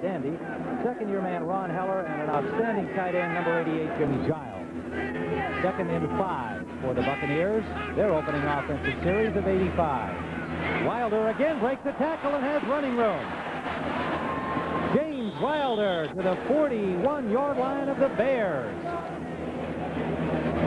dandy. Second-year man Ron Heller, and an outstanding tight end, number 88, Jimmy Giles. 2nd and 5 for the Buccaneers. Their opening offensive series of 85. Wilder again breaks the tackle and has running room. James Wilder to the 41-yard line of the Bears.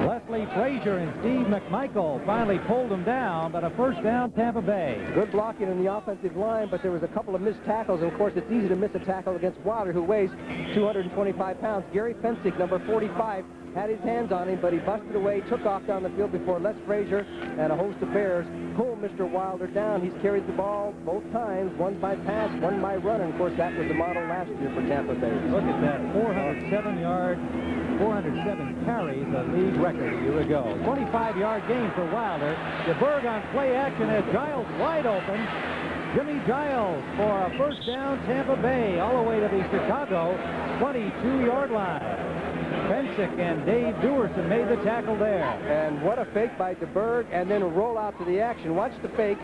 Leslie Frazier and Steve McMichael finally pulled him down, but a first down, Tampa Bay. Good blocking in the offensive line, but there was a couple of missed tackles, and of course it's easy to miss a tackle against Wilder, who weighs 225 pounds. Gary Fencik, number 45, had his hands on him, but he busted away, took off down the field before Les Frazier and a host of Bears pulled Mr. Wilder down. He's carried the ball both times, one by pass, one by run, and of course that was the model last year for Tampa Bay. Look at that, 407 carries, a league record a year ago. 25-yard gain for Wilder. DeBerg on play action has Giles wide open. Jimmy Giles for a first down, Tampa Bay, all the way to the Chicago 22-yard line. Fencik and Dave Duerson made the tackle there. And what a fake by DeBerg, and then a roll out to the action. Watch the fake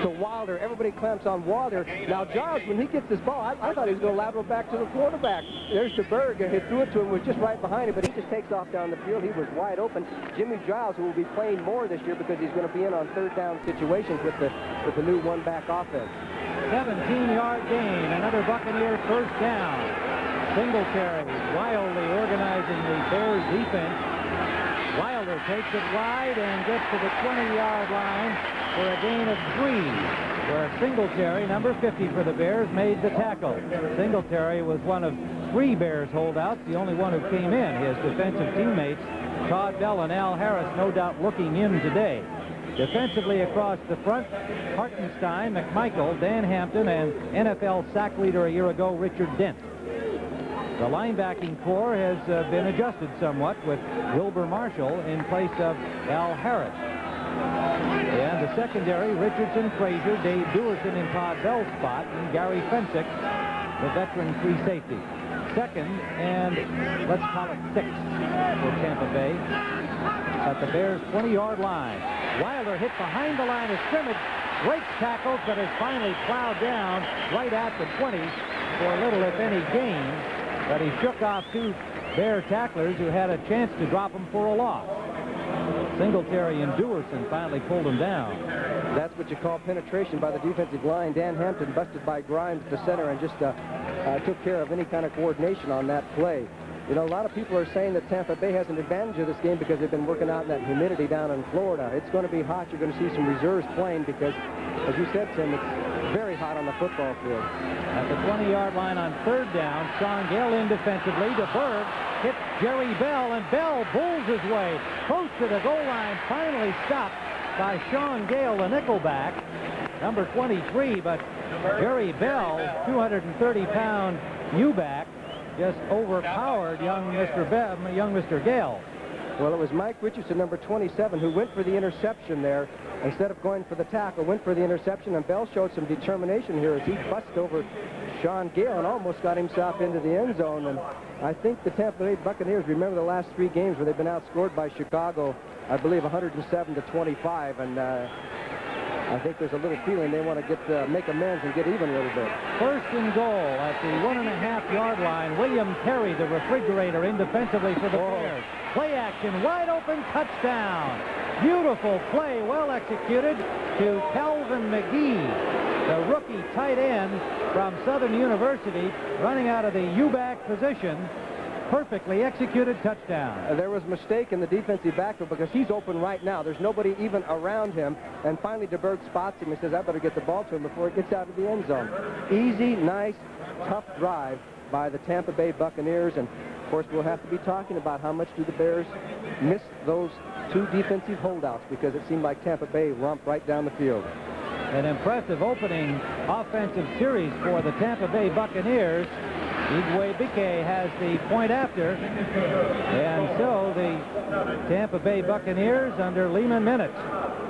to Wilder. Everybody clamps on Wilder. Now Giles, when he gets this ball, I thought he was going to lateral back to the quarterback. There's DeBerg, and he threw it to him, was just right behind him, but he just takes off down the field. He was wide open. Jimmy Giles, who will be playing more this year because he's going to be in on third down situations with the new one-back offense. 17-yard gain, another Buccaneers first down. Singletary wildly organizing the Bears defense. Wilder takes it wide and gets to the 20-yard line for a gain of 3, where Singletary, number 50 for the Bears, made the tackle. Singletary was one of 3 Bears holdouts, the only one who came in. His defensive teammates, Todd Bell and Al Harris, no doubt looking in today. Defensively across the front, Hartenstein, McMichael, Dan Hampton, and NFL sack leader a year ago, Richard Dent. The linebacking core has been adjusted somewhat with Wilbur Marshall in place of Al Harris. And the secondary, Richardson, Frazier, Dave Duerson in Todd Bell's spot, and Gary Fencik, the veteran free safety. Second, and let's call it 6 for Tampa Bay at the Bears' 20-yard line. Wilder hit behind the line of scrimmage, breaks tackles, but is finally plowed down right at the 20 for little, if any, gain. But he shook off 2 Bear tacklers who had a chance to drop him for a loss. Singletary and Duerson finally pulled him down. That's what you call penetration by the defensive line. Dan Hampton busted by Grimes to center and just took care of any kind of coordination on that play. You know, a lot of people are saying that Tampa Bay has an advantage of this game because they've been working out in that humidity down in Florida. It's going to be hot. You're going to see some reserves playing because, as you said, Tim, it's very hot on the football field. At the 20-yard line on third down, Sean Gale in defensively. DeBerg hits Jerry Bell, and Bell bulls his way close to the goal line, finally stopped by Sean Gale, the nickelback, number 23, but Jerry Bell, 230-pound U-back, just overpowered young Mr. Gale. Well, it was Mike Richardson, number 27, who went for the interception there. Instead of going for the tackle, went for the interception, and Bell showed some determination here as he busted over Sean Gale and almost got himself into the end zone. And I think the Tampa Bay Buccaneers remember the last 3 games where they've been outscored by Chicago, I believe 107-25, and I think there's a little feeling they want to make amends and get even a little bit. First and goal at the 1.5-yard line. William Terry, the refrigerator, in defensively for the Bears. Play action, wide open, touchdown. Beautiful play, well executed to Calvin McGee, the rookie tight end from Southern University, running out of the U-back position. Perfectly executed touchdown. There was a mistake in the defensive backfield because he's open right now. There's nobody even around him. And finally, DeBerg spots him and says, I better get the ball to him before it gets out of the end zone. Easy, nice, tough drive by the Tampa Bay Buccaneers. And, of course, we'll have to be talking about how much do the Bears miss those 2 defensive holdouts because it seemed like Tampa Bay romped right down the field. An impressive opening offensive series for the Tampa Bay Buccaneers. Midway has the point after, and so the Tampa Bay Buccaneers under Lehman Minutes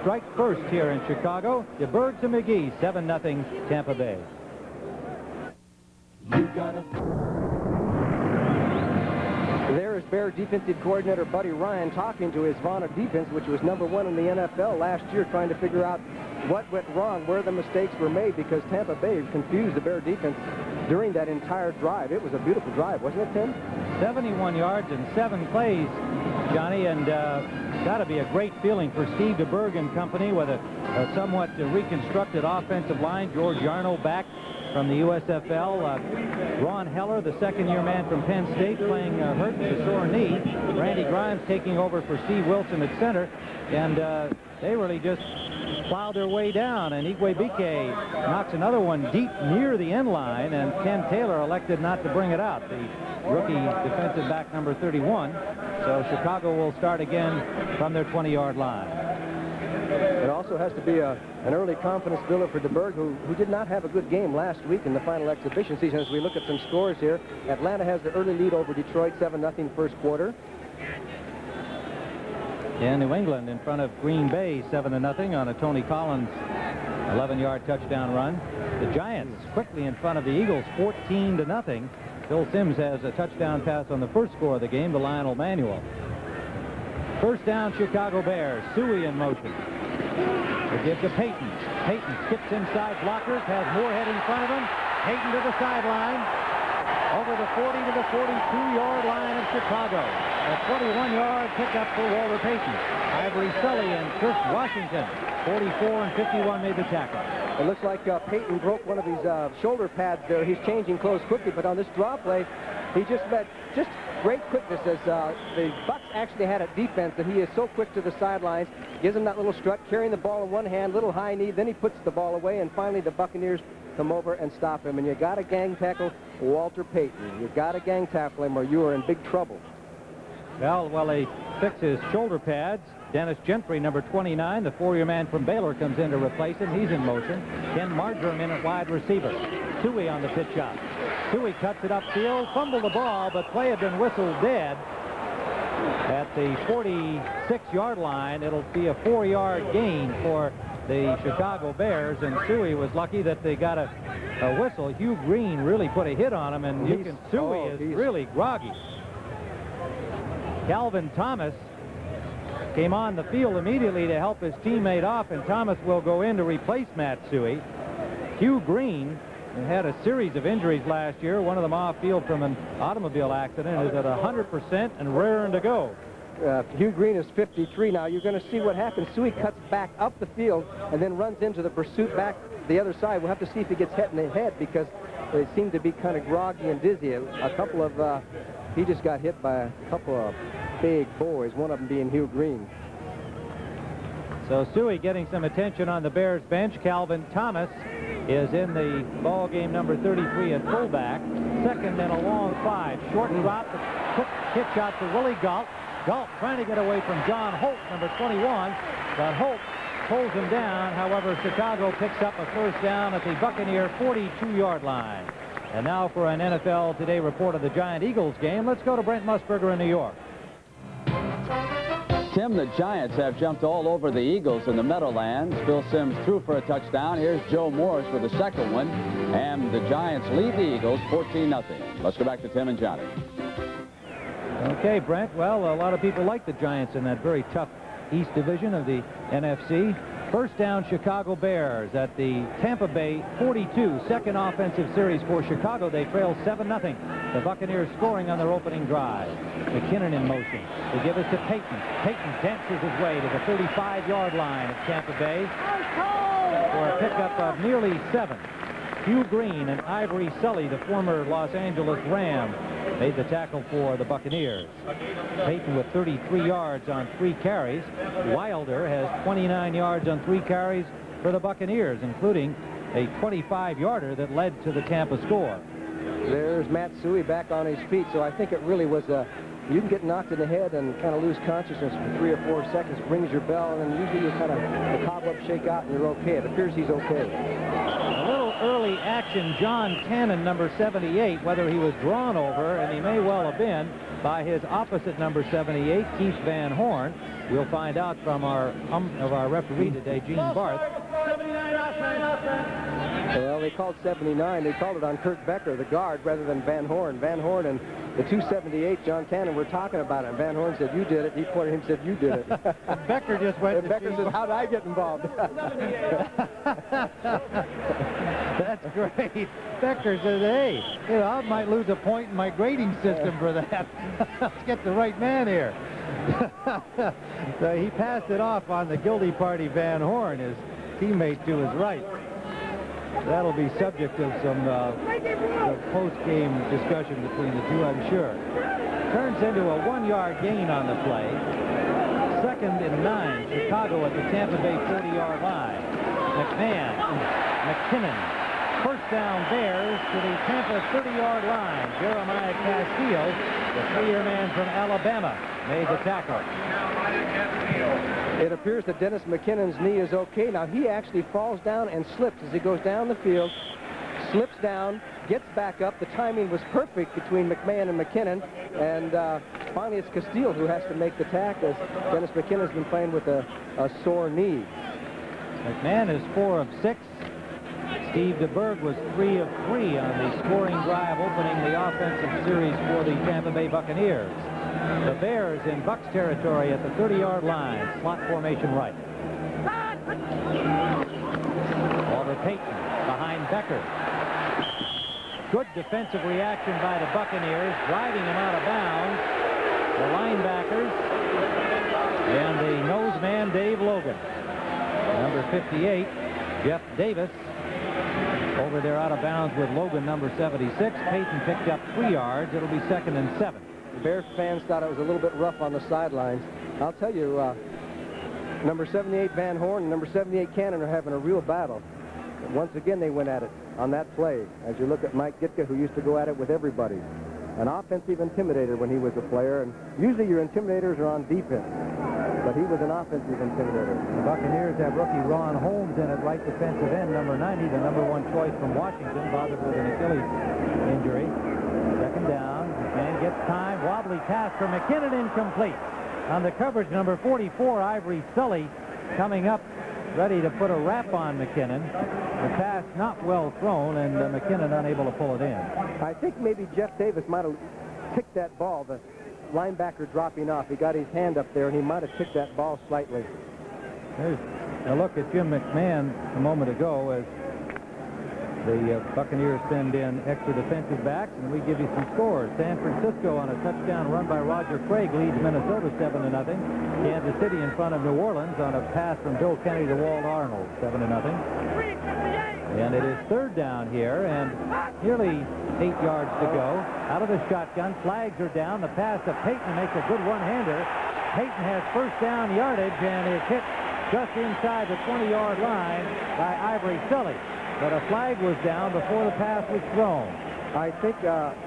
strike first here in Chicago. DeBerg to McGee, 7-0 Tampa Bay. There is Bear defensive coordinator Buddy Ryan talking to his Vaughan defense, which was #1 in the NFL last year, trying to figure out what went wrong, where the mistakes were made, because Tampa Bay confused the Bear defense during that entire drive. It was a beautiful drive, wasn't it, Tim? 71 yards and 7 plays, Johnny, and got to be a great feeling for Steve DeBerg and company with a somewhat reconstructed offensive line. George Yarno back from the USFL. Ron Heller, the second-year man from Penn State, playing hurt with a sore knee. Randy Grimes taking over for Steve Wilson at center, and they really just plowed their way down, and Igwe knocks another one deep near the end line, and Ken Taylor elected not to bring it out, the rookie defensive back number 31. So Chicago will start again from their 20-yard line. It also has to be an early confidence builder for DeBerg, who did not have a good game last week in the final exhibition season. As we look at some scores here, Atlanta has the early lead over Detroit, 7-0 first quarter. And New England in front of Green Bay, 7-0 on a Tony Collins 11-yard touchdown run. The Giants quickly in front of the Eagles, 14-0. Phil Simms has a touchdown pass on the first score of the game to Lionel Manuel. First down, Chicago Bears. Suhey in motion. They give to Payton. Payton skips inside blockers, has Moorhead in front of him. Payton to the sideline. Over the 40 to the 42-yard line of Chicago. A 21-yard pickup for Walter Payton. Ivory Sully and Chris Washington. 44 and 51 made the tackle. It looks like Payton broke one of his shoulder pads there. He's changing clothes quickly, but on this draw play, he just met great quickness as the Bucs actually had a defense that he is so quick to the sidelines, gives him that little strut, carrying the ball in one hand, little high knee, then he puts the ball away, and finally the Buccaneers come over and stop him. And you got to gang tackle Walter Payton. You got to gang tackle him or you are in big trouble. Well, while they fix his shoulder pads, Dennis Gentry, number 29, the 4-year man from Baylor, comes in to replace him. He's in motion. Ken Marjoram in at wide receiver. Suhey on the pitch shot. Suhey cuts it upfield, fumbled the ball, but play had been whistled dead at the 46-yard line. It'll be a 4-yard gain for the Chicago Bears, and Suhey was lucky that they got a whistle. Hugh Green really put a hit on him, and Suhey is really groggy. Calvin Thomas came on the field immediately to help his teammate off, and Thomas will go in to replace Matt Suhey. Hugh Green had a series of injuries last year, one of them off field from an automobile accident, is at 100% and raring to go. Hugh Green is 53 now. You're going to see what happens. Suhey cuts back up the field and then runs into the pursuit back the other side. We'll have to see if he gets hit in the head because they seem to be kind of groggy and dizzy. A couple of, he just got hit by a couple of big boys, one of them being Hugh Green. So Suhey getting some attention on the Bears bench. Calvin Thomas is in the ball game, number 33 at fullback. Second and a long 5. Short drop, a quick kick shot to Willie Gault. Gault trying to get away from John Holt, number 21, but Holt pulls him down. However, Chicago picks up a first down at the Buccaneer 42-yard line. And now for an NFL Today report of the Giant-Eagles game. Let's go to Brent Musburger in New York. Tim, the Giants have jumped all over the Eagles in the Meadowlands. Phil Simms threw for a touchdown. Here's Joe Morris for the second one. And the Giants lead the Eagles 14-0. Let's go back to Tim and Johnny. Okay, Brent. Well, a lot of people like the Giants in that very tough East Division of the NFC. First down, Chicago Bears at the Tampa Bay 42. Second offensive series for Chicago. They trail 7-0. The Buccaneers scoring on their opening drive. McKinnon in motion. They give it to Payton. Payton dances his way to the 35-yard line at Tampa Bay for a pickup of nearly 7. Hugh Green and Ivory Sully, the former Los Angeles Ram, made the tackle for the Buccaneers. Payton with 33 yards on 3 carries. Wilder has 29 yards on 3 carries for the Buccaneers, including a 25-yarder that led to the Tampa score. There's Matt Suhey back on his feet, so I think it really was you can get knocked in the head and kind of lose consciousness for 3 or 4 seconds, rings your bell, and then usually you kind of, the cobwebs shake out and you're okay. It appears he's okay. A little early action, John Cannon, number 78, whether he was drawn over, and he may well have been, by his opposite number 78, Keith Van Horn. We'll find out from our referee today, Gene Barth. Well, they called 79. They called it on Kurt Becker, the guard, rather than Van Horn. Van Horn and the 278, John Cannon, were talking about it. And Van Horn said, "You did it." He pointed at him and said, "You did it." And Becker just went. And Becker said, "How did I get involved?" That's great. Becker says, "Hey, you know, I might lose a point in my grading system for that. Let's get the right man here." So he passed it off on the guilty party, Van Horn, his teammate to his right. That'll be subject of some post-game discussion between the two, I'm sure. Turns into a 1-yard gain on the play. 2nd and 9, Chicago at the Tampa Bay 40-yard line. McMahon, McKinnon, first down Bears to the Tampa 30-yard line. Jeremiah Castillo, the 3-year man from Alabama, made the tackle. It appears that Dennis McKinnon's knee is okay. Now, he actually falls down and slips as he goes down the field, slips down, gets back up. The timing was perfect between McMahon and McKinnon, and finally it's Castillo who has to make the tackle, as Dennis McKinnon's been playing with a sore knee. McMahon is 4 of 6. Steve DeBerg was 3 of 3 on the scoring drive opening the offensive series for the Tampa Bay Buccaneers. The Bears in Bucs territory at the 30-yard line. Slot formation right. Walter Payton behind Becker. Good defensive reaction by the Buccaneers, driving him out of bounds. The linebackers and the nose man, Dave Logan. Number 58, Jeff Davis, over there out of bounds with Logan, number 76. Payton picked up 3 yards. It'll be 2nd and 7. The Bears fans thought it was a little bit rough on the sidelines. I'll tell you, number 78 Van Horn and number 78 Cannon are having a real battle. And once again, they went at it on that play. As you look at Mike Ditka, who used to go at it with everybody. An offensive intimidator when he was a player, and usually your intimidators are on defense. But he was an offensive intimidator. The Buccaneers have rookie Ron Holmes in at right defensive end, number 90, the number 1 choice from Washington, bothered with an Achilles injury. 2nd down, and gets time. Wobbly pass for McKinnon, incomplete. On the coverage, number 44, Ivory Sully, coming up, ready to put a wrap on McKinnon. The pass not well thrown, and McKinnon unable to pull it in. I think maybe Jeff Davis might have ticked that ball. The linebacker dropping off. He got his hand up there, and he might have ticked that ball slightly. There's a look at Jim McMahon a moment ago as the Buccaneers send in extra defensive backs, and we give you some scores. San Francisco on a touchdown run by Roger Craig leads Minnesota 7-0. Kansas City in front of New Orleans on a pass from Bill Kennedy to Walt Arnold, 7-0. And it is 3rd down here, and nearly 8 yards to go. Out of the shotgun, flags are down. The pass to Payton makes a good one-hander. Payton has first down yardage, and is hit just inside the 20-yard line by Ivory Sully. But a flag was down before the pass was thrown. I think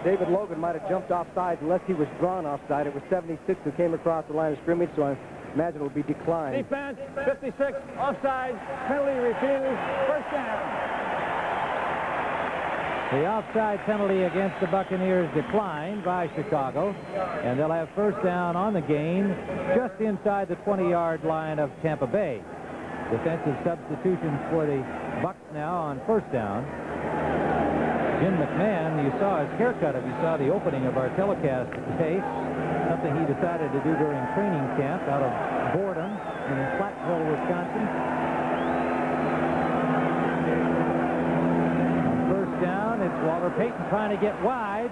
David Logan might have jumped offside unless he was drawn offside. It was 76 who came across the line of scrimmage, so I imagine it will be declined. Defense, 56, offside, penalty refused, first down. The offside penalty against the Buccaneers declined by Chicago, and they'll have first down on the gain just inside the 20-yard line of Tampa Bay. Defensive substitutions for the Bucs now on first down. Jim McMahon, you saw his haircut if you saw the opening of our telecast today. Something he decided to do during training camp out of boredom in Platteville, Wisconsin. On first down, it's Walter Payton trying to get wide.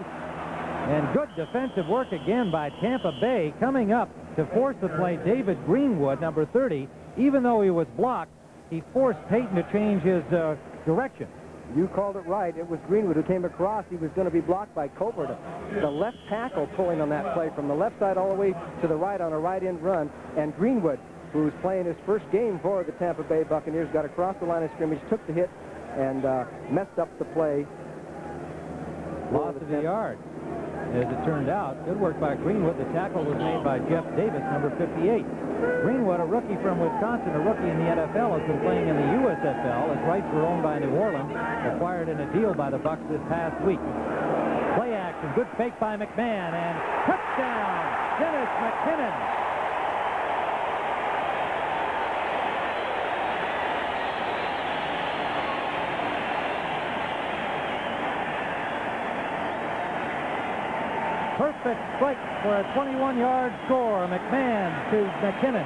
And good defensive work again by Tampa Bay. Coming up to force the play, David Greenwood, number 30. Even though he was blocked, he forced Payton to change his direction. You called it right. It was Greenwood who came across. He was going to be blocked by Covert. The left tackle pulling on that play from the left side all the way to the right on a right-end run. And Greenwood, who was playing his first game for the Tampa Bay Buccaneers, got across the line of scrimmage, took the hit, and messed up the play. Loss of the yard. As it turned out, good work by Greenwood. The tackle was made by Jeff Davis, number 58. Greenwood, a rookie from Wisconsin, a rookie in the NFL, has been playing in the USFL. His rights were owned by New Orleans, acquired in a deal by the Bucs this past week. Play action, good fake by McMahon, and touchdown, Dennis McKinnon. perfect strike for a 21-yard score. McMahon to McKinnon.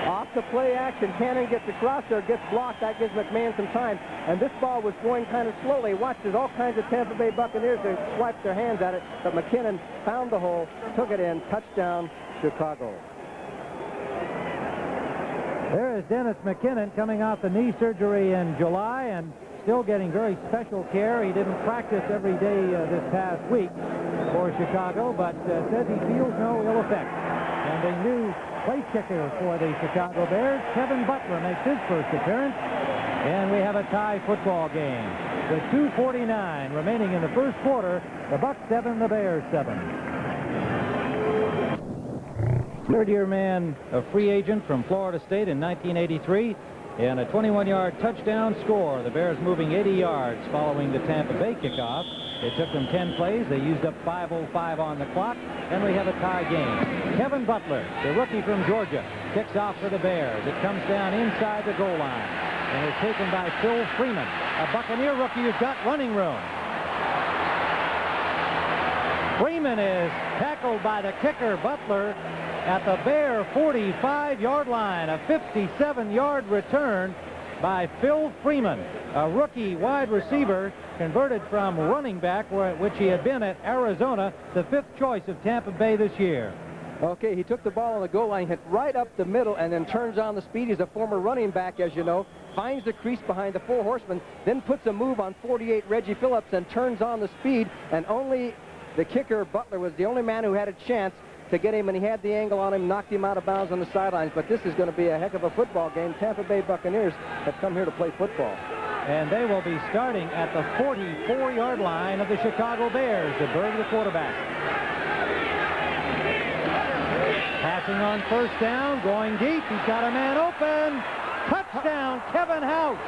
Off the play action, Cannon gets across there, gets blocked. That gives McMahon some time. And this ball was going kind of slowly. Watch, there's all kinds of Tampa Bay Buccaneers that swiped their hands at it. But McKinnon found the hole, took it in, touchdown, Chicago. There is Dennis McKinnon coming off the knee surgery in July and still getting very special care. He didn't practice every day this past week for Chicago, but says he feels no ill effect. And a new place kicker for the Chicago Bears, Kevin Butler, makes his first appearance. And we have a tie football game. With 2:49 remaining in the first quarter, the Bucs 7, the Bears 7. Third-year man, a free agent from Florida State in 1983, and a 21-yard touchdown score. The Bears moving 80 yards following the Tampa Bay kickoff. It took them 10 plays. They used up 5:05 on the clock, and we have a tie game. Kevin Butler, the rookie from Georgia, kicks off for the Bears. It comes down inside the goal line, and is taken by Phil Freeman, a Buccaneer rookie who's got running room. Freeman is tackled by the kicker, Butler, at the Bear 45-yard line. A 57-yard return by Phil Freeman, a rookie wide receiver converted from running back, which he had been at Arizona, the 5th choice of Tampa Bay this year. Okay, he took the ball on the goal line, hit right up the middle, and then turns on the speed. He's a former running back, as you know. Finds the crease behind the 4 horsemen, then puts a move on 48 Reggie Phillips and turns on the speed, and only the kicker, Butler, was the only man who had a chance to get him, and he had the angle on him, knocked him out of bounds on the sidelines. But this is going to be a heck of a football game. Tampa Bay Buccaneers have come here to play football. And they will be starting at the 44-yard line of the Chicago Bears. DeBerg, the quarterback. Passing on first down, going deep. He's got a man open. Touchdown, Kevin House.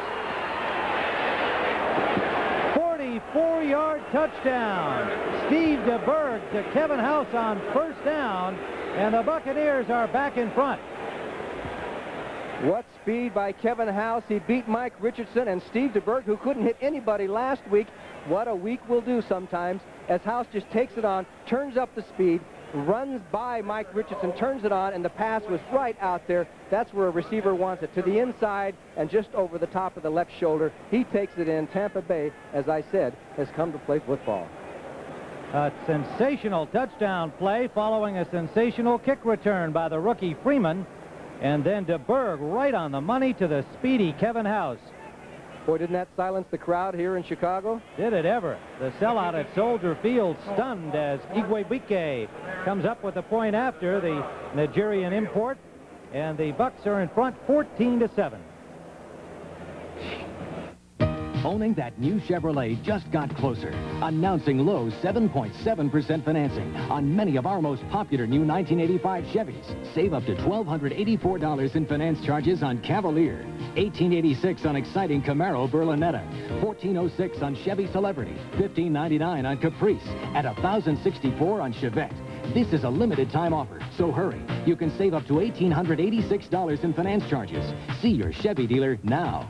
44-yard touchdown. Steve DeBerg to Kevin House on first down, and the Buccaneers are back in front. What speed by Kevin House. He beat Mike Richardson and Steve DeBerg, who couldn't hit anybody last week. What a week will do sometimes, as House just takes it on, turns up the speed, runs by Mike Richardson, turns it on, and the pass was right out there. That's where a receiver wants it, to the inside and just over the top of the left shoulder. He takes it in. Tampa Bay, as I said, has come to play football. A sensational touchdown play following a sensational kick return by the rookie Freeman, and then DeBerg right on the money to the speedy Kevin House. Boy, didn't that silence the crowd here in Chicago? Did it ever. The sellout at Soldier Field stunned as Igwe comes up with a point after, the Nigerian import, and the Bucs are in front 14-7. Owning that new Chevrolet just got closer. Announcing low 7.7% financing on many of our most popular new 1985 Chevys. Save up to $1,284 in finance charges on Cavalier, $1,886 on exciting Camaro Berlinetta, $1,406 on Chevy Celebrity, $1,599 on Caprice, and $1,064 on Chevette. This is a limited time offer, so hurry. You can save up to $1,886 in finance charges. See your Chevy dealer now.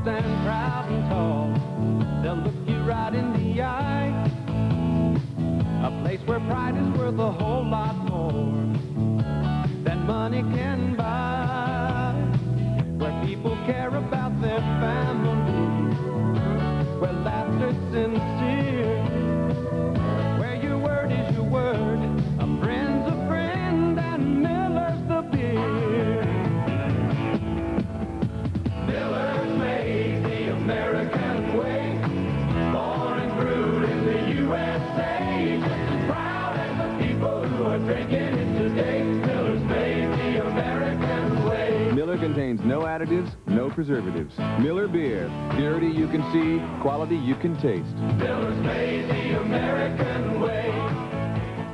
Stand proud and tall, they'll look you right in the eye. A place where pride is worth a whole lot more than money can buy. Where people care about their family, where laughter's sincere, where your word is your word, a friend's a friend, and Miller's the beer. Miller's made the American way, born and brewed in the USA. Proud as the people who are drinking it today. Miller's made the American way. Miller contains no additives, no preservatives. Miller Beer. Purity you can see, quality you can taste. Miller's made the American way.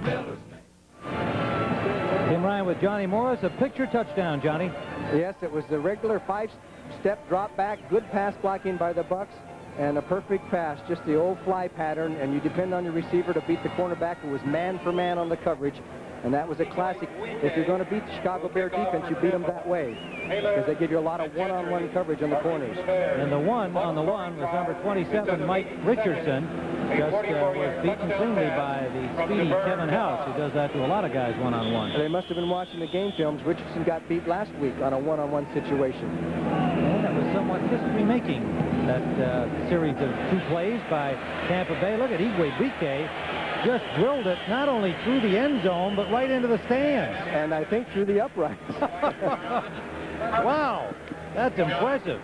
Miller's made. Tim Ryan with Johnny Morris. A picture touchdown, Johnny. Yes, it was the regular 5-step drop back, good pass blocking by the Bucs, and a perfect pass, just the old fly pattern, and you depend on your receiver to beat the cornerback who was man for man on the coverage. And that was a classic. If you're going to beat the Chicago Bear defense, you beat them that way, because they give you a lot of one-on-one coverage on the corners. And the one on the one was number 27, Mike Richardson. Just was beaten cleanly by the speedy Kevin House, who does that to a lot of guys one-on-one. They must have been watching the game films. Richardson got beat last week on a one-on-one situation. And that was somewhat history-making, that series of 2 plays by Tampa Bay. Look at Igwe Bike. Just drilled it not only through the end zone, but right into the stands. And I think through the uprights. Wow, that's impressive.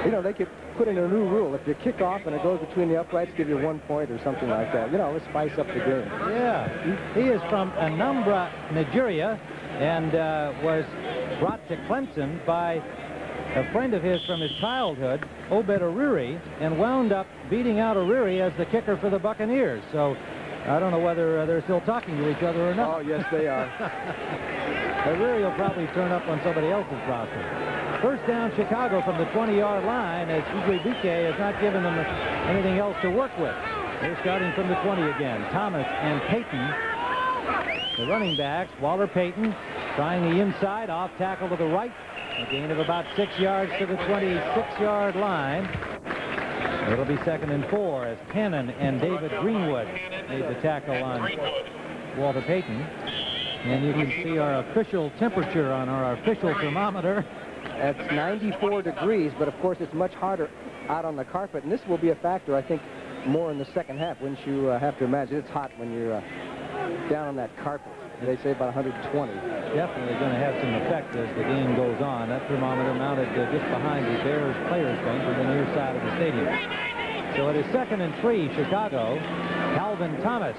You know, they could put in a new rule. If you kick off and it goes between the uprights, give you 1 point or something like that. You know, let's spice up the game. Yeah, he is from Anambra, Nigeria, and was brought to Clemson by a friend of his from his childhood, Obed Oriri, and wound up beating out Oriri as the kicker for the Buccaneers. So I don't know whether they're still talking to each other or not. Oh, yes, they are. Oriri will probably turn up on somebody else's roster. First down, Chicago from the 20-yard line, as Igwe has not given them anything else to work with. They're starting from the 20 again. Thomas and Payton, the running backs. Waller Payton trying the inside, off tackle to the right. A gain of about 6 yards to the 26-yard line. It'll be 2nd and 4 as Cannon and David Greenwood made the tackle on Walter Payton. And you can see our official temperature on our official thermometer. It's 94 degrees, but of course it's much harder out on the carpet. And this will be a factor, I think, more in the second half. Wouldn't you have to imagine? It's hot when you're down on that carpet. They say about 120. Definitely going to have some effect as the game goes on. That thermometer mounted just behind the Bears players' bench on the near side of the stadium. So it is 2nd and 3, Chicago. Calvin Thomas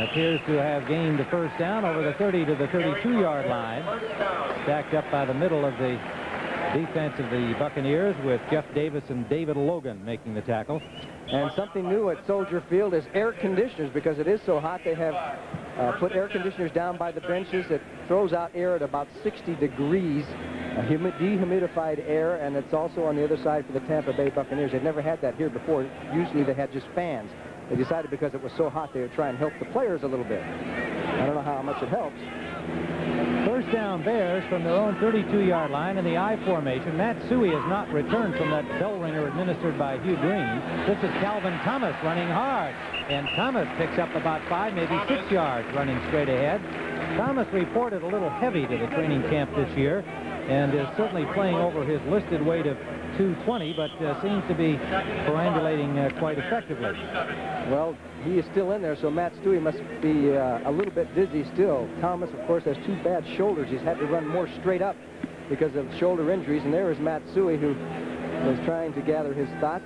appears to have gained the first down over the 30 to the 32-yard line. Stacked up by the middle of the defense of the Buccaneers, with Jeff Davis and David Logan making the tackle. And something new at Soldier Field is air conditioners. Because it is so hot, they have put air conditioners down by the benches. It throws out air at about 60 degrees, dehumidified air, and it's also on the other side for the Tampa Bay Buccaneers. They've never had that here before. Usually they had just fans. They decided because it was so hot they would try and help the players a little bit. I don't know how much it helps. First down, Bears from their own 32-yard line in the I formation. Matt Suhey has not returned from that bell ringer administered by Hugh Green. This is Calvin Thomas running hard. And Thomas picks up about 5, maybe 6 yards running straight ahead. Thomas reported a little heavy to the training camp this year and is certainly playing over his listed weight of 220, but seems to be perambulating quite effectively. Well, he is still in there, so Matt Stewie must be a little bit dizzy still. Thomas, of course, has 2 bad shoulders. He's had to run more straight up because of shoulder injuries. And there is Matt Stewie, who was trying to gather his thoughts.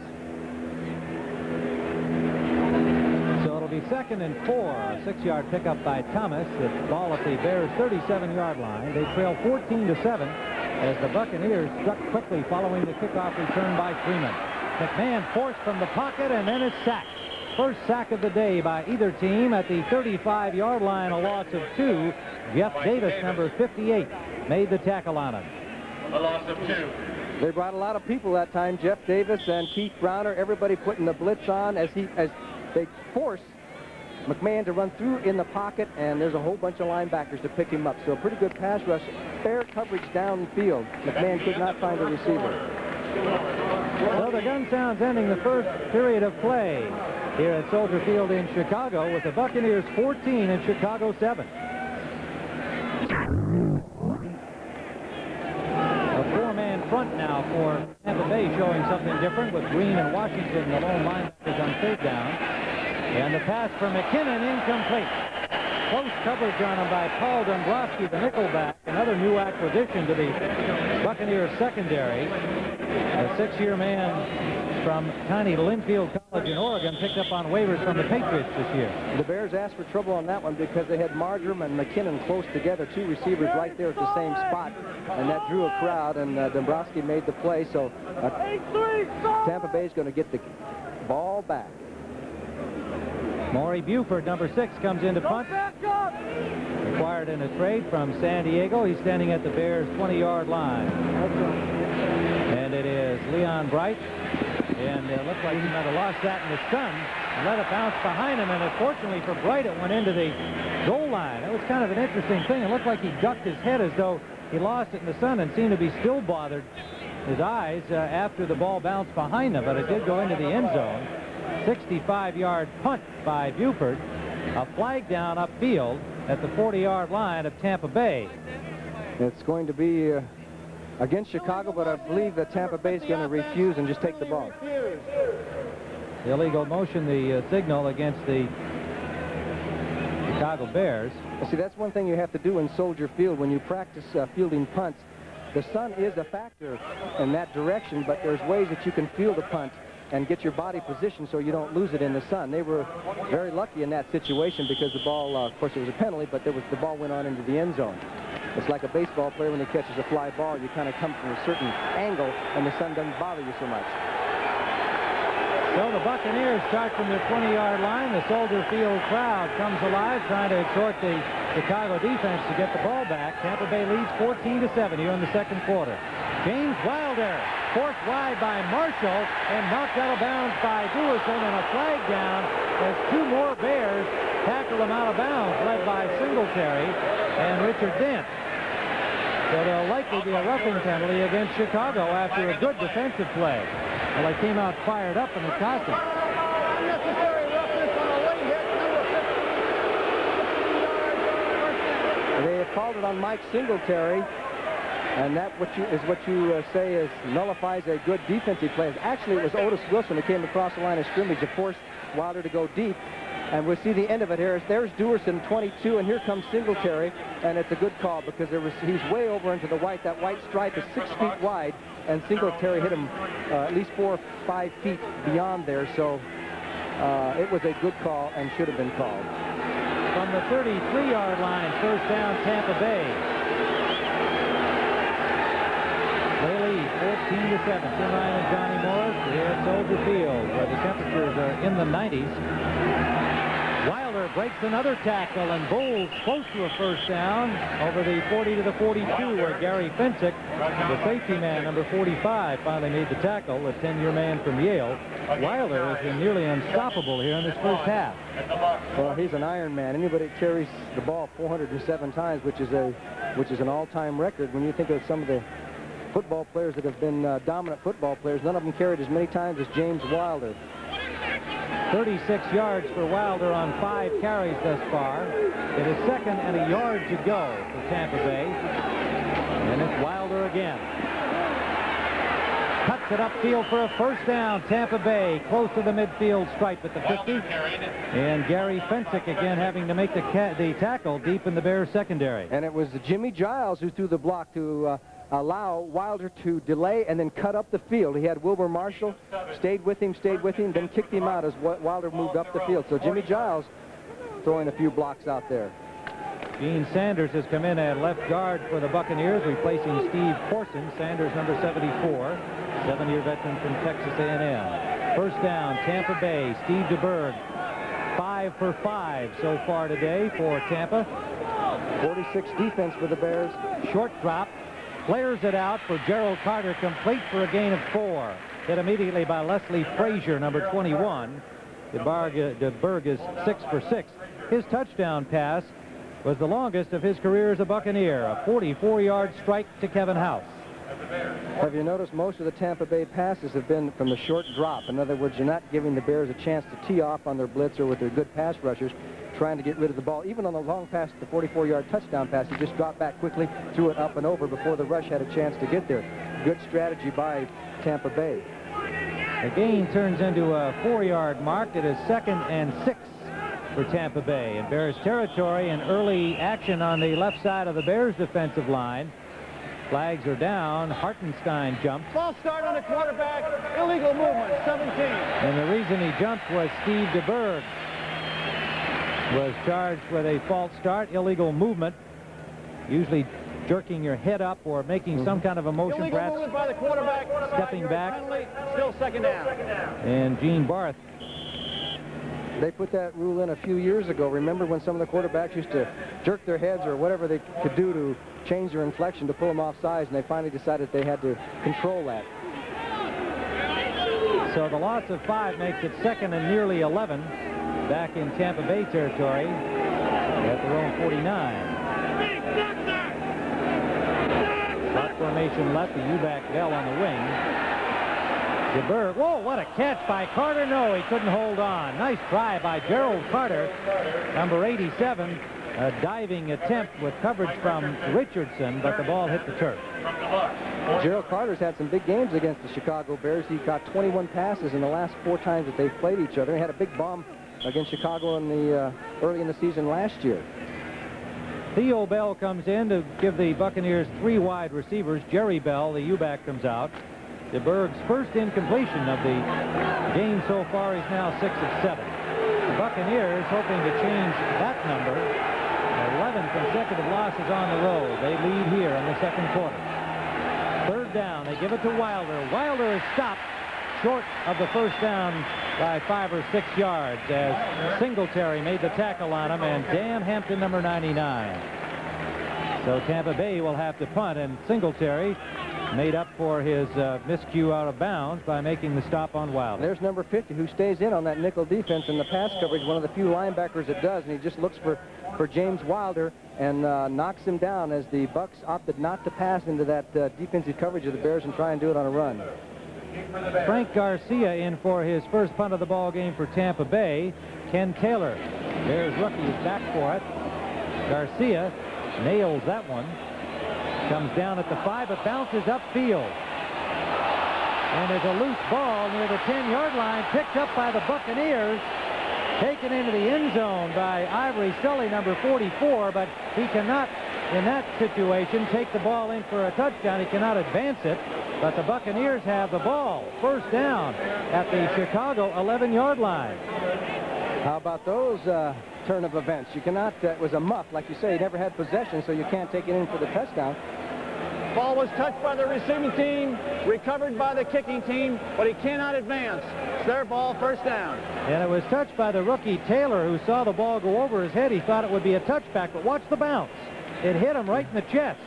So it'll be 2nd and 4, a 6-yard pickup by Thomas. The ball at the Bears' 37-yard line. They trail 14-7 as the Buccaneers struck quickly following the kickoff return by Freeman. McMahon forced from the pocket and then is sacked. First sack of the day by either team at the 35-yard line, a loss of 2. Jeff Davis, number 58, made the tackle on him. A loss of 2. They brought a lot of people that time. Jeff Davis and Keith Browner, everybody putting the blitz on as they force McMahon to run through in the pocket, and there's a whole bunch of linebackers to pick him up. So a pretty good pass rush. Fair coverage downfield. McMahon could not find a receiver. So the gun sounds ending the first period of play here at Soldier Field in Chicago, with the Buccaneers 14 and Chicago 7. A 4-man front now for Tampa Bay, showing something different with Green and Washington, the lone linebackers on 3rd down. And the pass for McKinnon incomplete. Close coverage on him by Paul Dombrowski, the nickelback, another new acquisition to the Buccaneers secondary. A 6-year man from tiny Linfield College in Oregon, picked up on waivers from the Patriots this year. The Bears asked for trouble on that one because they had Marjoram and McKinnon close together, 2 receivers right there at the same spot, and that drew a crowd, and Dombrowski made the play. So Tampa Bay is going to get the ball back. Maury Buford, number 6, comes in to punt. Acquired in a trade from San Diego. He's standing at the Bears' 20-yard line. And it is Leon Bright. And it looks like he might have lost that in the sun. and let it bounce behind him, and unfortunately for Bright, it went into the goal line. That was kind of an interesting thing. It looked like he ducked his head as though he lost it in the sun and seemed to be still bothered his eyes after the ball bounced behind him, but it did go into the end zone. 65-yard punt by Buford. A flag down upfield at the 40-yard line of Tampa Bay. It's going to be against Chicago, but I believe that Tampa Bay is going to refuse and just take the ball. Illegal motion, the signal against the Chicago Bears. Well, see, that's one thing you have to do in Soldier Field when you practice fielding punts. The sun is a factor in that direction, but there's ways that you can field a punt and get your body positioned so you don't lose it in the sun. They were very lucky in that situation because the ball, of course, it was a penalty, but the ball went on into the end zone. It's like a baseball player when he catches a fly ball. You kind of come from a certain angle, and the sun doesn't bother you so much. So the Buccaneers start from the 20-yard line. The Soldier Field crowd comes alive, trying to exhort the Chicago defense to get the ball back. Tampa Bay leads 14-7 here in the second quarter. James Wilder forced wide by Marshall and knocked out of bounds by Duerson, and a flag down as two more Bears tackle him out of bounds, led by Singletary and Richard Dent. So there'll likely be a roughing penalty against Chicago after a good defensive play. Well, they came out fired up and it cost them. Unnecessary roughness on a late hit, number 15 yards, They have called it on Mike Singletary, and that is what you say is nullifies a good defensive play. Actually, it was Otis Wilson who came across the line of scrimmage to force Wilder to go deep. And we'll see the end of it here. There's Duerson, 22, and here comes Singletary, and it's a good call because he's way over into the white. That white stripe is 6 feet wide, and Singletary hit him at least 4 or 5 feet beyond there. So it was a good call and should have been called. From the 33-yard line, first down, Tampa Bay. They lead 14-7. Tim Ryan and Johnny Morris here at Soldier Field, where the temperatures are in the 90s. Wilder breaks another tackle and bowls close to a first down over the 40 to the 42, where Gary Fencik, the safety man, number 45, finally made the tackle, a 10-year man from Yale. Wilder has been nearly unstoppable here in this first half. Well, he's an Iron Man. Anybody that carries the ball 407 times, which is an all-time record. When you think of some of the football players that have been dominant football players, none of them carried as many times as James Wilder. 36 yards for Wilder on 5 carries thus far. It is second and a yard to go for Tampa Bay. And it's Wilder again. Cuts it upfield for a first down. Tampa Bay close to the midfield stripe at the 50. And Gary Fencik again having to make the tackle deep in the Bears secondary. And it was Jimmy Giles who threw the block to allow Wilder to delay and then cut up the field. He had Wilbur Marshall, stayed with him, then kicked him out as Wilder moved up the field. So Jimmy Giles throwing a few blocks out there. Gene Sanders has come in at left guard for the Buccaneers, replacing Steve Corson. Sanders, number 74, 7-year veteran from Texas A&M. First down, Tampa Bay. Steve DeBerg, 5 for 5 so far today for Tampa. 46 defense for the Bears. Short drop. Flares it out for Gerald Carter, complete for a gain of 4. Hit immediately by Leslie Frazier, number 21. DeBerg is 6 for 6. His touchdown pass was the longest of his career as a Buccaneer, a 44-yard strike to Kevin House. Have you noticed most of the Tampa Bay passes have been from the short drop? In other words, you're not giving the Bears a chance to tee off on their blitz or with their good pass rushers, trying to get rid of the ball. Even on the long pass, the 44-yard touchdown pass, he just dropped back quickly, threw it up and over before the rush had a chance to get there. Good strategy by Tampa Bay. The gain turns into a 4-yard mark. It is 2nd and 6 for Tampa Bay in Bears territory, and early action on the left side of the Bears defensive line. Flags are down. Hartenstein jumped. False start on the quarterback. Illegal movement, 17. And the reason he jumped was Steve DeBerg was charged with a false start, illegal movement, usually jerking your head up or making some kind of a motion, Illegal perhaps movement by the quarterback. stepping back. Penalty, still second down. And Gene Barth. They put that rule in a few years ago. Remember when some of the quarterbacks used to jerk their heads or whatever they could do to change their inflection to pull them off sides, and they finally decided they had to control that. So the loss of 5 makes it 2nd and nearly 11 back in Tampa Bay territory at their own 49. Slot formation left, the U-back Bell on the wing. DeBerg, whoa, what a catch by Carter. No, he couldn't hold on. Nice try by Gerald Carter, number 87. A diving attempt with coverage from Richardson, but the ball hit the turf. Gerald Carter's had some big games against the Chicago Bears. He got 21 passes in the last 4 times that they've played each other. He had a big bomb against Chicago in the early in the season last year. Theo Bell comes in to give the Buccaneers 3 wide receivers. Jerry Bell, the U-back, comes out. DeBerg's first incompletion of the game so far. He's now 6 of 7. The Buccaneers hoping to change that number. 11 consecutive losses on the road. They lead here in the 2nd quarter. 3rd down. They give it to Wilder. Wilder is stopped short of the 1st down by 5 or 6 yards as Singletary made the tackle on him, and Dan Hampton, number 99. So Tampa Bay will have to punt, and Singletary made up for his miscue out of bounds by making the stop on Wilder. There's number 50 who stays in on that nickel defense in the pass coverage, one of the few linebackers that does, and he just looks for James Wilder and knocks him down as the Bucs opted not to pass into that defensive coverage of the Bears and try and do it on a run. Frank Garcia in for his first punt of the ball game for Tampa Bay. Ken Taylor, Bears rookie, is back for it. Garcia nails that one. Comes down at the 5, but bounces upfield. And there's a loose ball near the 10-yard line, picked up by the Buccaneers, taken into the end zone by Ivory Sully, number 44, but he cannot, in that situation, take the ball in for a touchdown. He cannot advance it, but the Buccaneers have the ball. 1st down at the Chicago 11-yard line. How about those turn of events? You cannot, it was a muff, like you say, he never had possession, so you can't take it in for the touchdown. Ball was touched by the receiving team, recovered by the kicking team, but he cannot advance. It's their ball, 1st down. And it was touched by the rookie Taylor, who saw the ball go over his head. He thought it would be a touchback, but watch the bounce. It hit him right in the chest.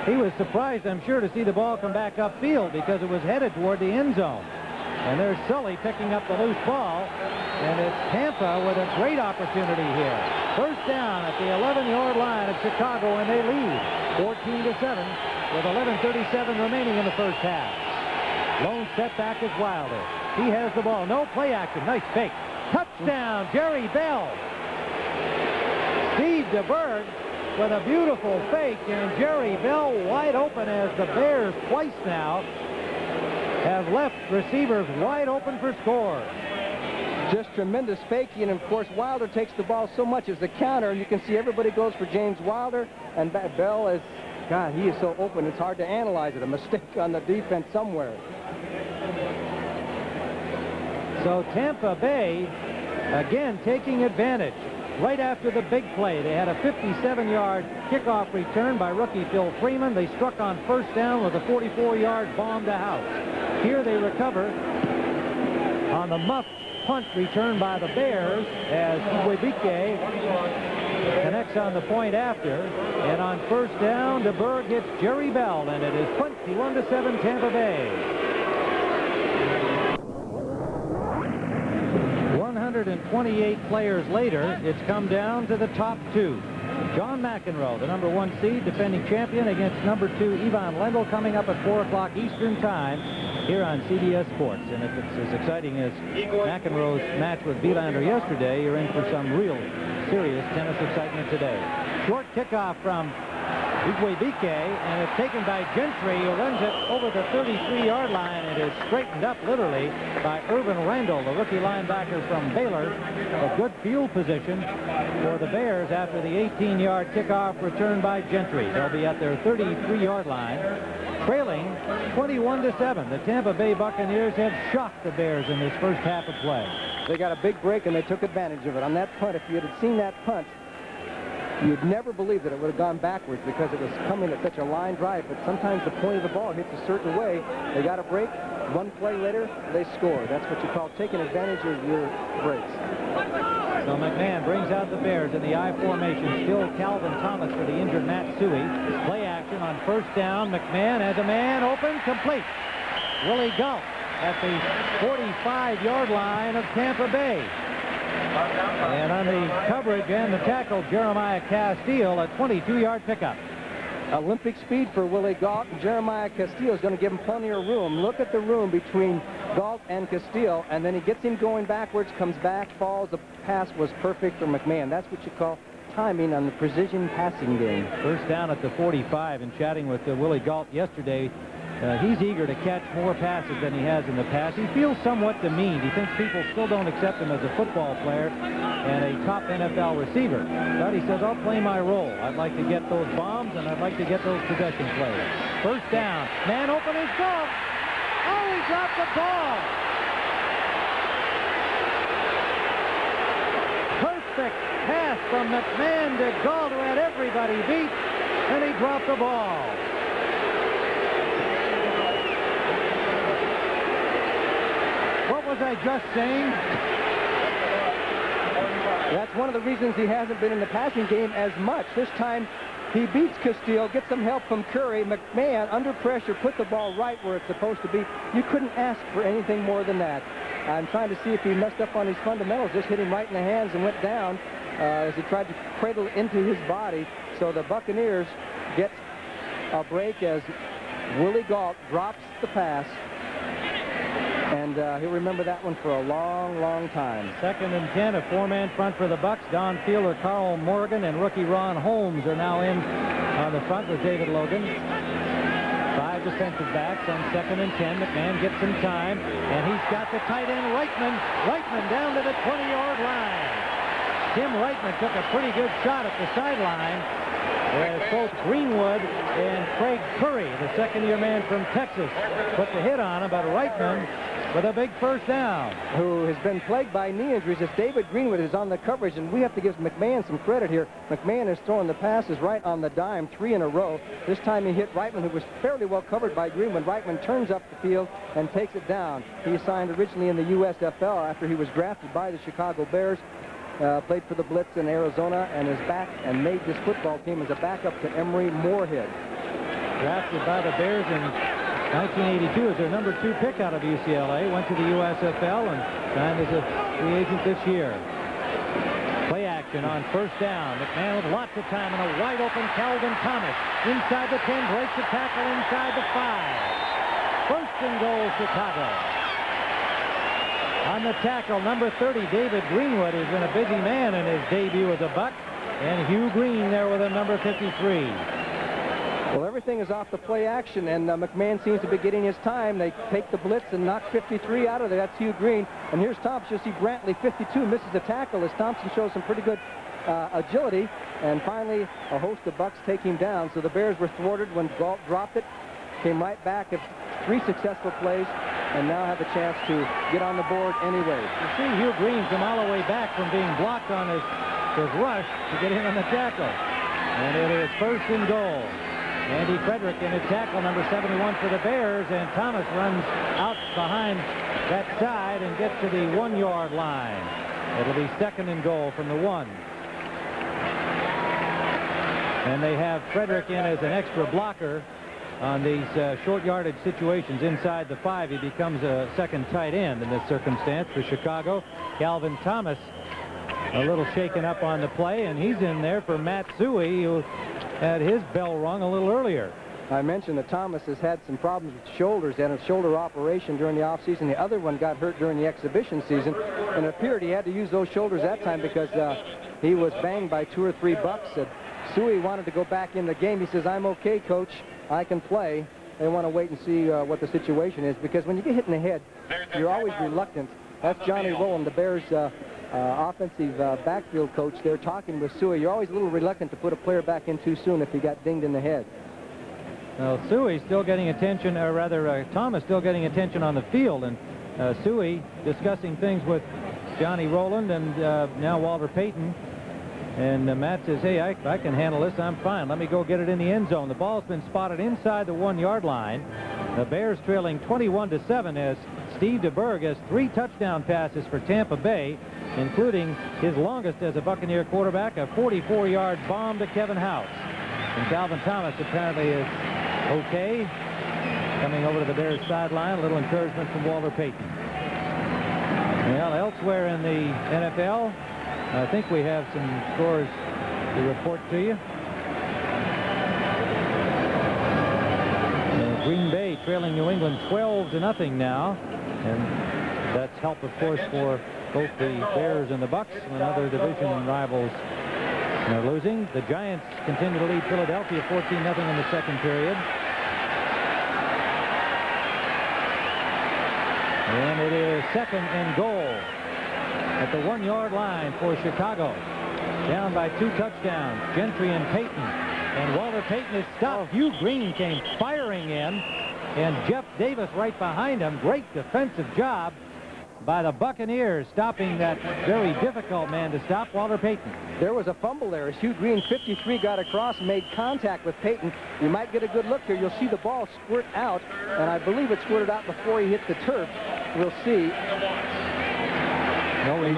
He was surprised, I'm sure, to see the ball come back upfield because it was headed toward the end zone. And there's Sully picking up the loose ball, and it's Tampa with a great opportunity here. 1st down at the 11-yard line of Chicago, and they lead 14-7 with 11:37 remaining in the 1st half. Lone setback is Wilder. He has the ball. No play action. Nice fake. Touchdown, Jerry Bell. Steve DeBerg with a beautiful fake, and Jerry Bell wide open as the Bears twice now have left receivers wide open for scores. Just tremendous faking, and of course Wilder takes the ball so much as the counter, and you can see everybody goes for James Wilder, and Bell is, God, he is so open, it's hard to analyze it. A mistake on the defense somewhere. So Tampa Bay again taking advantage. Right after the big play, they had a 57-yard kickoff return by rookie Phil Freeman. They struck on 1st down with a 44-yard bomb to house. Here they recover on the muff punt return by the Bears as Uwebike connects on the point after. And on 1st down, DeBerg hits Jerry Bell, and it is 21-7 Tampa Bay. 128 players later, it's come down to the top 2. John McEnroe, the number 1 seed, defending champion, against number 2 Ivan Lendl, coming up at 4 o'clock Eastern time here on CBS Sports. And if it's as exciting as McEnroe's match with Vilander yesterday, you're in for some real serious tennis excitement today. Short kickoff from Uwebike, and it's taken by Gentry, who runs it over the 33-yard line. It is straightened up literally by Irvin Randall, the rookie linebacker from Baylor. A good field position for the Bears after the 18-yard kickoff return by Gentry. They'll be at their 33-yard line, trailing 21-7. The Tampa Bay Buccaneers have shocked the Bears in this 1st half of play. They got a big break, and they took advantage of it. On that punt, if you had seen that punt, you'd never believe that it would have gone backwards because it was coming at such a line drive, but sometimes the point of the ball hits a certain way. They got a break. 1 play later, they score. That's what you call taking advantage of your breaks. So McMahon brings out the Bears in the I formation. Still Calvin Thomas for the injured Matt Suhey. Play action on 1st down. McMahon has a man open, complete. Willie Gault at the 45-yard line of Tampa Bay. And on the coverage and the tackle, Jeremiah Castile, a 22-yard pickup. Olympic speed for Willie Gault. Jeremiah Castile is going to give him plenty of room. Look at the room between Gault and Castile, and then he gets him going backwards, comes back, falls. The pass was perfect for McMahon. That's what you call timing on the precision passing game. First down at the 45, and chatting with Willie Gault yesterday, he's eager to catch more passes than he has in the past. He feels somewhat demeaned. He thinks people still don't accept him as a football player and a top NFL receiver. But he says, I'll play my role. I'd like to get those bombs, and I'd like to get those possession plays. First down. Man open is Gault. Oh, he dropped the ball. Perfect pass from McMahon to Gault, who had everybody beat, and he dropped the ball. What was I just saying? That's one of the reasons he hasn't been in the passing game as much. This time he beats Castile, gets some help from Curry. McMahon, under pressure, put the ball right where it's supposed to be. You couldn't ask for anything more than that. I'm trying to see if he messed up on his fundamentals. Just hit him right in the hands and went down as he tried to cradle into his body. So the Buccaneers get a break as Willie Gault drops the pass. And he'll remember that one for a long, long time. 2nd and 10, a 4-man front for the Bucs. Don Fielder, Carl Morgan, and rookie Ron Holmes are now in on the front with David Logan. 5 defensive backs on 2nd and 10. McMahon gets some time, and he's got the tight end Reitman. Reitman down to the 20-yard line. Tim Reitman took a pretty good shot at the sideline, whereas both Greenwood and Craig Curry, the second-year man from Texas, put the hit on him, but Reitman with a big first down. Who has been plagued by knee injuries as David Greenwood is on the coverage, and we have to give McMahon some credit here. McMahon is throwing the passes right on the dime, 3 in a row. This time he hit Reitman, who was fairly well covered by Greenwood. Reitman turns up the field and takes it down. He signed originally in the USFL after he was drafted by the Chicago Bears. Played for the Blitz in Arizona and is back and made this football team as a backup to Emory Moorhead. Drafted by the Bears in 1982 as their number 2 pick out of UCLA. Went to the USFL and signed as a free agent this year. Play action on first down. McMahon with lots of time and a wide open Calvin Thomas. Inside the 10, breaks the tackle inside the 5. First and goal, Chicago. On the tackle, number 30, David Greenwood, has been a busy man in his debut as a Buck. And Hugh Green there with a number 53. Well, everything is off the play action, and McMahon seems to be getting his time. They take the blitz and knock 53 out of there. That's Hugh Green. And here's Thompson. You'll see Brantley, 52, misses the tackle as Thompson shows some pretty good agility. And finally, a host of Bucks take him down. So the Bears were thwarted when Gault dropped it. Came right back of 3 successful plays, and now have a chance to get on the board anyway. You see Hugh Green come all the way back from being blocked on his rush to get in on the tackle. And it is first and goal. Andy Frederick in a tackle, number 71 for the Bears, and Thomas runs out behind that side and gets to the 1-yard line. It'll be 2nd and goal from the 1. And they have Frederick in as an extra blocker on these short yardage situations inside the 5. He becomes a second tight end in this circumstance for Chicago. Calvin Thomas a little shaken up on the play, and he's in there for Matt Suhey, who had his bell rung a little earlier. I mentioned that Thomas has had some problems with shoulders and a shoulder operation during the offseason. The other one got hurt during the exhibition season, and it appeared he had to use those shoulders that time because he was banged by 2 or 3 Bucks. Suhey wanted to go back in the game. He says, I'm okay, coach. I can play. They want to wait and see what the situation is, because when you get hit in the head, you're always reluctant. That's Johnny Rowland, the Bears' offensive backfield coach. They're talking with Suhey. You're always a little reluctant to put a player back in too soon if he got dinged in the head. Well, Suhey still getting attention, or rather Thomas still getting attention on the field, and Suhey discussing things with Johnny Rowland and now Walter Payton. And Matt says, hey, I can handle this. I'm fine. Let me go get it in the end zone. The ball's been spotted inside the 1-yard line. The Bears trailing 21-7 as Steve DeBerg has 3 touchdown passes for Tampa Bay, including his longest as a Buccaneer quarterback, a 44-yard bomb to Kevin House. And Calvin Thomas apparently is okay. coming over to the Bears sideline. A little encouragement from Walter Payton. Well, elsewhere in the NFL, I think we have some scores to report to you. Green Bay trailing New England 12-0 now, and that's help, of course, for both the Bears and the Bucs when other division rivals are losing. The Giants continue to lead Philadelphia 14-0 in the second period. And it is 2nd and goal at the 1-yard line for Chicago. Down by 2 touchdowns, Gentry and Payton. And Walter Payton is stopped. Hugh Green came firing in, and Jeff Davis right behind him. Great defensive job by the Buccaneers, stopping that very difficult man to stop, Walter Payton. There was a fumble there as Hugh Green, 53, got across, made contact with Payton. You might get a good look here. You'll see the ball squirt out, and I believe it squirted out before he hit the turf. We'll see. No, you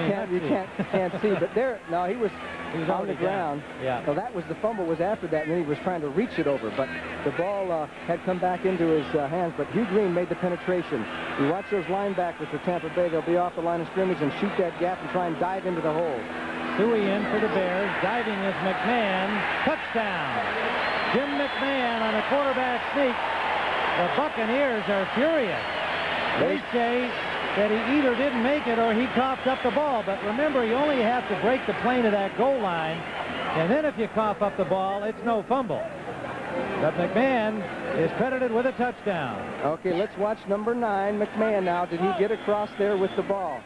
can't see, but there, no, he was on the ground. Yeah. So that was the fumble was after that, and then he was trying to reach it over, but the ball had come back into his hands, but Hugh Green made the penetration. You watch those linebackers for Tampa Bay. They'll be off the line of scrimmage and shoot that gap and try and dive into the hole. Suhey in for the Bears. Diving is McMahon. Touchdown. Jim McMahon on a quarterback sneak. The Buccaneers are furious. They say that he either didn't make it or he coughed up the ball. But remember, you only have to break the plane of that goal line. And then if you cough up the ball, it's no fumble. But McMahon is credited with a touchdown. Okay, let's watch number 9, McMahon now. Did he get across there with the ball?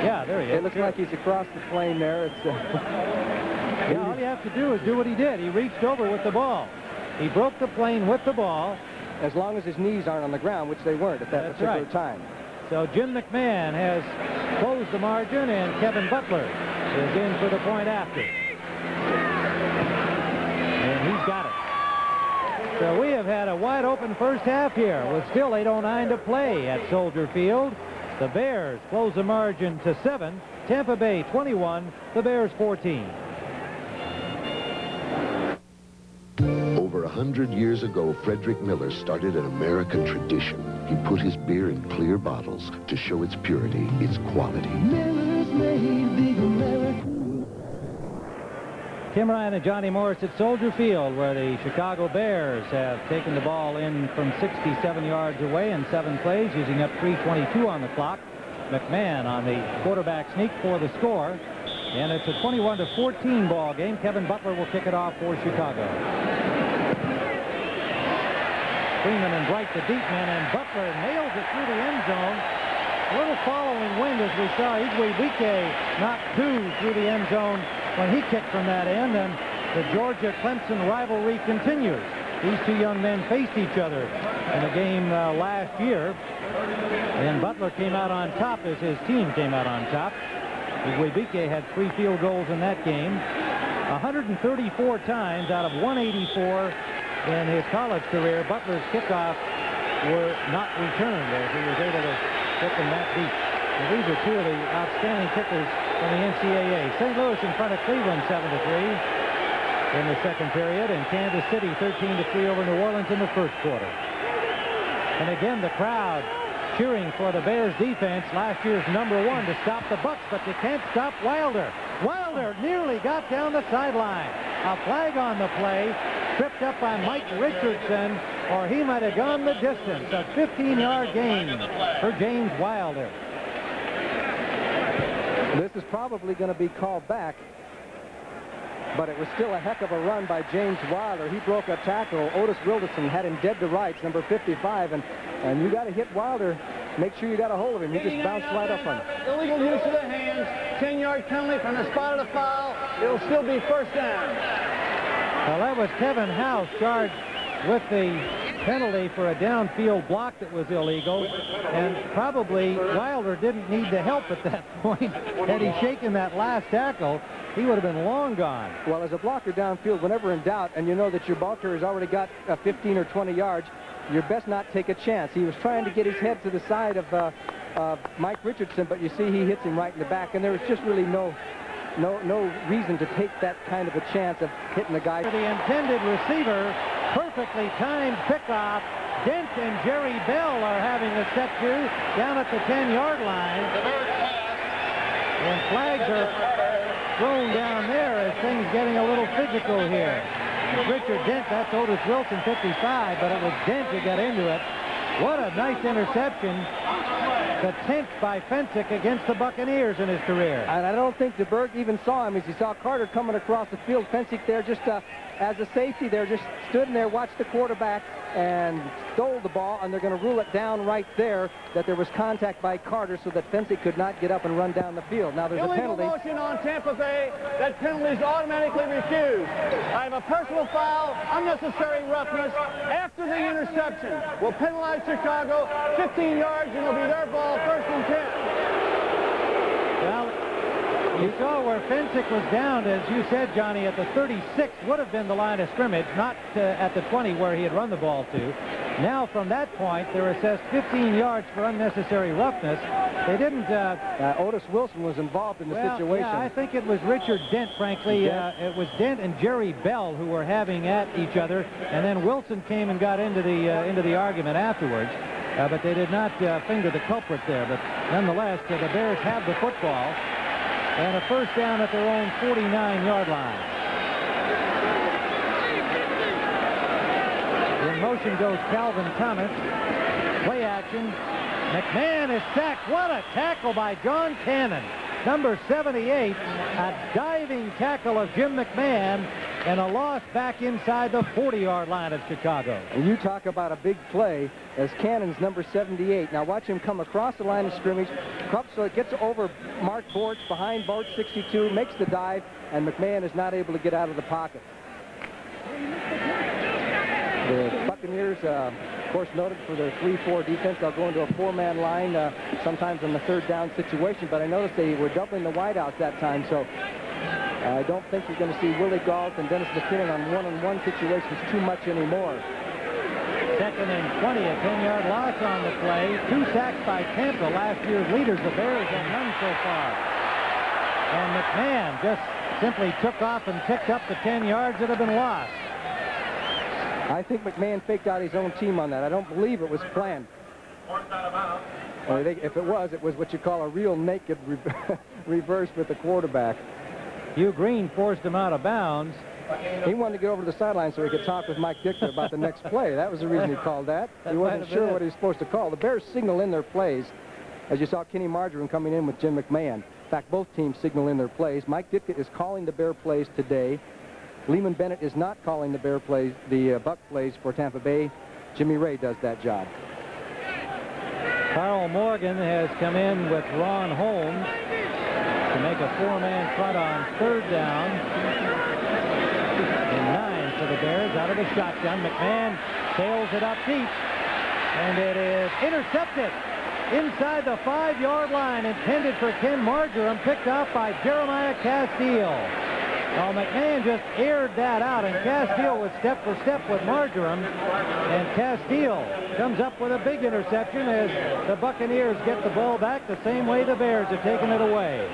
Yeah, there he is. It looks like he's across the plane there. It's, yeah, all you have to do is do what he did. He reached over with the ball. He broke the plane with the ball. As long as his knees aren't on the ground, which they weren't at that particular time. So Jim McMahon has closed the margin, and Kevin Butler is in for the point after. And he's got it. So we have had a wide-open first half here with still 8:09 to play at Soldier Field. The Bears close the margin to 7. Tampa Bay 21, the Bears 14. Over 100 years ago, Frederick Miller started an American tradition. He put his beer in clear bottles to show its purity, its quality. Miller's made the American. Tim Ryan and Johnny Morris at Soldier Field, where the Chicago Bears have taken the ball in from 67 yards away in 7 plays, using up 3:22 on the clock. McMahon on the quarterback sneak for the score. And it's a 21-14 ball game. Kevin Butler will kick it off for Chicago. Freeman and Bright the deep man, and Butler nails it through the end zone. A little following wind as we saw Midway knock 2 through the end zone when he kicked from that end, and the Georgia-Clemson rivalry continues. These two young men faced each other in a game last year, and Butler came out on top as his team came out on top. Midway had 3 field goals in that game. 134 times out of 184 in his college career, Butler's kickoffs were not returned as he was able to hit them that deep. And these are 2 of the outstanding kickers from the NCAA. St. Louis in front of Cleveland 7-3 in the second period, and Kansas City 13-3 over New Orleans in the first quarter. And again, the crowd cheering for the Bears defense, last year's #1 to stop the Bucs, but they can't stop Wilder. Wilder nearly got down the sideline. A flag on the play, tripped up by Mike Richardson, or he might have gone the distance. A 15-yard gain for James Wilder. This is probably going to be called back, but it was still a heck of a run by James Wilder. He broke a tackle. Otis Wilderson had him dead to rights, number 55, and you got to hit Wilder. Make sure you got a hold of him. He just bounced right up on him. Illegal use of the hands, 10-yard penalty from the spot of the foul. It'll still be first down. Well, that was Kevin House charged with the penalty for a downfield block that was illegal, and probably Wilder didn't need the help at that point. Had he shaken that last tackle, he would have been long gone. Well, as a blocker downfield, whenever in doubt, and you know that your ball carrier's already got 15 or 20 yards, you're best not take a chance. He was trying to get his head to the side of Mike Richardson, but you see he hits him right in the back, and there was just really no reason to take that kind of a chance of hitting the guy. The intended receiver, perfectly timed pickoff, Dent and Jerry Bell are having a set to down at the 10-yard line. And flags are thrown down there as things getting a little physical here. Richard Dent, that's Otis Wilson, 55, but it was Dent who got into it. What a nice interception. The 10th by Fencik against the Buccaneers in his career. And I don't think DeBerg even saw him as he saw Carter coming across the field. Fencik there just as a safety there, just stood in there, watched the quarterback, and stole the ball, and they're going to rule it down right there that there was contact by Carter so that Fencik could not get up and run down the field. Now there's a penalty. Illegal motion on Tampa Bay. That penalty is automatically refused. I have a personal foul, unnecessary roughness after the interception. Will penalize Chicago 15 yards, and it'll be their ball, 1st and 10. Well, you saw where Fencik was down, as you said, Johnny, at the 36 would have been the line of scrimmage, not at the 20 where he had run the ball to. Now, from that point, they're assessed 15 yards for unnecessary roughness. They didn't... Otis Wilson was involved in the situation. Yeah, I think it was Richard Dent, frankly. It was Dent and Jerry Bell who were having at each other, and then Wilson came and got into the argument afterwards. But they did not finger the culprit there. But nonetheless, the Bears have the football. And a 1st down at their own 49-yard line. In motion goes Calvin Thomas. Play action. McMahon is sacked. What a tackle by John Cannon. Number 78, a diving tackle of Jim McMahon, and a loss back inside the 40-yard line of Chicago. And you talk about a big play as Cannon's number 78. Now watch him come across the line of scrimmage. So it gets over Mark Bortz, behind Bortz, 62, makes the dive, and McMahon is not able to get out of the pocket. The Buccaneers, of course, noted for their 3-4 defense. They'll go into a 4-man line sometimes in the 3rd down situation, but I noticed they were doubling the wideouts that time, so I don't think you're going to see Willie Gault and Dennis McKinnon on one-on-one situations too much anymore. 2nd and 20, a 10-yard loss on the play. 2 sacks by Tampa, last year's leaders. The Bears have none so far. And McMahon just simply took off and picked up the 10 yards that have been lost. I think McMahon faked out his own team on that. I don't believe it was planned. If it was what you call a real naked reverse with the quarterback. Hugh Green forced him out of bounds. He wanted to get over to the sideline so he could talk with Mike Dichter about the next play. That was the reason he called that. He wasn't sure what he was supposed to call. The Bears signal in their plays, as you saw Kenny Marjoram coming in with Jim McMahon. In fact, both teams signal in their plays. Mike Ditka is calling the Bear plays today. Lehman Bennett is not calling the Bear plays, the Buck plays for Tampa Bay. Jimmy Ray does that job. Carl Morgan has come in with Ron Holmes to make a 4-man front on 3rd down. And 9 for the Bears out of the shotgun. McMahon sails it up deep, and it is intercepted inside the 5-yard line, intended for Ken Marjoram, picked off by Jeremiah Castile. Well, McMahon just aired that out, and Castile was step for step with Marjoram, and Castile comes up with a big interception as the Buccaneers get the ball back the same way the Bears have taken it away.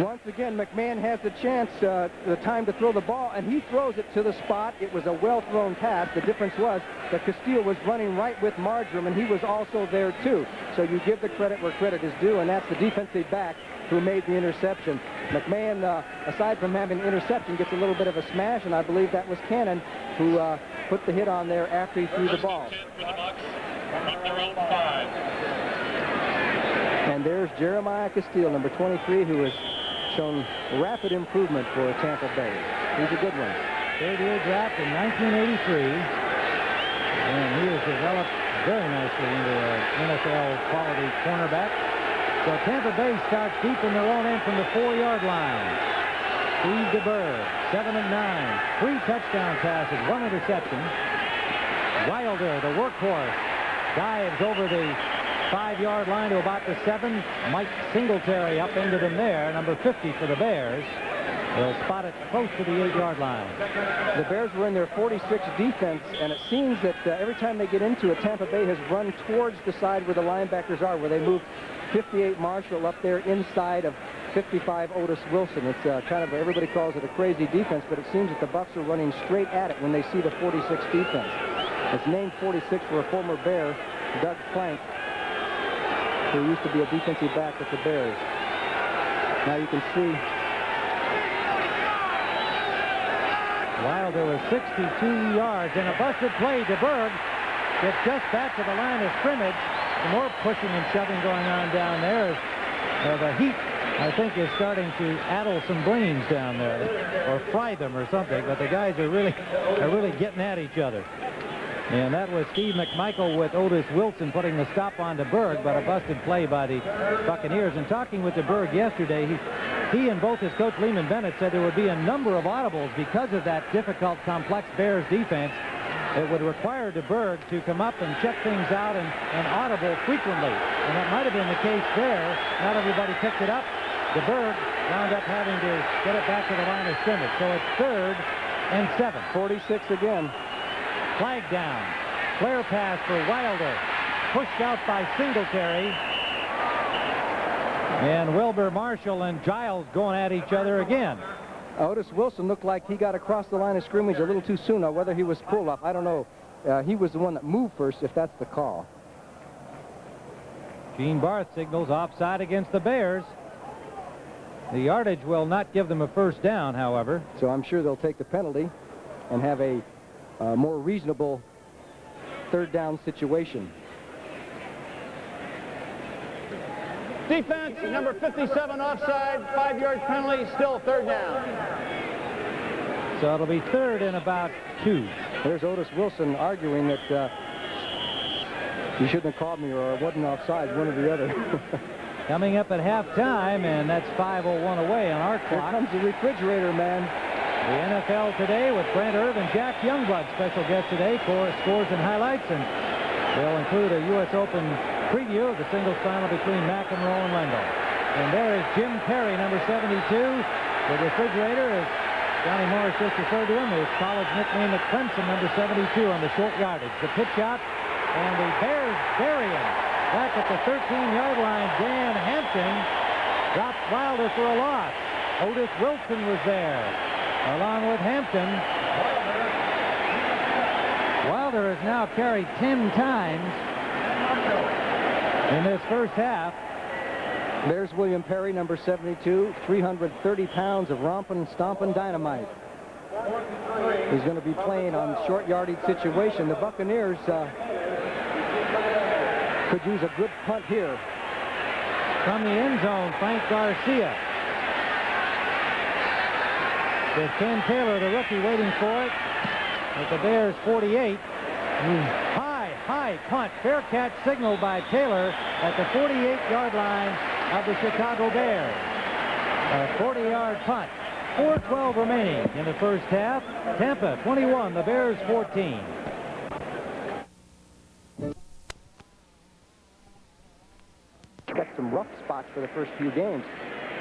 Once again, McMahon has the chance, the time to throw the ball, and he throws it to the spot. It was a well-thrown pass. The difference was that Castile was running right with Marjoram, and he was also there, too. So you give the credit where credit is due, and that's the defensive back who made the interception. McMahon, aside from having an interception, gets a little bit of a smash, and I believe that was Cannon who put the hit on there after he threw the ball. And there's Jeremiah Castile, number 23, who has shown rapid improvement for Tampa Bay. He's a good one. 3rd-year draft in 1983, and he has developed very nicely into an NFL quality cornerback. So Tampa Bay starts deep in their own end from the 4-yard line. Steve DeBerg, 7 of 9, 3 touchdown passes, 1 interception. Wilder, the workhorse, dives over the 5-yard line to about the 7. Mike Singletary up into them there, number 50 for the Bears. They'll spot it close to the 8-yard line. The Bears were in their 46 defense, and it seems that every time they get into it, Tampa Bay has run towards the side where the linebackers are, where they move 58 Marshall up there inside of 55 Otis Wilson. It's kind of, everybody calls it a crazy defense, but it seems that the Bucs are running straight at it when they see the 46 defense. It's named 46 for a former Bear, Doug Plank, who used to be a defensive back with the Bears. Now you can see Wilder was 62 yards and a busted play. DeBerg gets just back to the line of scrimmage. Some more pushing and shoving going on down there as the heat, I think, is starting to addle some brains down there, or fry them or something. But the guys are really getting at each other. And that was Steve McMichael with Otis Wilson putting the stop on DeBerg, but a busted play by the Buccaneers. And talking with DeBerg yesterday, he and both his coach Lehman Bennett said there would be a number of audibles because of that difficult, complex Bears defense. It would require DeBerg to come up and check things out and audible frequently. And that might have been the case there. Not everybody picked it up. DeBerg wound up having to get it back to the line of scrimmage. So it's 3rd and 7. 46 again. Flag down. Flare pass for Wilder. Pushed out by Singletary. And Wilbur Marshall and Giles going at each other again. Otis Wilson looked like he got across the line of scrimmage a little too soon. Now, whether he was pulled up, I don't know. He was the one that moved first, if that's the call. Gene Barth signals offside against the Bears. The yardage will not give them a first down, however. So I'm sure they'll take the penalty and have a more reasonable 3rd down situation. Defense, number 57 offside, 5-yard penalty, still 3rd down. So it'll be 3rd and about 2. There's Otis Wilson arguing that he shouldn't have called me or I wasn't offside, one or the other. Coming up at halftime, and that's 5:01 away on our Here clock. comes the refrigerator man. The NFL Today with Brent Irv and Jack Youngblood, special guest today for scores and highlights, and they'll include a U.S. Open preview of the singles final between McEnroe and Lendl. And there is Jim Perry, number 72. The refrigerator, as Johnny Morris just referred to him, his college nickname at Clemson, number 72 on the short yardage. The pitch out, and the Bears bury him. Back at the 13-yard line, Dan Hampton drops Wilder for a loss. Otis Wilson was there, along with Hampton. Wilder has now carried 10 times in this first half. There's William Perry, number 72, 330 pounds of romping, stomping dynamite. He's going to be playing on short yardage situation. The Buccaneers could use a good punt here. From the end zone, Frank Garcia. With Ken Taylor, the rookie, waiting for it at the Bears' 48. High punt. Fair catch signaled by Taylor at the 48-yard line of the Chicago Bears. A 40-yard punt. 4:12 remaining in the first half. Tampa 21, the Bears 14. Got some rough spots for the first few games.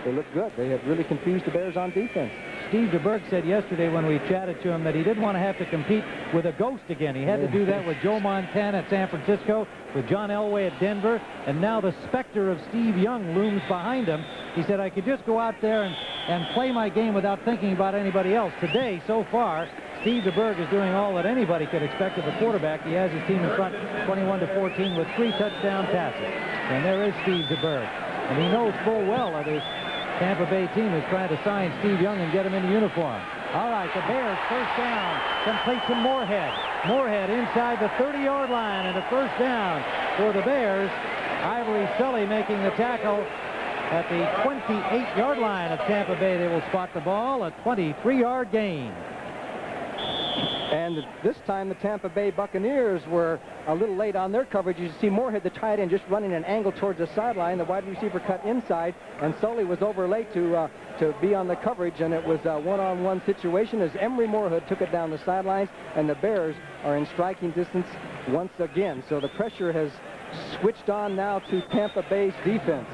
They look good. They have really confused the Bears on defense. Steve DeBerg said yesterday when we chatted to him that he didn't want to have to compete with a ghost again. He had to do that with Joe Montana at San Francisco, with John Elway at Denver, and now the specter of Steve Young looms behind him. He said, I could just go out there and play my game without thinking about anybody else. Today, so far, Steve DeBerg is doing all that anybody could expect of a quarterback. He has his team in front 21-14 with 3 touchdown passes. And there is Steve DeBerg. And he knows full well that his Tampa Bay team is trying to sign Steve Young and get him in uniform. All right, the Bears first down, complete to Moorhead. Moorhead inside the 30-yard line, and a first down for the Bears. Ivory Sully making the tackle at the 28-yard line of Tampa Bay. They will spot the ball, a 23-yard gain. And this time the Tampa Bay Buccaneers were a little late on their coverage. You see Moorhead, the tight end, just running an angle towards the sideline. The wide receiver cut inside, and Sully was over late to be on the coverage, and it was a one-on-one situation as Emery Moorhead took it down the sidelines, and the Bears are in striking distance once again. So the pressure has switched on now to Tampa Bay's defense.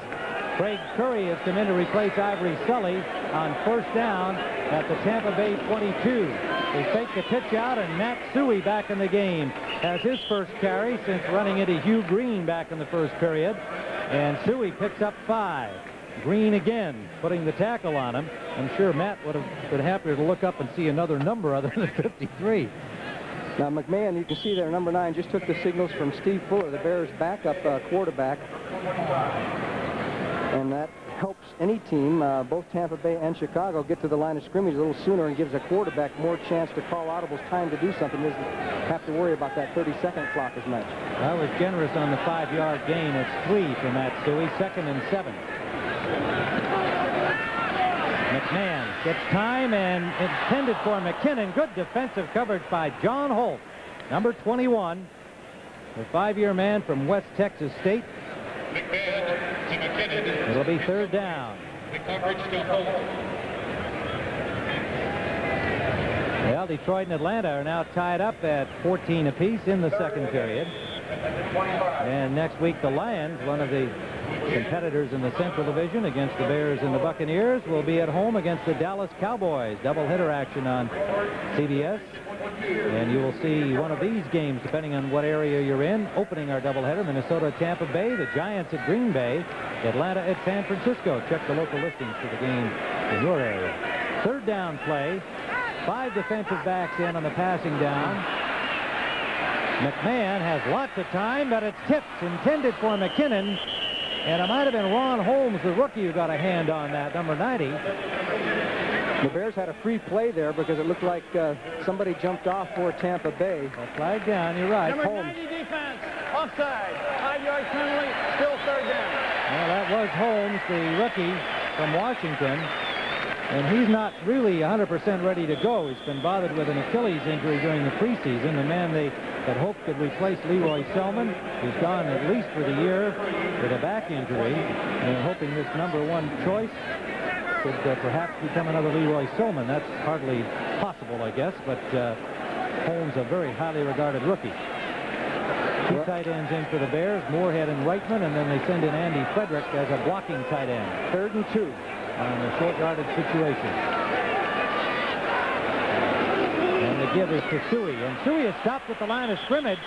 Craig Curry has come in to replace Ivory Sully on first down at the Tampa Bay 22. They fake the pitch out, and Matt Suhey back in the game has his first carry since running into Hugh Green back in the first period. And Suhey picks up 5. Green again putting the tackle on him. I'm sure Matt would have been happier to look up and see another number other than 53. Now, McMahon, you can see there, number 9, just took the signals from Steve Fuller, the Bears' backup quarterback. And that helps any team, both Tampa Bay and Chicago, get to the line of scrimmage a little sooner and gives a quarterback more chance to call audibles, time to do something. Doesn't have to worry about that 30-second clock as much. That was generous on the 5-yard gain. It's 3 from that Suhey. 2nd and 7. McMahon gets time and intended for McKinnon. Good defensive coverage by John Holt, number 21, the 5-year man from West Texas State. It'll be 3rd down. The coverage to Holt. Well, Detroit and Atlanta are now tied up at 14 apiece in the 2nd period. And next week, the Lions, one of the competitors in the Central Division against the Bears and the Buccaneers, will be at home against the Dallas Cowboys. Doubleheader action on CBS. And you will see one of these games, depending on what area you're in, opening our doubleheader. Minnesota at Tampa Bay, the Giants at Green Bay, Atlanta at San Francisco. Check the local listings for the game in your area. 3rd down play. 5 defensive backs in on the passing down. McMahon has lots of time, but it's tipped, intended for McKinnon. And it might have been Ron Holmes, the rookie, who got a hand on that, number 90. The Bears had a free play there because it looked like somebody jumped off for Tampa Bay. Flag down, you're right. Number Holmes. 90 defense, offside, 5-yard penalty, still 3rd down. Well, that was Holmes, the rookie from Washington. And he's not really 100% ready to go. He's been bothered with an Achilles injury during the preseason. The man they had hoped could replace Leroy Selman, who's gone at least for the year with a back injury. And they're hoping this number 1 choice could perhaps become another Leroy Selman. That's hardly possible, I guess, but Holmes, a very highly regarded rookie. 2 tight ends in for the Bears, Moorhead and Reitman, and then they send in Andy Frederick as a blocking tight end. 3rd and 2 on the short yardage situation. And the give is to Suhey, and Suhey is stopped at the line of scrimmage.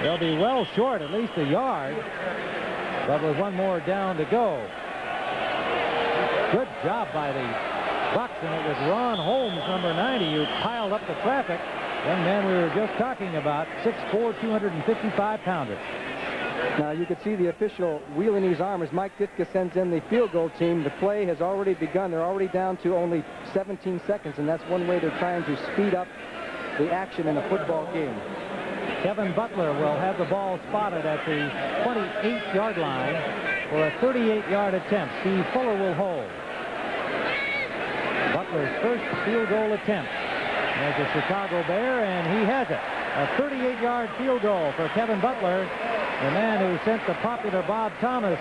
They'll be well short, at least a yard, but with 1 more down to go. Good job by the Bucs, and it was Ron Holmes, number 90, who piled up the traffic. Young man we were just talking about, 6'4", 255-pounder. Now you can see the official wheeling his arm as Mike Ditka sends in the field goal team. The play has already begun. They're already down to only 17 seconds, and that's one way they're trying to speed up the action in a football game. Kevin Butler will have the ball spotted at the 28-yard line for a 38-yard attempt. Steve Fuller will hold. Butler's first field goal attempt as a Chicago Bear, and he has it. A 38-yard field goal for Kevin Butler, the man who sent the popular Bob Thomas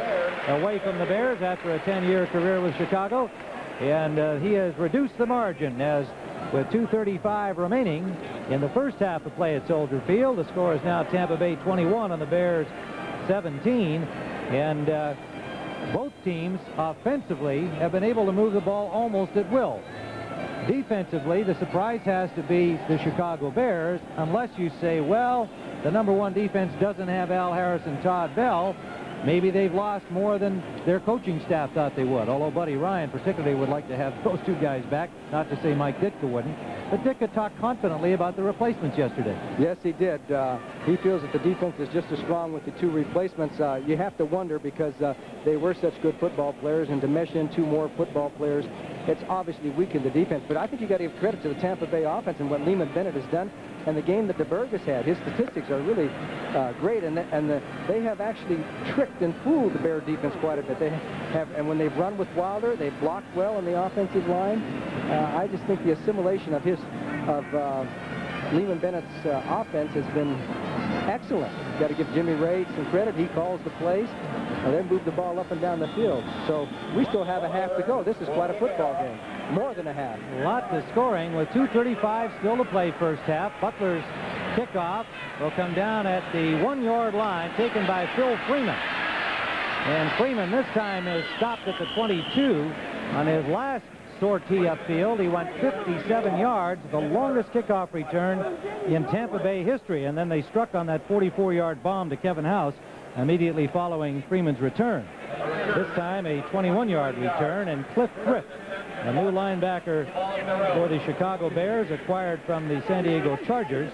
away from the Bears after a 10-year career with Chicago. And he has reduced the margin as with 2:35 remaining in the first half of play at Soldier Field. The score is now Tampa Bay 21 on the Bears 17. And both teams offensively have been able to move the ball almost at will. Defensively, the surprise has to be the Chicago Bears, unless you say, well, the number 1 defense doesn't have Al Harris and Todd Bell. Maybe they've lost more than their coaching staff thought they would, although Buddy Ryan particularly would like to have those 2 guys back, not to say Mike Ditka wouldn't. But Ditka talked confidently about the replacements yesterday. Yes, he did. He feels that the defense is just as strong with the 2 replacements. You have to wonder because they were such good football players, and to mesh in 2 more football players, it's obviously weakened the defense. But I think you got to give credit to the Tampa Bay offense and what Lehman Bennett has done. And the game that DeBerg has had, his statistics are really great, and they have actually tricked and fooled the Bear defense quite a bit. They have, and when they've run with Wilder, they've blocked well on the offensive line. I just think the assimilation of Lehman Bennett's offense has been excellent. Got to give Jimmy Ray some credit. He calls the plays, and they move the ball up and down the field. So we still have a half to go. This is quite a football game. More than a half. Lots of scoring with 2:35 still to play first half. Butler's kickoff will come down at the 1-yard line, taken by Phil Freeman. And Freeman this time is stopped at the 22. On his last sortie upfield, he went 57 yards, the longest kickoff return in Tampa Bay history. And then they struck on that 44-yard bomb to Kevin House immediately following Freeman's return. This time a 21-yard return, and Cliff Thrift a new linebacker for the Chicago Bears, acquired from the San Diego Chargers,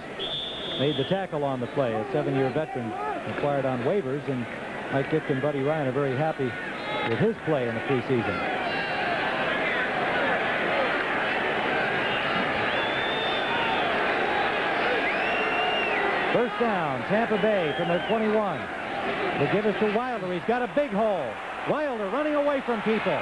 made the tackle on the play. A 7-year veteran acquired on waivers, and Mike Dick and Buddy Ryan are very happy with his play in the preseason. First down, Tampa Bay from their 21. They give it to Wilder. He's got a big hole. Wilder running away from people.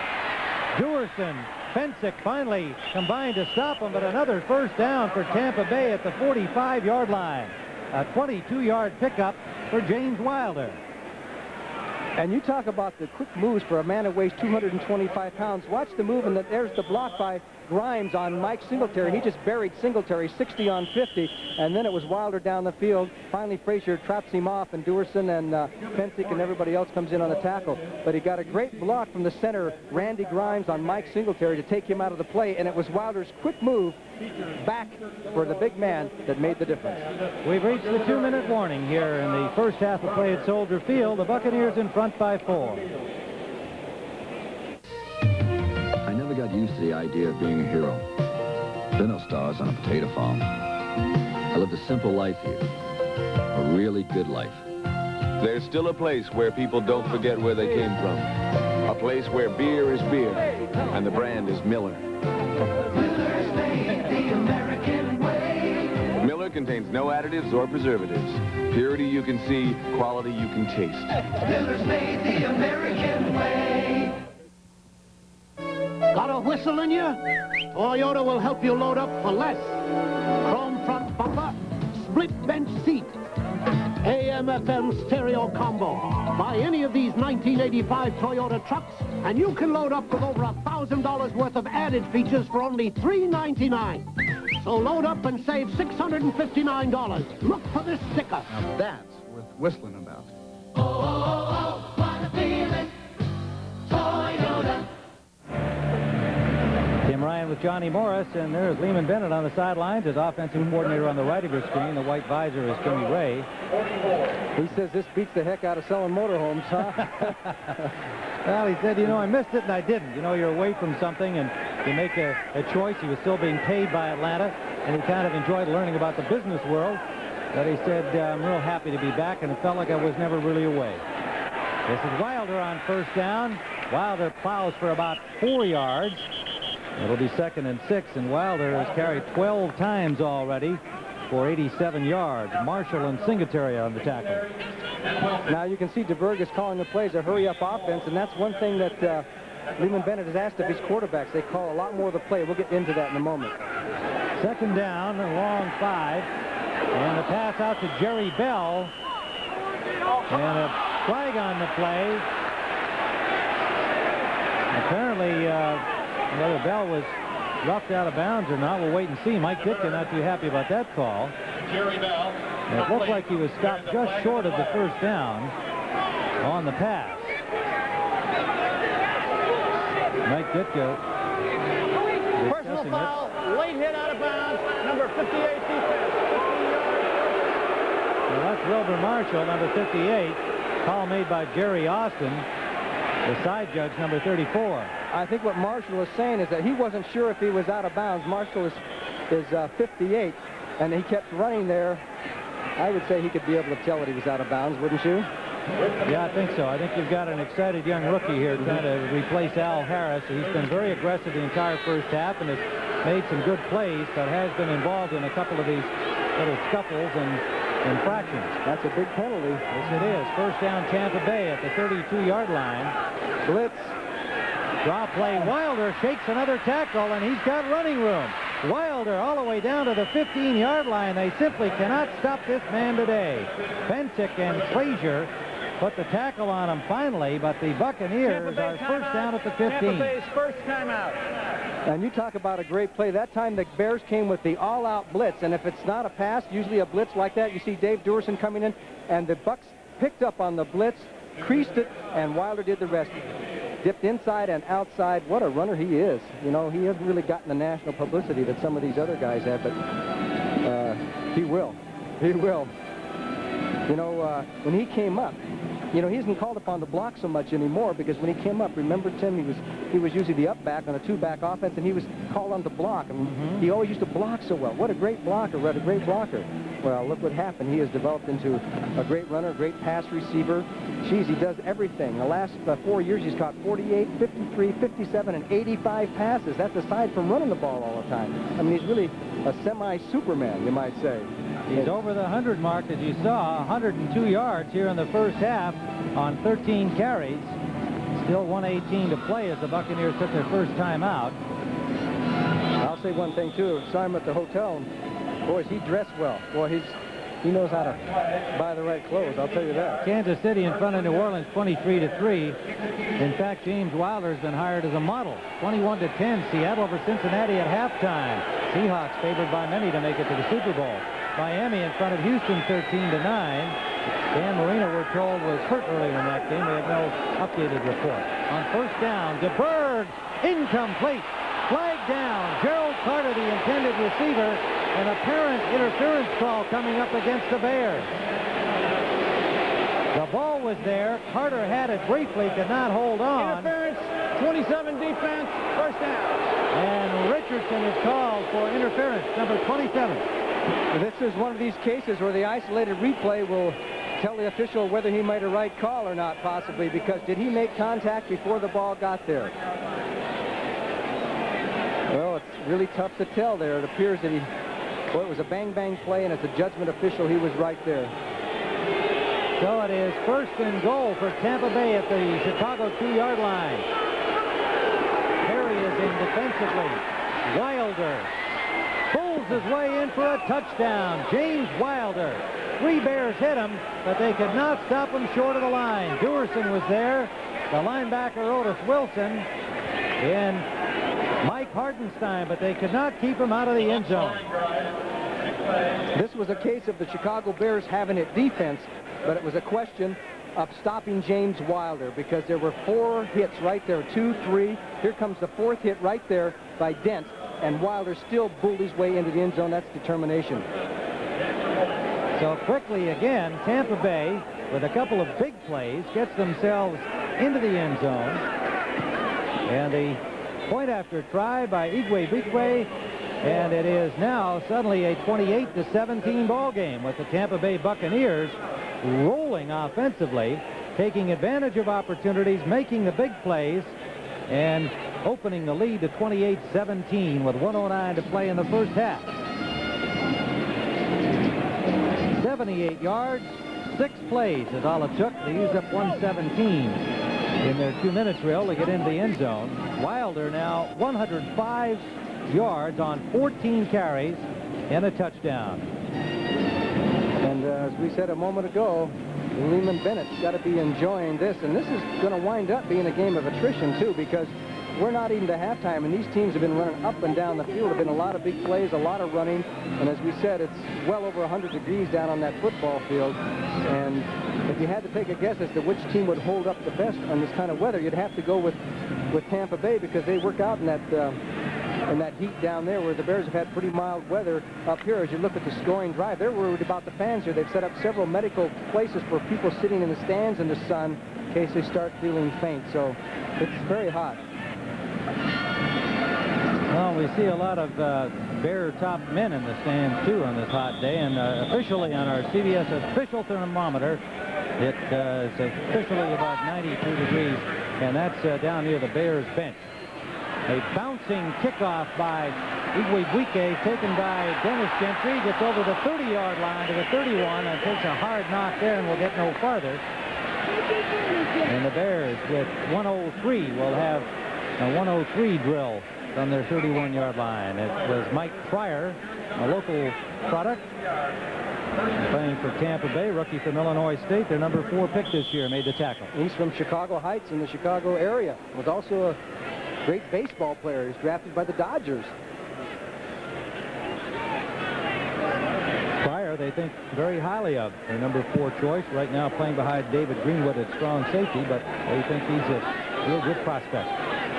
Duerson, Fencik finally combined to stop him, but another first down for Tampa Bay at the 45-yard line. A 22-yard pickup for James Wilder. And you talk about the quick moves for a man who weighs 225 pounds. Watch the move, and there's the block by Grimes on Mike Singletary. He just buried Singletary 60 on 50, and then it was Wilder down the field. Finally, Frazier traps him off, and Duerson and Fencik and everybody else comes in on the tackle. But he got a great block from the center, Randy Grimes, on Mike Singletary to take him out of the play, and it was Wilder's quick move back for the big man that made the difference. We've reached the 2-minute warning here in the first half of play at Soldier Field. The Buccaneers in front by 4. I never got used to the idea of being a hero. There are no stars on a potato farm. I lived a simple life here, a really good life. There's still a place where people don't forget where they came from. A place where beer is beer, and the brand is Miller. Miller contains no additives or preservatives. Purity you can see, quality you can taste. Miller's made the American way. Got a whistle in you? Toyota will help you load up for less. Chrome front bumper, split bench seat, AM/FM stereo combo. Buy any of these 1985 Toyota trucks, and you can load up with over $1,000 worth of added features for only $399. So load up and save $659. Look for this sticker. Now that's worth whistling about. Oh, oh, oh, oh, what a feeling. Toyota. Tim Ryan with Johnny Morris, and there's Lehman Bennett on the sidelines, his offensive coordinator on the right of your screen. The white visor is Jimmy Ray. He says this beats the heck out of selling motorhomes, huh? Well, he said, you know, I missed it and I didn't. You know, you're away from something and you make a choice. He was still being paid by Atlanta, and he kind of enjoyed learning about the business world. But he said, I'm real happy to be back, and it felt like I was never really away. This is Wilder on first down. Wilder plows for about 4 yards. It'll be 2nd and 6, and Wilder has carried 12 times already for 87 yards. Marshall and Singletary on the tackle. Now you can see DeBerg is calling the plays a hurry-up offense, and that's one thing that Lehman Bennett has asked of his quarterbacks. They call a lot more of the play. We'll get into that in a moment. 2nd down, a long 5, and a pass out to Jerry Bell, and a flag on the play. Apparently, whether Bell was roughed out of bounds or not, we'll wait and see. Mike Ditka not too happy about that call. Jerry Bell. It looked like he was stopped just short of the first down on the pass. Mike Ditka. Personal foul, late hit out of bounds, number 58 defense. Well, that's Wilbur Marshall, number 58. Call made by Jerry Austin, the side judge, number 34. I think what Marshall is saying is that he wasn't sure if he was out of bounds. Marshall is 58, and he kept running there. I would say he could be able to tell that he was out of bounds, wouldn't you? Yeah, I think so. I think you've got an excited young rookie here trying to replace Al Harris. He's been very aggressive the entire first half and has made some good plays, but has been involved in a couple of these little scuffles and infractions. That's a big penalty. Yes, it is. First down, Tampa Bay at the 32-yard line. Blitz. Draw play. Wilder shakes another tackle, and he's got running room. Wilder all the way down to the 15-yard line. They simply cannot stop this man today. Fencik and Frazier put the tackle on him finally, but the Buccaneers are first down at the 15. Tampa Bay's first timeout. And you talk about a great play. That time the Bears came with the all-out blitz, and if it's not a pass, usually a blitz like that, you see Dave Duerson coming in, and the Bucs picked up on the blitz, creased it, and Wilder did the rest. Dipped inside and outside. What a runner he is. You know, he hasn't really gotten the national publicity that some of these other guys have, but he will. He will. You know, when he came up, you know, he isn't called upon to block so much anymore because when he came up, remember, Tim, he was usually the up back on a two-back offense, and he was called on to block. And he always used to block so well. What a great blocker, what a great blocker. Well, look what happened. He has developed into a great runner, great pass receiver. Geez, he does everything. The last 4 years, he's caught 48, 53, 57, and 85 passes. That's aside from running the ball all the time. I mean, he's really a semi-Superman, you might say. He's over the 100 mark, as you saw, 102 yards here in the first half on 13 carries. Still 1:18 to play as the Buccaneers took their first time out. I'll say one thing, too. Saw him at the hotel. Boys, he dressed well. Boy, he knows how to buy the right clothes, I'll tell you that. Kansas City in front of New Orleans, 23-3. In fact, James Wilder's been hired as a model. 21-10, Seattle over Cincinnati at halftime. Seahawks favored by many to make it to the Super Bowl. Miami in front of Houston, 13-9. Dan Marino, we're told, was hurt earlier in that game. We have no updated report. On first down, DeBerg, incomplete. Flag down. Gerald Carter, the intended receiver. An apparent interference call coming up against the Bears. The ball was there. Carter had it briefly, could not hold on. Interference, 27 defense, first down. And Richardson is called for interference, number 27. This is one of these cases where the isolated replay will tell the official whether he made a right call or not, possibly, because did he make contact before the ball got there? Well, it's really tough to tell there. It appears that it was a bang-bang play, and as a judgment official, he was right there. So it is first and goal for Tampa Bay at the Chicago 2-yard line. Perry is in defensively. Wilder pulls his way in for a touchdown. James Wilder. 3 Bears hit him, but they could not stop him short of the line. Duerson was there. The linebacker, Otis Wilson, and Mike Hardenstein, but they could not keep him out of the end zone. This was a case of the Chicago Bears having it defense, but it was a question of stopping James Wilder because there were 4 hits right there, 2, 3. Here comes the 4th hit right there by Dent, and Wilder still bulled his way into the end zone. That's determination. So quickly again, Tampa Bay, with a couple of big plays, gets themselves into the end zone. And the point after try by Midway, and it is now suddenly a 28-17 ball game with the Tampa Bay Buccaneers rolling offensively, taking advantage of opportunities, making the big plays, and opening the lead to 28-17 with 1:09 to play in the first half. 78 yards, 6 plays is all it took. They used up 117 in their 2-minute drill to get into the end zone. Wilder now 105 yards on 14 carries and a touchdown. And as we said a moment ago, Lehman Bennett's got to be enjoying this, and this is going to wind up being a game of attrition too, because we're not even to halftime, and these teams have been running up and down the field. There have been a lot of big plays, a lot of running, and as we said, it's well over 100 degrees down on that football field. And if you had to take a guess as to which team would hold up the best on this kind of weather, you'd have to go with Tampa Bay, because they work out in that heat down there, where the Bears have had pretty mild weather up here. As you look at the scoring drive, they're worried about the fans here. They've set up several medical places for people sitting in the stands in the sun in case they start feeling faint. So it's very hot. Well, we see a lot of Bear top men in the stands, too, on this hot day. And officially on our CBS official thermometer, it is officially about 92 degrees, and that's down near the Bears bench. A bouncing kickoff by Midway, taken by Dennis Gentry, gets over the 30-yard line to the 31 and takes a hard knock there and will get no farther. And the Bears with 103 will have a 103 drill from their 31-yard line. It was Mike Pryor, a local product, playing for Tampa Bay, rookie from Illinois State. Their number 4 pick this year made the tackle. He's from Chicago Heights in the Chicago area. Was also a great baseball player. He's drafted by the Dodgers. Pryor, they think very highly of, their number 4 choice. Right now playing behind David Greenwood at strong safety, but they think he's a real good prospect.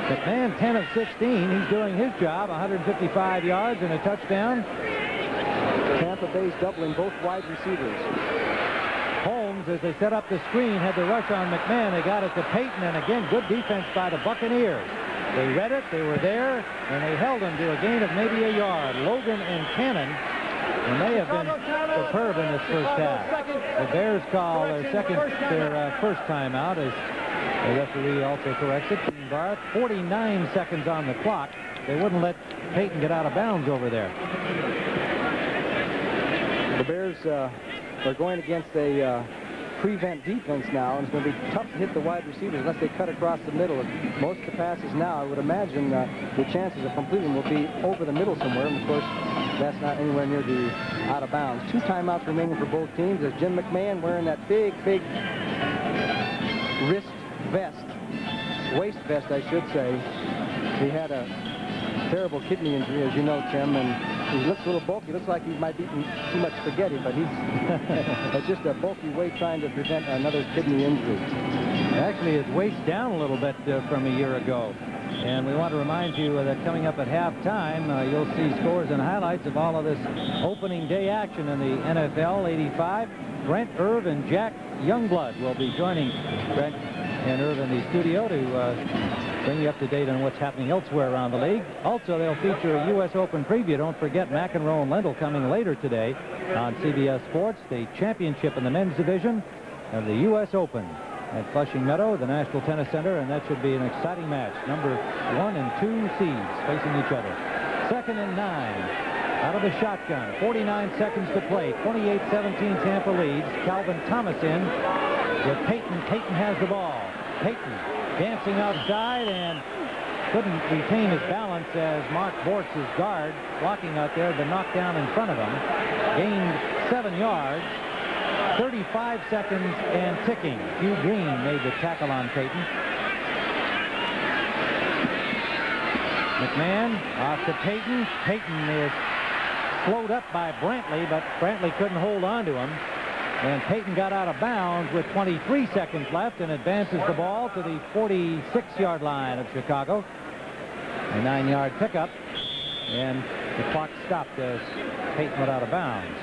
McMahon, 10 of 16. He's doing his job, 155 yards and a touchdown. Tampa Bay's doubling both wide receivers. Holmes, as they set up the screen, had the rush on McMahon. They got it to Payton, and again, good defense by the Buccaneers. They read it, they were there, and they held him to a gain of maybe a yard. Logan and Cannon, and they have been superb in this first half. The Bears call their first timeout, as the referee also corrects it. 49 seconds on the clock. They wouldn't let Payton get out of bounds over there. The Bears are going against a prevent defense now, and it's going to be tough to hit the wide receivers unless they cut across the middle. Most of the passes now, I would imagine, the chances of completing will be over the middle somewhere, and of course, that's not anywhere near the out of bounds. 2 timeouts remaining for both teams as Jim McMahon, wearing that big wrist vest, waist vest, I should say. He had a terrible kidney injury, as you know, Tim, and he looks a little bulky. Looks like he might be eating too much spaghetti, but he's it's just a bulky weight trying to prevent another kidney injury. Actually, his weight's down a little bit from a year ago. And we want to remind you that coming up at halftime, you'll see scores and highlights of all of this opening day action in the NFL 85. Brent Irv and Jack Youngblood will be joining Brent and Irv in the studio to bring you up to date on what's happening elsewhere around the league. Also, they'll feature a U.S. Open preview. Don't forget McEnroe and Lendl coming later today on CBS Sports. The championship in the men's division of the U.S. Open at Flushing Meadow, the National Tennis Center, and that should be an exciting match. Number 1 and 2 seeds facing each other. 2nd and 9. Out of the shotgun. 49 seconds to play. 28-17 Tampa leads. Calvin Thomas in with Payton. Payton has the ball. Payton dancing outside and couldn't retain his balance as Mark Bortz, his guard, blocking out there, had been knocked down in front of him. Gained 7 yards. 35 seconds and ticking. Hugh Green made the tackle on Payton. McMahon off to Payton. Payton is slowed up by Brantley, but Brantley couldn't hold on to him. And Payton got out of bounds with 23 seconds left and advances the ball to the 46-yard line of Chicago. A 9-yard pickup, and the clock stopped as Payton went out of bounds.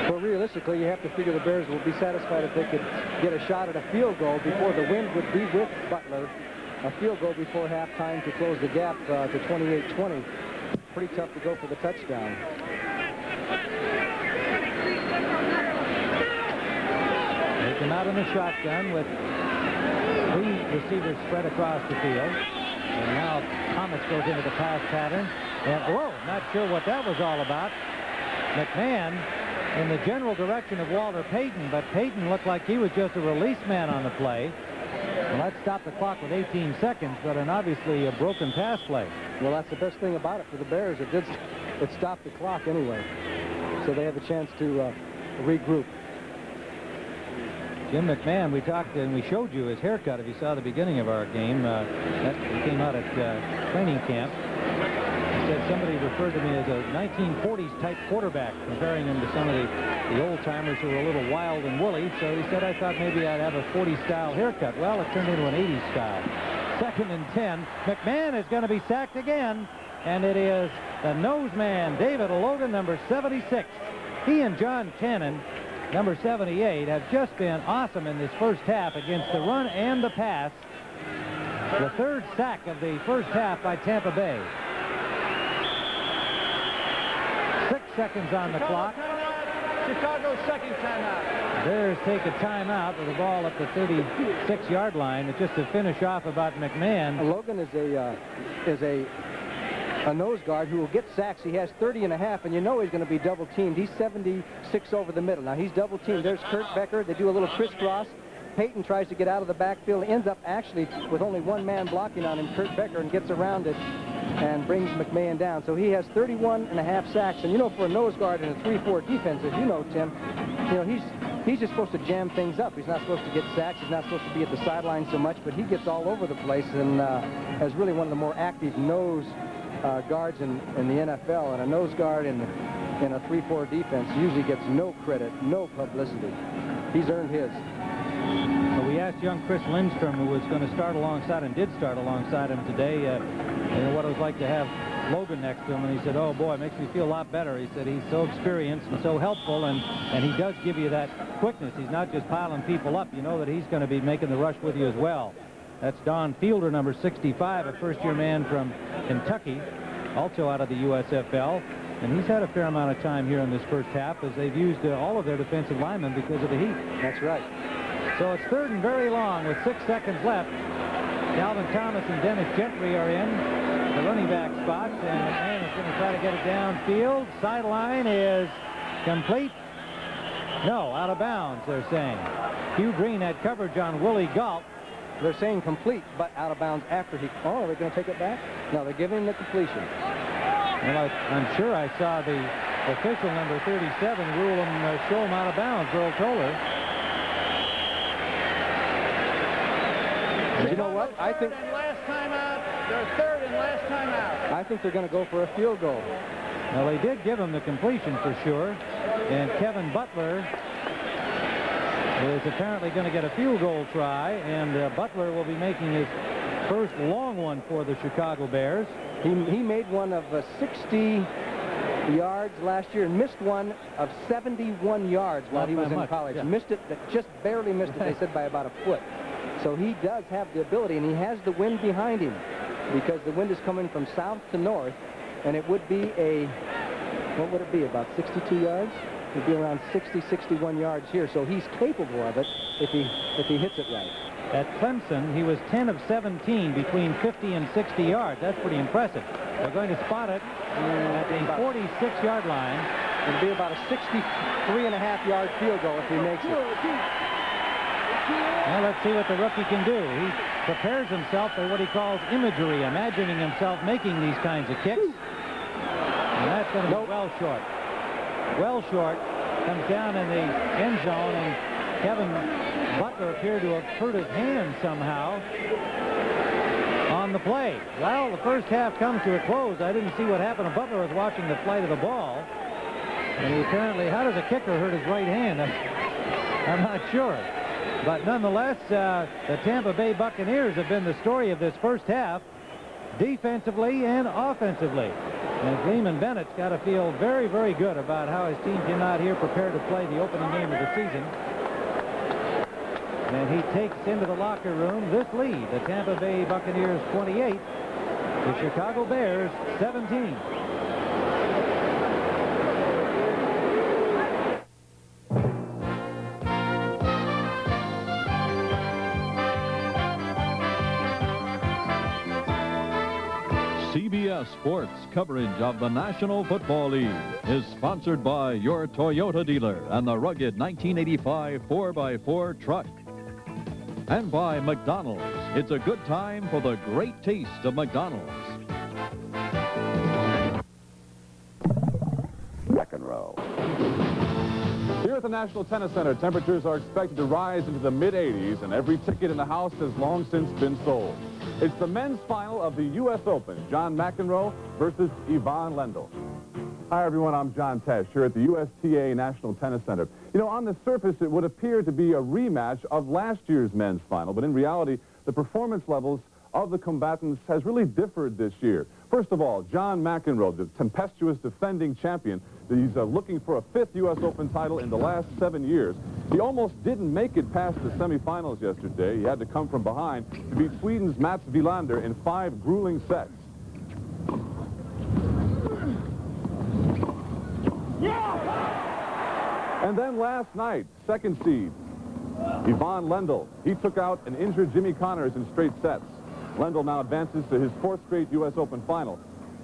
Well, realistically, you have to figure the Bears will be satisfied if they could get a shot at a field goal before the wind would be with Butler. A field goal before halftime to close the gap to 28-20. Pretty tough to go for the touchdown. They come out in the shotgun with 3 receivers spread across the field. And now Thomas goes into the pass pattern. And, whoa, not sure what that was all about. McMahon in the general direction of Walter Payton, but Payton looked like he was just a release man on the play. Well, that stopped the clock with 18 seconds, but obviously a broken pass play. Well, that's the best thing about it for the Bears. It stopped the clock anyway, so they have a chance to regroup. Jim McMahon, we talked and we showed you his haircut. If you saw the beginning of our game, that came out at training camp. He said somebody referred to me as a 1940s type quarterback, comparing him to some of the old-timers who were a little wild and woolly. So he said, I thought maybe I'd have a 40s-style haircut. Well, it turned into an 80s style. 2nd and 10. McMahon is going to be sacked again, and it is the nose man, David Logan, number 76. He and John Cannon, number 78, have just been awesome in this first half against the run and the pass. The 3rd sack of the first half by Tampa Bay. 6 seconds on the clock. Chicago's 2nd timeout. Bears take a timeout with the ball at the 36-yard line. But just to finish off about McMahon. Logan is a nose guard who will get sacks. He has 30.5, and you know he's going to be double teamed. He's 76 over the middle. Now he's double teamed. There's Kurt Becker. They do a little crisscross. Payton tries to get out of the backfield, ends up actually with only 1 man blocking on him, Kurt Becker, and gets around it and brings McMahon down. So he has 31.5 sacks. And you know, for a nose guard in a 3-4 defense, as you know, Tim, you know, he's just supposed to jam things up. He's not supposed to get sacks. He's not supposed to be at the sideline so much, but he gets all over the place and has really one of the more active nose guards in the NFL. And a nose guard in a 3-4 defense usually gets no credit, no publicity. He's earned his. Well, we asked young Chris Lindstrom, who was going to start alongside and did start alongside him today, you know, what it was like to have Logan next to him, and he said, oh, boy, it makes me feel a lot better. He said he's so experienced and so helpful, and he does give you that quickness. He's not just piling people up. You know that he's going to be making the rush with you as well. That's Don Fielder, number 65, a first-year man from Kentucky, also out of the USFL. And he's had a fair amount of time here in this first half as they've used all of their defensive linemen because of the heat. That's right. So it's 3rd and very long with 6 seconds left. Calvin Thomas and Dennis Gentry are in the running back spots, and McMahon is going to try to get it downfield. Sideline is complete. No, out of bounds, they're saying. Hugh Green had coverage on Willie Gault. They're saying complete, but out of bounds after he... Oh, are they going to take it back? No, they're giving him the completion. Well, I'm sure I saw the official, number 37, rule him, show him out of bounds, Earl Toller. You know what? I think... And last time out. Their 3rd and last time out. I think they're going to go for a field goal. Well, they did give him the completion for sure. And Kevin Butler is apparently going to get a field goal try. And Butler will be making his first long one for the Chicago Bears. He made one of 60 yards last year and missed one of 71 yards while he was in college. Yeah. Missed it, just barely missed it, they said, by about a foot. So he does have the ability, and he has the wind behind him because the wind is coming from south to north, and it would be what would it be, about 62 yards? It would be around 60, 61 yards here, so he's capable of it if he hits it right. At Clemson, he was 10 of 17 between 50 and 60 yards. That's pretty impressive. We're going to spot it at the 46-yard line. It'll be about a 63.5-yard field goal if he makes it. Well, let's see what the rookie can do. He prepares himself for what he calls imagery, imagining himself making these kinds of kicks. And that's going to be well short. Well short. Comes down in the end zone, and Kevin Butler appeared to have hurt his hand somehow on the play. Well, the first half comes to a close. I didn't see what happened. Butler was watching the flight of the ball. And he apparently, how does a kicker hurt his right hand? I'm not sure. But nonetheless, the Tampa Bay Buccaneers have been the story of this first half, defensively and offensively. And Gleeman Bennett's got to feel very, very good about how his team came out here prepared to play the opening game of the season. And he takes into the locker room this lead, the Tampa Bay Buccaneers 28, the Chicago Bears 17. CBS Sports coverage of the National Football League is sponsored by your Toyota dealer and the rugged 1985 4x4 truck. And by McDonald's. It's a good time for the great taste of McDonald's. McEnroe. Here at the National Tennis Center, temperatures are expected to rise into the mid-80s, and every ticket in the house has long since been sold. It's the men's final of the U.S. Open. John McEnroe versus Ivan Lendl. Hi, everyone. I'm John Tesh here at the USTA National Tennis Center. You know, on the surface, it would appear to be a rematch of last year's men's final, but in reality, the performance levels of the combatants has really differed this year. First of all, John McEnroe, the tempestuous defending champion, he's looking for a 5th U.S. Open title in the last 7 years. He almost didn't make it past the semifinals yesterday. He had to come from behind to beat Sweden's Mats Wilander in 5 grueling sets. And then last night, second seed, Ivan Lendl. He took out an injured Jimmy Connors in straight sets. Lendl now advances to his 4th straight U.S. Open final.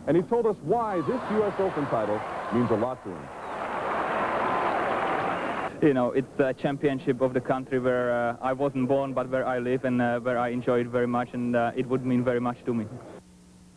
And he told us why this U.S. Open title means a lot to him. You know, it's a championship of the country where I wasn't born, but where I live and where I enjoy it very much, and it would mean very much to me.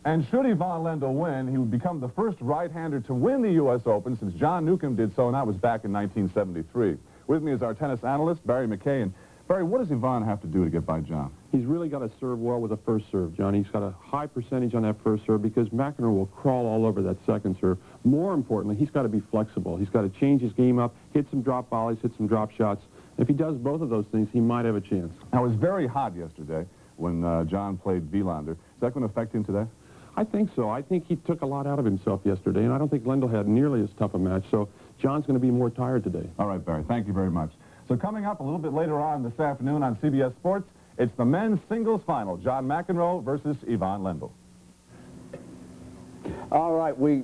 And should Ivan Lendl win, he would become the first right-hander to win the U.S. Open since John Newcomb did so, and that was back in 1973. With me is our tennis analyst, Barry McKay. And Barry, what does Ivan have to do to get by John? He's really got to serve well with the first serve, John. He's got a high percentage on that first serve because McEnroe will crawl all over that second serve. More importantly, he's got to be flexible. He's got to change his game up, hit some drop volleys, hit some drop shots. If he does both of those things, he might have a chance. Now, it was very hot yesterday when John played Wilander. Is that going to affect him today? I think so. I think he took a lot out of himself yesterday, and I don't think Lendl had nearly as tough a match, so John's going to be more tired today. All right, Barry, thank you very much. So coming up a little bit later on this afternoon on CBS Sports, it's the men's singles final, John McEnroe versus Ivan Lendl. All right, we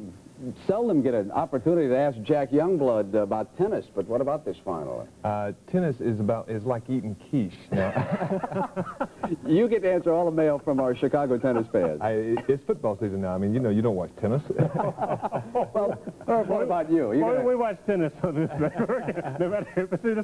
seldom get an opportunity to ask Jack Youngblood about tennis, but what about this final? Tennis is like eating quiche. You get to answer all the mail from our Chicago tennis fans. It's football season now. I mean, you don't watch tennis. Well, what about you? We watch tennis. This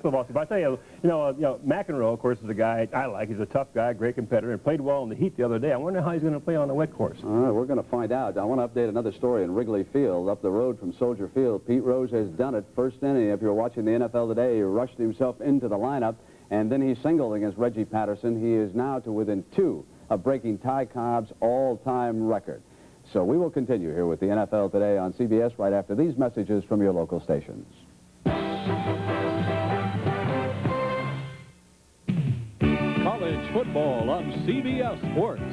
football season. But I tell you, McEnroe, of course, is a guy I like. He's a tough guy, great competitor, and played well in the heat the other day. I wonder how he's going to play on a wet course. All right, we're going to find out. I want to update another story in Wrigley Field. Up the road from Soldier Field, Pete Rose has done it. First inning, if you're watching the NFL today, he rushed himself into the lineup, and then he singled against Reggie Patterson. He is now to within 2 of breaking Ty Cobb's all-time record. So we will continue here with the NFL Today on CBS right after these messages from your local stations. College football on CBS Sports.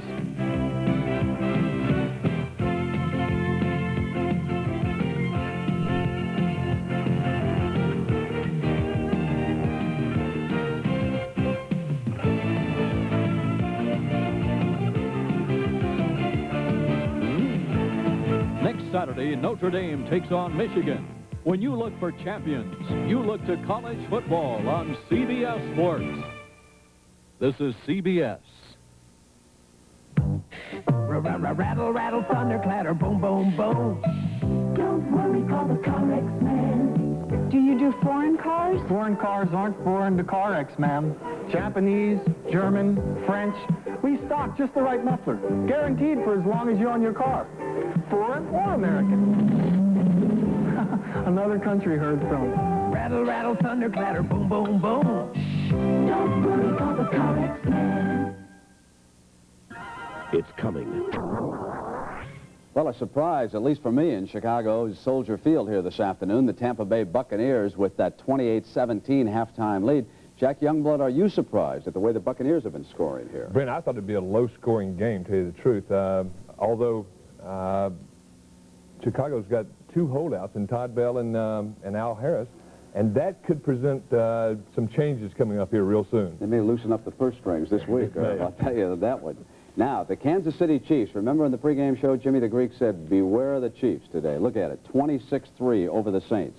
Saturday, Notre Dame takes on Michigan. When you look for champions, you look to college football on CBS Sports. This is CBS. Rattle, rattle, thunder, clatter, boom, boom, boom. Don't worry, call the Car X-Man. Do you do foreign cars? Foreign cars aren't foreign to Car X, ma'am. Japanese, German, French. We stock just the right muffler. Guaranteed for as long as you own your car. Foreign or American. Another country heard from. Rattle, rattle, thunder, clatter, boom, boom, boom. Don't worry, call the Car X-Man. It's coming. Well, a surprise, at least for me, in Chicago's Soldier Field here this afternoon. The Tampa Bay Buccaneers with that 28-17 halftime lead. Jack Youngblood, are you surprised at the way the Buccaneers have been scoring here? Brent, I thought it'd be a low-scoring game, to tell you the truth. Although Chicago's got 2 holdouts in Todd Bell and Al Harris, and that could present some changes coming up here real soon. They may loosen up the purse strings this week. I'll tell you that one. Now, the Kansas City Chiefs. Remember in the pregame show, Jimmy the Greek said, beware of the Chiefs today. Look at it, 26-3 over the Saints.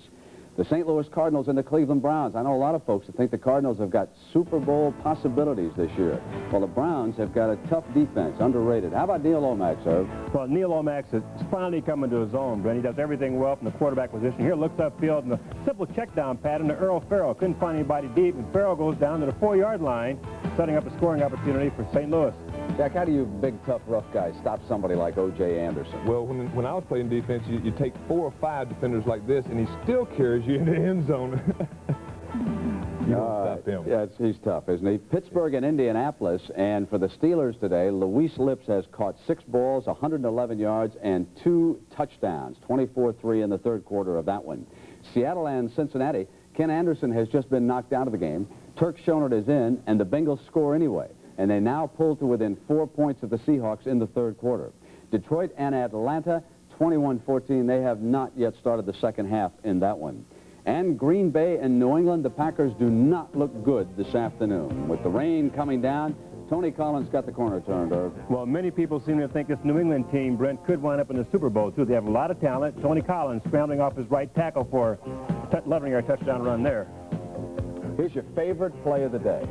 The St. Louis Cardinals and the Cleveland Browns. I know a lot of folks that think the Cardinals have got Super Bowl possibilities this year. Well, the Browns have got a tough defense, underrated. How about Neil Lomax, Herb? Well, Neil Lomax is finally coming to his own, Brent. He does everything well from the quarterback position. Here, looks upfield in the simple check-down pattern to Earl Farrell. Couldn't find anybody deep, and Farrell goes down to the 4-yard line, setting up a scoring opportunity for St. Louis. Jack, how do you big, tough, rough guys stop somebody like O.J. Anderson? Well, when I was playing defense, you take 4 or 5 defenders like this, and he still carries you in the end zone. You don't stop him. Yeah, he's tough, isn't he? Pittsburgh and Indianapolis, and for the Steelers today, Luis Lips has caught 6 balls, 111 yards, and 2 touchdowns, 24-3 in the third quarter of that one. Seattle and Cincinnati, Ken Anderson has just been knocked out of the game. Turk Schonert is in, and the Bengals score anyway. And they now pull to within 4 points of the Seahawks in the third quarter. Detroit and Atlanta, 21-14. They have not yet started the second half in that one. And Green Bay and New England, the Packers do not look good this afternoon. With the rain coming down, Tony Collins got the corner turned, Irv. Well, many people seem to think this New England team, Brent, could wind up in the Super Bowl, too. They have a lot of talent. Tony Collins scrambling off his right tackle for a 11-yard touchdown run there. Here's your favorite play of the day.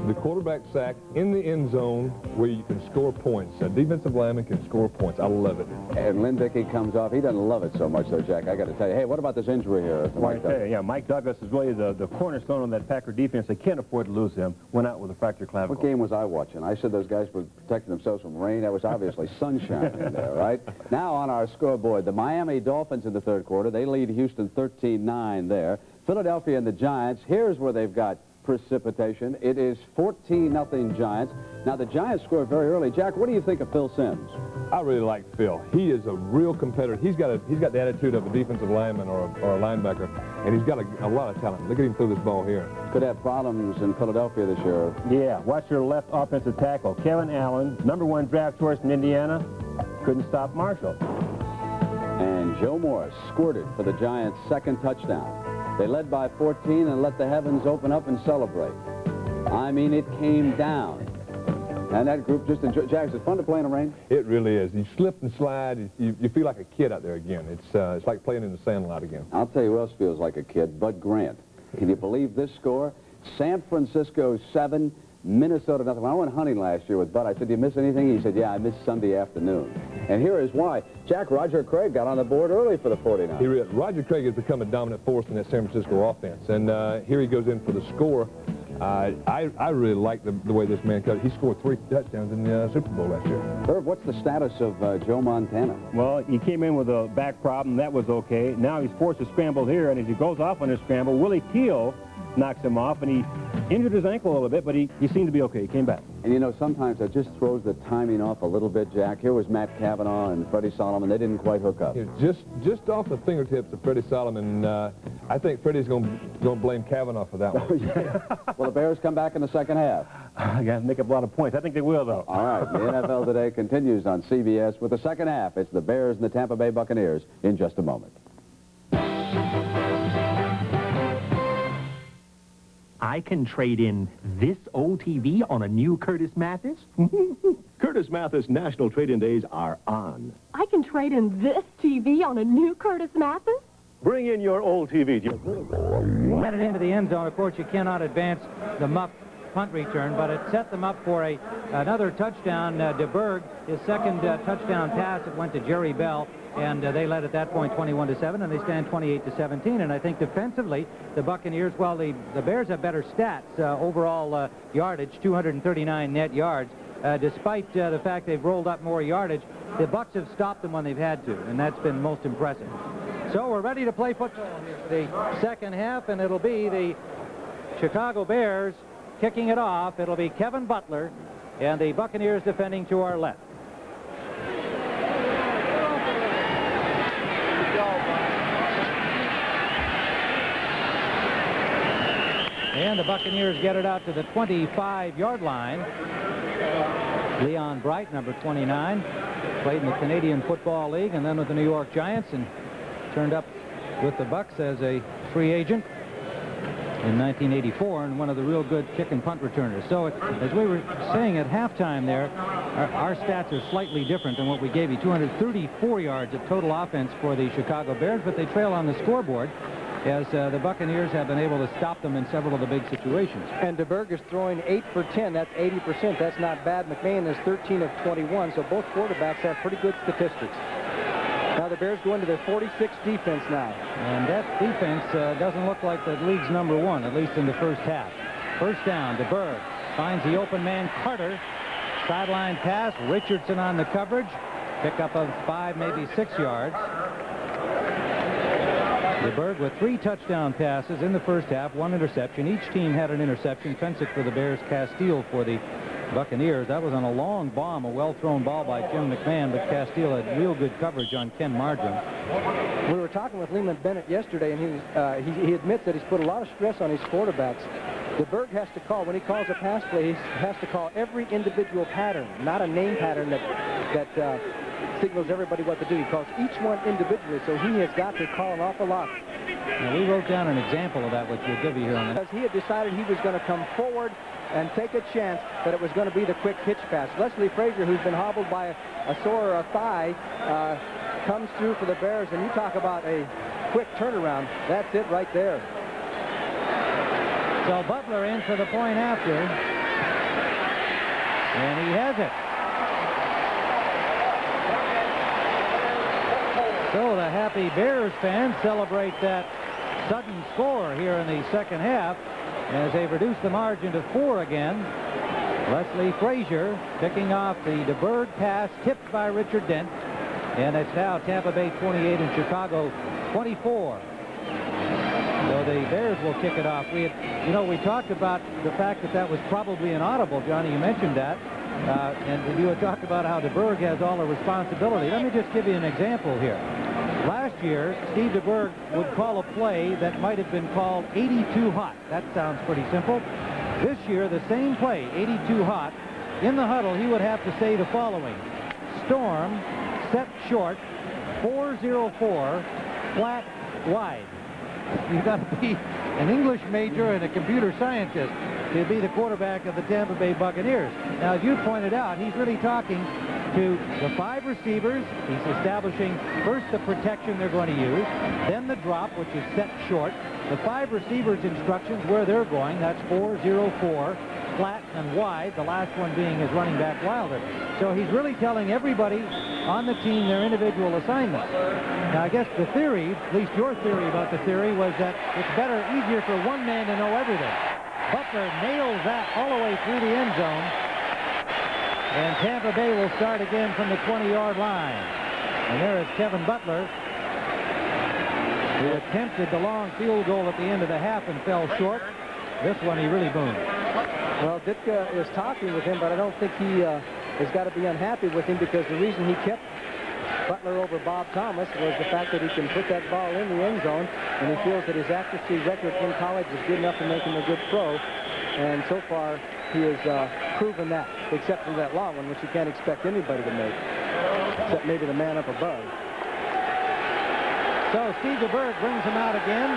The quarterback sack in the end zone where you can score points. A defensive lineman can score points. I love it. And Lynn Dickey comes off. He doesn't love it so much, though, Jack. I got to tell you. Hey, what about this injury here? Mike Douglas is really the cornerstone of that Packer defense. They can't afford to lose him. Went out with a fractured clavicle. What game was I watching? I said those guys were protecting themselves from rain. That was obviously sunshine in there, right? Now on our scoreboard, the Miami Dolphins in the third quarter. They lead Houston 13-9 there. Philadelphia and the Giants. Here's where they've got precipitation. It is 14-0 Giants. Now, the Giants scored very early. Jack, what do you think of Phil Simms? I really like Phil. He is a real competitor. He's got the attitude of a defensive lineman or a linebacker, and he's got a lot of talent. Look at him throw this ball here. Could have problems in Philadelphia this year. Yeah, watch your left offensive tackle. Kevin Allen, #1 draft choice in Indiana. couldn't stop Marshall. And Joe Morris squirted for the Giants' second touchdown. They led by 14 and let the heavens open up and celebrate. I mean, it came down. And that group just enjoyed. Jags, it's fun to play in the rain. It really is. You slip and slide. You feel like a kid out there again. It's like playing in the sandlot again. I'll tell you who else feels like a kid. Bud Grant. Can you believe this score? San Francisco 7, Minnesota nothing. When I went hunting last year with Bud, I said, do you miss anything? He said, yeah, I missed Sunday afternoon. And here is why. Jack, Roger Craig got on the board early for the 49ers. Roger Craig has become a dominant force in that San Francisco offense. And here he goes in for the score. I really like the way this man cut it. He scored 3 touchdowns in the Super Bowl last year. Herb, what's the status of Joe Montana? Well, he came in with a back problem. That was okay. Now he's forced to scramble here, and as he goes off on his scramble, Willie Gault knocks him off, and he injured his ankle a little bit, but he seemed to be okay. He came back. And, you know, sometimes that just throws the timing off a little bit, Jack. Here was Matt Cavanaugh and Freddie Solomon. They didn't quite hook up. Yeah, just off the fingertips of Freddie Solomon. I think Freddie's going to blame Cavanaugh for that one. Yeah. Will the Bears come back in the second half? I got to make up a lot of points. I think they will, though. All right. The NFL Today continues on CBS with the second half. It's the Bears and the Tampa Bay Buccaneers in just a moment. I can trade in this old TV on a new Curtis Mathis? Curtis Mathis National Trade-In Days are on. I can trade in this TV on a new Curtis Mathis? Bring in your old TV. Met it into the end zone. Of course, you cannot advance the muff punt return, but it set them up for another touchdown. DeBerg, his second touchdown pass, it went to Jerry Bell, and they led at that point 21-7, and they stand 28-17. And I think defensively, the Buccaneers, well, the Bears have better stats, overall yardage, 239 net yards. Despite the fact they've rolled up more yardage, the Bucs have stopped them when they've had to, and that's been most impressive. So we're ready to play football here, the second half, and it'll be the Chicago Bears kicking it off. It'll be Kevin Butler, and the Buccaneers defending to our left. And the Buccaneers get it out to the 25-yard line. Leon Bright, number 29, played in the Canadian Football League and then with the New York Giants and turned up with the Bucs as a free agent in 1984 and one of the real good kick and punt returners. So as we were saying at halftime there, our stats are slightly different than what we gave you. 234 yards of total offense for the Chicago Bears, but they trail on the scoreboard as the Buccaneers have been able to stop them in several of the big situations. And DeBerg is throwing 8 for 10. That's 80%. That's not bad. McMahon is 13 of 21, so both quarterbacks have pretty good statistics. Now the Bears go into their 46 defense now. And that defense doesn't look like the league's number one, at least in the first half. First down, DeBerg finds the open man, Carter. Sideline pass, Richardson on the coverage. Pickup of 5, maybe 6 yards. DeBerg with 3 touchdown passes in the first half, 1 interception. Each team had an interception. Fencik for the Bears, Castile for the Buccaneers. That was on a long bomb, a well-thrown ball by Jim McMahon, but Castile had real good coverage on Ken Marjoram. We were talking with Leland Bennett yesterday, and he admits that he's put a lot of stress on his quarterbacks. DeBerg has to call, when he calls a pass play, he has to call every individual pattern, not a name pattern that signals everybody what to do. He calls each one individually, so he has got to call an awful lot. Now, we wrote down an example of that, which we'll give you here on the... Because he had decided he was going to come forward and take a chance that it was going to be the quick hitch pass. Leslie Frazier, who's been hobbled by a sore thigh, comes through for the Bears, and you talk about a quick turnaround. That's it right there. So Butler in for the point after, and he has it. So the happy Bears fans celebrate that sudden score here in the second half as they've reduced the margin to 4 again. Leslie Frazier picking off the DeBerg pass, tipped by Richard Dent, and it's now Tampa Bay 28 and Chicago 24. So the Bears will kick it off. We talked about the fact that was probably an audible, Johnny. You mentioned that. And you had talked about how DeBerg has all the responsibility. Let me just give you an example here. Last year, Steve DeBerg would call a play that might have been called 82 hot. That sounds pretty simple. This year, the same play, 82 hot, in the huddle, he would have to say the following: storm, set short, 404, flat, wide. You've got to be an English major and a computer scientist to be the quarterback of the Tampa Bay Buccaneers. Now, as you pointed out, he's really talking to the 5 receivers. He's establishing first the protection they're going to use, then the drop, which is set short. The 5 receivers' instructions where they're going, that's 404, flat and wide, the last one being his running back Wilder. So he's really telling everybody on the team their individual assignments. Now, I guess the theory, at least your theory about the theory, was that it's better, easier for one man to know everything. Butler nails that all the way through the end zone. And Tampa Bay will start again from the 20-yard line. And there is Kevin Butler, who attempted the long field goal at the end of the half and fell short. This one he really boomed. Well, Ditka is talking with him, but I don't think he has got to be unhappy with him, because the reason he kept Butler over Bob Thomas was the fact that he can put that ball in the end zone, and he feels that his accuracy record in college is good enough to make him a good pro. And so far, he has proven that, except for that long one, which you can't expect anybody to make, except maybe the man up above. So Steve DeBerg brings him out again.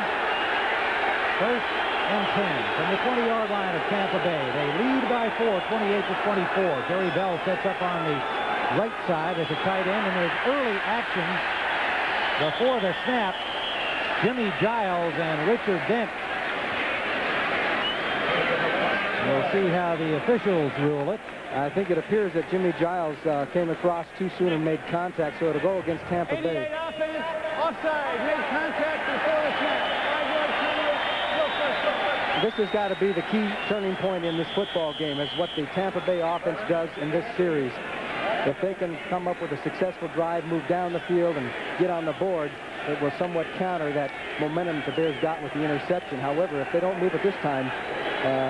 First and 10 from the 20-yard line of Tampa Bay. They lead by 4, 28-24. Jerry Bell sets up on the right side as a tight end, and there's early action before the snap. Jimmy Giles and Richard Dent. We'll see how the officials rule it. I think it appears that Jimmy Giles came across too soon and made contact, so it'll go against Tampa Bay. 88 offense, offside, made contact before the snap. This has got to be the key turning point in this football game, is what the Tampa Bay offense does in this series. If they can come up with a successful drive, move down the field, and get on the board, it will somewhat counter that momentum the Bears got with the interception. However, if they don't move it this time,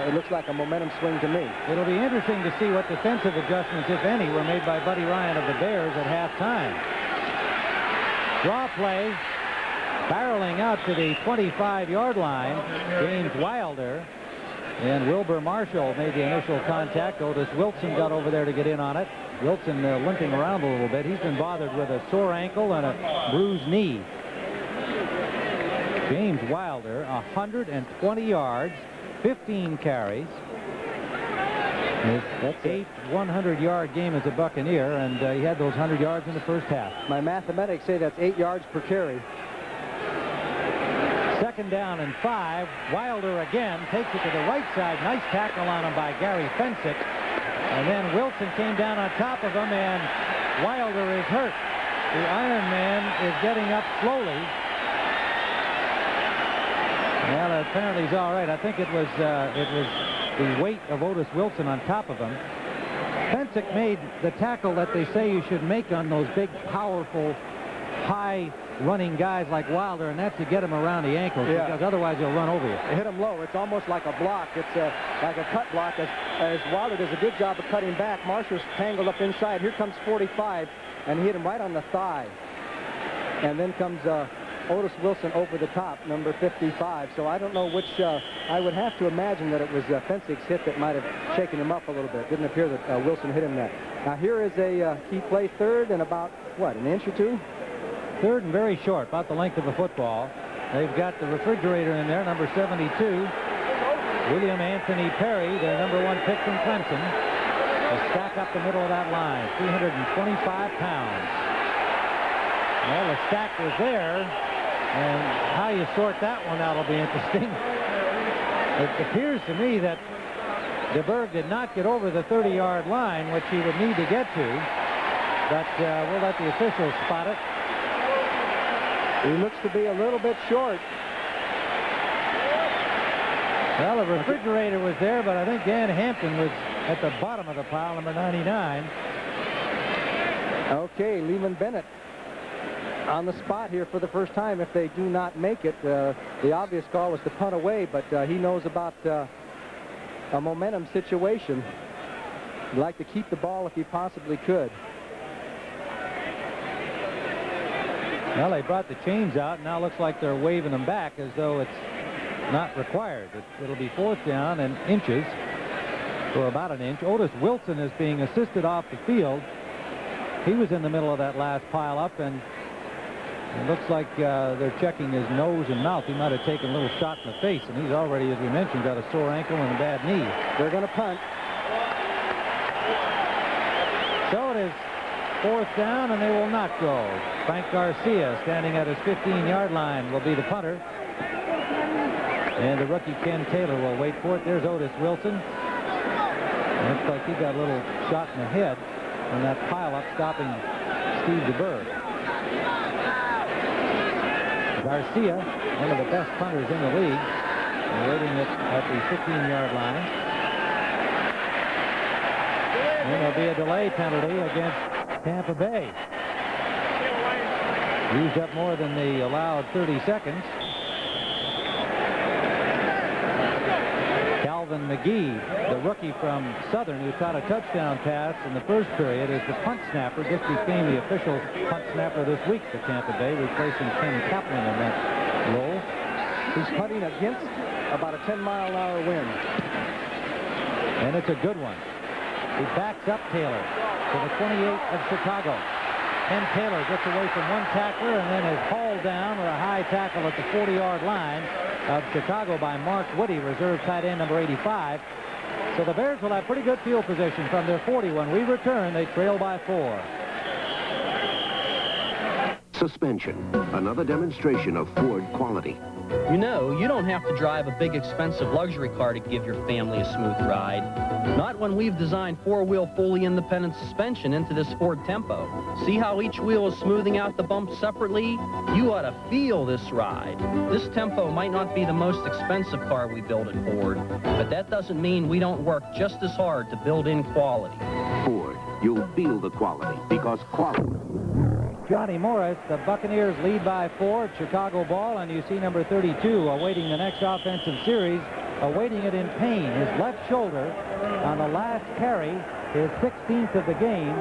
it looks like a momentum swing to me. It'll be interesting to see what defensive adjustments, if any, were made by Buddy Ryan of the Bears at halftime. Draw play, barreling out to the 25-yard line. James Wilder and Wilbur Marshall made the initial contact. Otis Wilson got over there to get in on it. Wilson limping around a little bit. He's been bothered with a sore ankle and a bruised knee. James Wilder, 120 yards, 15 carries. That's 8 100-yard game as a Buccaneer, and he had those 100 yards in the first half. My mathematics say that's 8 yards per carry. Second down and 5. Wilder again takes it to the right side. Nice tackle on him by Gary Fencik. And then Wilson came down on top of him, and Wilder is hurt. The Iron Man is getting up slowly. Well, apparently he's all right. I think it was the weight of Otis Wilson on top of him. Fencik made the tackle that they say you should make on those big, powerful, high-running guys like Wilder, and that's to get him around the ankles, because otherwise he'll run over you. They hit him low. It's almost like a block. It's like a cut block. As Wilder does a good job of cutting back, Marshall's tangled up inside. Here comes 45, and he hit him right on the thigh. And then comes Otis Wilson over the top, number 55. So I don't know which. I would have to imagine that it was Fencik's hit that might have shaken him up a little bit. Didn't appear that Wilson hit him that. Now here is a key play, third and about, what, an inch or two? Third and very short, about the length of a football. They've got the refrigerator in there, number 72. William Anthony Perry, their number 1 pick from Clemson, to stack up the middle of that line, 325 pounds. Well, the stack was there, and how you sort that one out will be interesting. It appears to me that DeBerg did not get over the 30-yard line, which he would need to get to, but we'll let the officials spot it. He looks to be a little bit short. Well, the refrigerator was there, but I think Dan Hampton was at the bottom of the pile, number 99. Okay, Leland Bennett on the spot here for the first time. If they do not make it, the obvious call was to punt away, but he knows about a momentum situation. He'd like to keep the ball if he possibly could. Well, they brought the chains out. Now looks like they're waving them back as though it's not required. It'll be 4th down and inches, or about an inch. Otis Wilson is being assisted off the field He was in the middle of that last pile-up, and it looks like they're checking his nose and mouth. He might have taken a little shot in the face, and he's already, as we mentioned, got a sore ankle and a bad knee. They're going to punt. So it is 4th down, and they will not go. Frank Garcia, standing at his 15-yard line, will be the punter. And the rookie Ken Taylor will wait for it. There's Otis Wilson. Looks like he got a little shot in the head on that pile-up, stopping Steve DeBerg. Garcia, one of the best punters in the league, waiting at the 15-yard line. And there'll be a delay penalty against Tampa Bay. Used up more than the allowed 30 seconds. Calvin McGee, the rookie from Southern, who caught a touchdown pass in the first period, is the punt snapper. Just became the official punt snapper this week for Tampa Bay, replacing Ken Kaplan in that role. He's punting against about a 10-mile-an-hour wind. And it's a good one. He backs up Taylor to the 28 of Chicago. Ken Taylor gets away from one tackler and then is hauled down with a high tackle at the 40-yard line of Chicago by Mark Woody, reserve tight end number 85. So the Bears will have pretty good field position from their 40. When we return, they trail by 4. Suspension, another demonstration of Ford quality. You know, you don't have to drive a big, expensive luxury car to give your family a smooth ride. Not when we've designed 4-wheel fully independent suspension into this Ford Tempo. See how each wheel is smoothing out the bumps separately? You ought to feel this ride. This Tempo might not be the most expensive car we build at Ford, but that doesn't mean we don't work just as hard to build in quality. Ford, you'll feel the quality, because quality. Johnny Morris, the Buccaneers lead by 4 at Chicago ball, and you see number 32 awaiting the next offensive series, awaiting it in pain. His left shoulder on the last carry, his 16th of the game.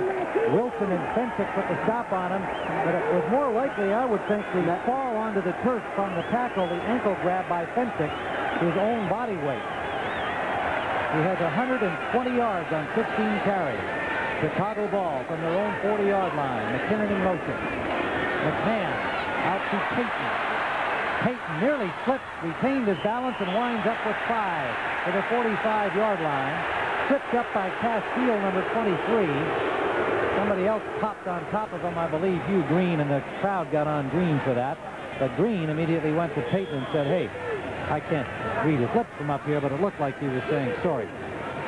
Wilson and Fencik put the stop on him, but it was more likely, I would think, to fall onto the turf from the tackle, the ankle grab by Fencik, his own body weight. He has 120 yards on 16 carries. Chicago ball from their own 40-yard line. McKinnon in motion. McMahon out to Payton. Payton nearly slips, retained his balance, and winds up with 5 to the 45-yard line. Tripped up by Castile, number 23. Somebody else popped on top of him, I believe, Hugh Green, and the crowd got on Green for that. But Green immediately went to Payton and said, hey, I can't read his lips from up here, but it looked like he was saying sorry.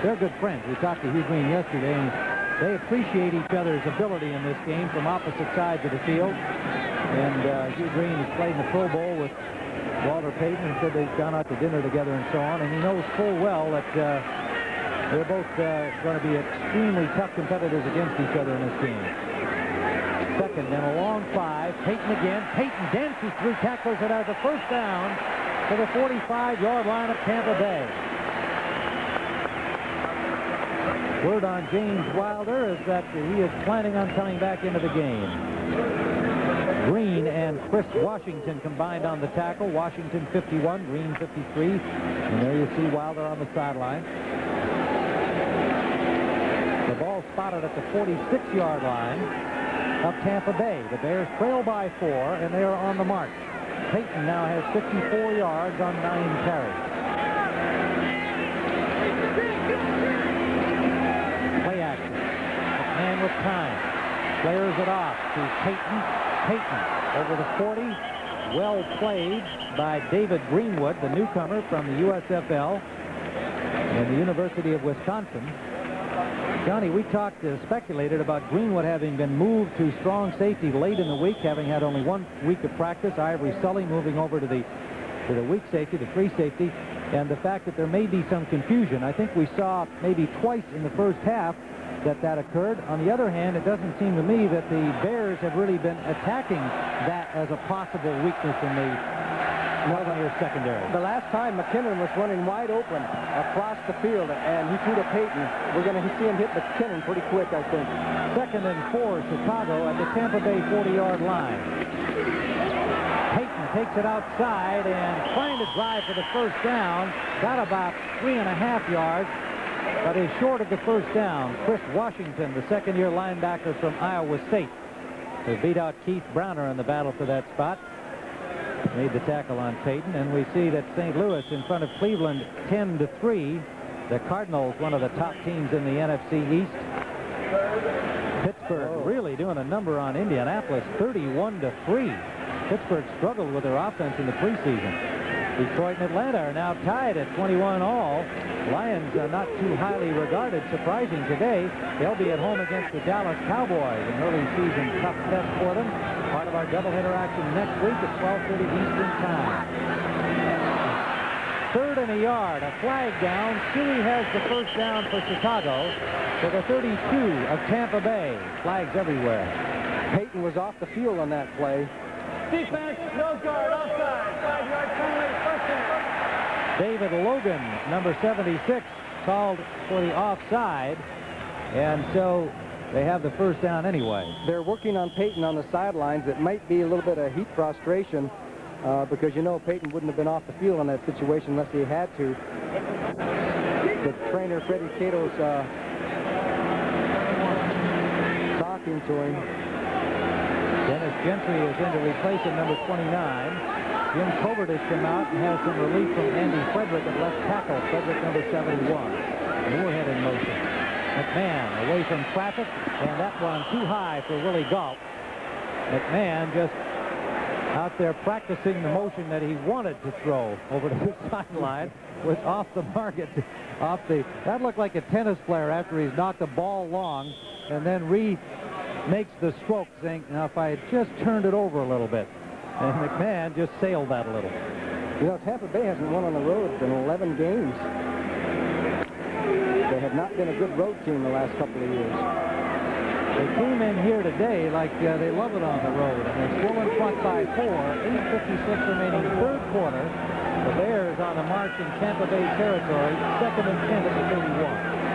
They're good friends. We talked to Hugh Green yesterday, and they appreciate each other's ability in this game from opposite sides of the field. And Hugh Green has played in the Pro Bowl with Walter Payton and said they've gone out to dinner together and so on. And he knows full well that they're both going to be extremely tough competitors against each other in this game. Second and a long 5. Payton again. Payton dances through tacklers and has a first down to the 45-yard line of Tampa Bay. Word on James Wilder is that he is planning on coming back into the game. Green and Chris Washington combined on the tackle. Washington 51, Green 53. And there you see Wilder on the sideline. The ball spotted at the 46-yard line of Tampa Bay. The Bears trail by 4, and they are on the march. Payton now has 54 yards on 9 carries. McMahon with time. Flares it off to Payton. Payton over the 40. Well played by David Greenwood, the newcomer from the USFL and the University of Wisconsin. Johnny, we speculated about Greenwood having been moved to strong safety late in the week, having had only 1 week of practice. Ivory Sully moving over to the weak safety, the free safety, and the fact that there may be some confusion. I think we saw maybe twice in the first half that occurred. On the other hand, it doesn't seem to me that the Bears have really been attacking that as a possible weakness in the Buccaneers secondary. The last time McKinnon was running wide open across the field, and he threw to Payton. We're going to see him hit McKinnon pretty quick, I think. 2nd and 4, Chicago at the Tampa Bay 40-yard line. Payton takes it outside and trying to drive for the first down. Got about 3.5 yards. but is short of the first down. Chris Washington, the second-year linebacker from Iowa State, who beat out Keith Browner in the battle for that spot, made the tackle on Payton. And we see that St. Louis in front of Cleveland 10-3. The Cardinals, one of the top teams in the NFC East. Pittsburgh really doing a number on Indianapolis, 31-3. Pittsburgh struggled with their offense in the preseason. Detroit and Atlanta are now tied at 21 all. Lions are not too highly regarded, surprising today. They'll be at home against the Dallas Cowboys, an early season tough test for them. Part of our doubleheader action next week at 12:30 Eastern Time. 3rd and a yard, a flag down. Suhey has the first down for Chicago to the 32 of Tampa Bay. Flags everywhere. Payton was off the field on that play. Defense, nose guard, offside. 5-yard penalty, first down. David Logan, number 76, called for the offside, and so they have the first down anyway. They're working on Payton on the sidelines. It might be a little bit of heat frustration because, you know, Payton wouldn't have been off the field on that situation unless he had to. The trainer, Freddie Cato's talking to him. Dennis Gentry is in to replace him, number 29. Jim Covert has come out and has some relief from Andy Frederick at left tackle. Frederick, number 71. Moorhead in motion. McMahon away from traffic, and that one too high for Willie Gault. McMahon just out there practicing the motion that he wanted to throw over to the sideline, was off the market. That looked like a tennis player after he's knocked the ball long and then makes the stroke, saying, now if I had just turned it over a little bit. And McMahon just sailed that a little. You know, Tampa Bay hasn't won on the road in 11 games. They have not been a good road team the last couple of years. They came in here today like they love it on the road, and they're still in front by 4. 8:56 remaining, third quarter. The Bears on the march in Tampa Bay territory, 2nd and 10 at the 31.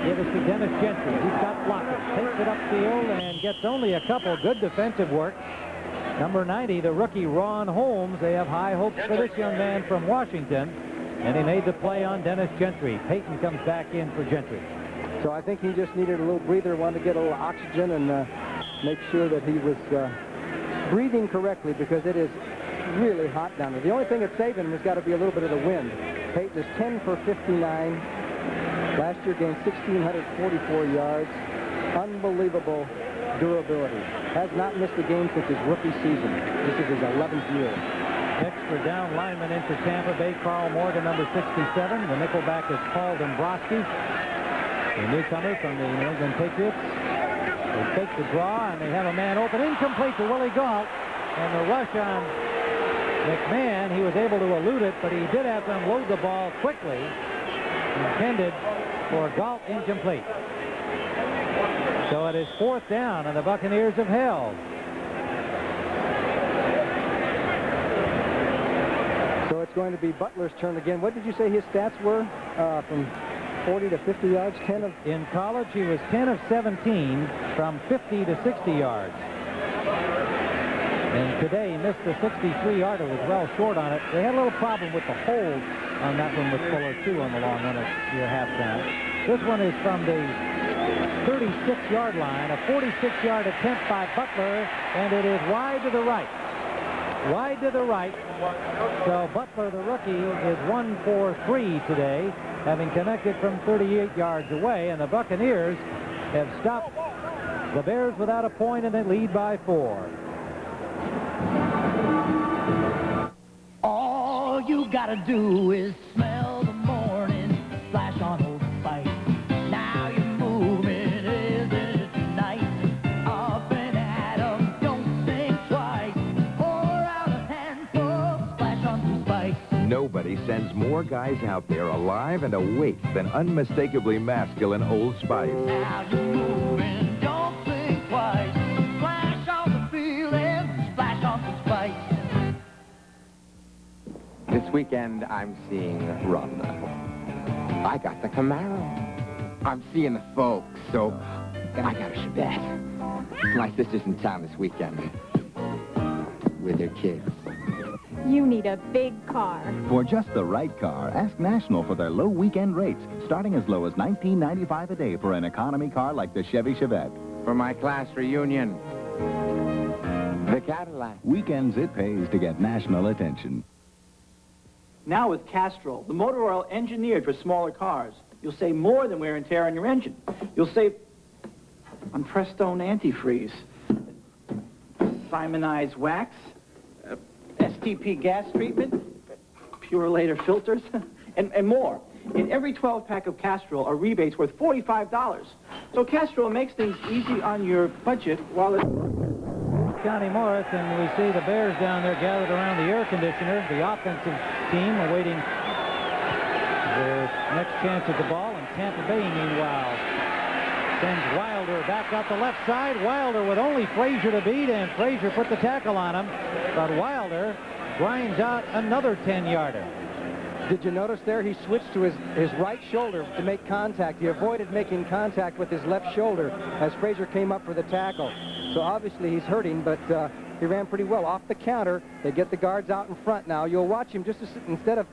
Give us to Dennis Gentry. He's got blockers. Takes it upfield and gets only a couple. Good defensive work. Number 90, the rookie Ron Holmes. They have high hopes for this young man from Washington. And he made the play on Dennis Gentry. Payton comes back in for Gentry. So I think he just needed a little breather, wanted to get a little oxygen and make sure that he was breathing correctly because it is really hot down there. The only thing that's saving him has got to be a little bit of the wind. Payton is 10 for 59. Last year gained 1,644 yards. Unbelievable durability. Has not missed a game since his rookie season. This is his 11th year. Extra down lineman into Tampa Bay, Carl Morgan, number 67. The nickelback is Paul Dombrowski, the newcomer from the New England Patriots. They take the draw, and they have a man open. Incomplete to Willie Gault. And the rush on McMahon, he was able to elude it, but he did have to unload the ball quickly. Intended for Gault, incomplete. So it is 4th down, and the Buccaneers have held. So it's going to be Butler's turn again. What did you say his stats were from 40 to 50 yards? 10 of... In college, he was 10 of 17 from 50 to 60 yards. And today he missed the 63-yarder, was well short on it. They had a little problem with the hold on that one with Fuller, too, on the long one at near halftime. This one is from the 36-yard line, a 46-yard attempt by Butler, and it is wide to the right. Wide to the right. So Butler, the rookie, is 1 for 3 today, having connected from 38 yards away, and the Buccaneers have stopped the Bears without a point, and they lead by 4. All you gotta do is smell the morning, flash on Old Spice. Now you're moving, isn't it tonight? Up and at 'em, don't think twice. Pour out a handful, splash on some Spice. Nobody sends more guys out there alive and awake than unmistakably masculine Old Spice. Now you're moving, don't think twice. Splash on the feeling, splash on some Spice. This weekend, I'm seeing Rhonda. I got the Camaro. I'm seeing the folks, so I got a Chevette. My sister's in town this weekend with their kids. You need a big car. For just the right car, ask National for their low weekend rates, starting as low as $19.95 a day for an economy car like the Chevy Chevette. For my class reunion, the Cadillac. Weekends it pays to get national attention. Now with Castrol, the motor oil engineered for smaller cars, you'll save more than wear and tear on your engine. You'll save on Prestone antifreeze, Simonized wax, STP gas treatment, Purelator filters, and more. In every 12-pack of Castrol are rebates worth $45. So Castrol makes things easy on your budget while it... County Morris, and we see the Bears down there gathered around the air conditioner. The offensive team awaiting their next chance at the ball, and Tampa Bay, meanwhile, sends Wilder back up the left side. Wilder with only Frazier to beat, and Frazier put the tackle on him, but Wilder grinds out another 10-yarder. Did you notice there he switched to his right shoulder to make contact? He avoided making contact with his left shoulder as Frazier came up for the tackle. So obviously he's hurting, but he ran pretty well. Off the counter, they get the guards out in front now. You'll watch him just instead of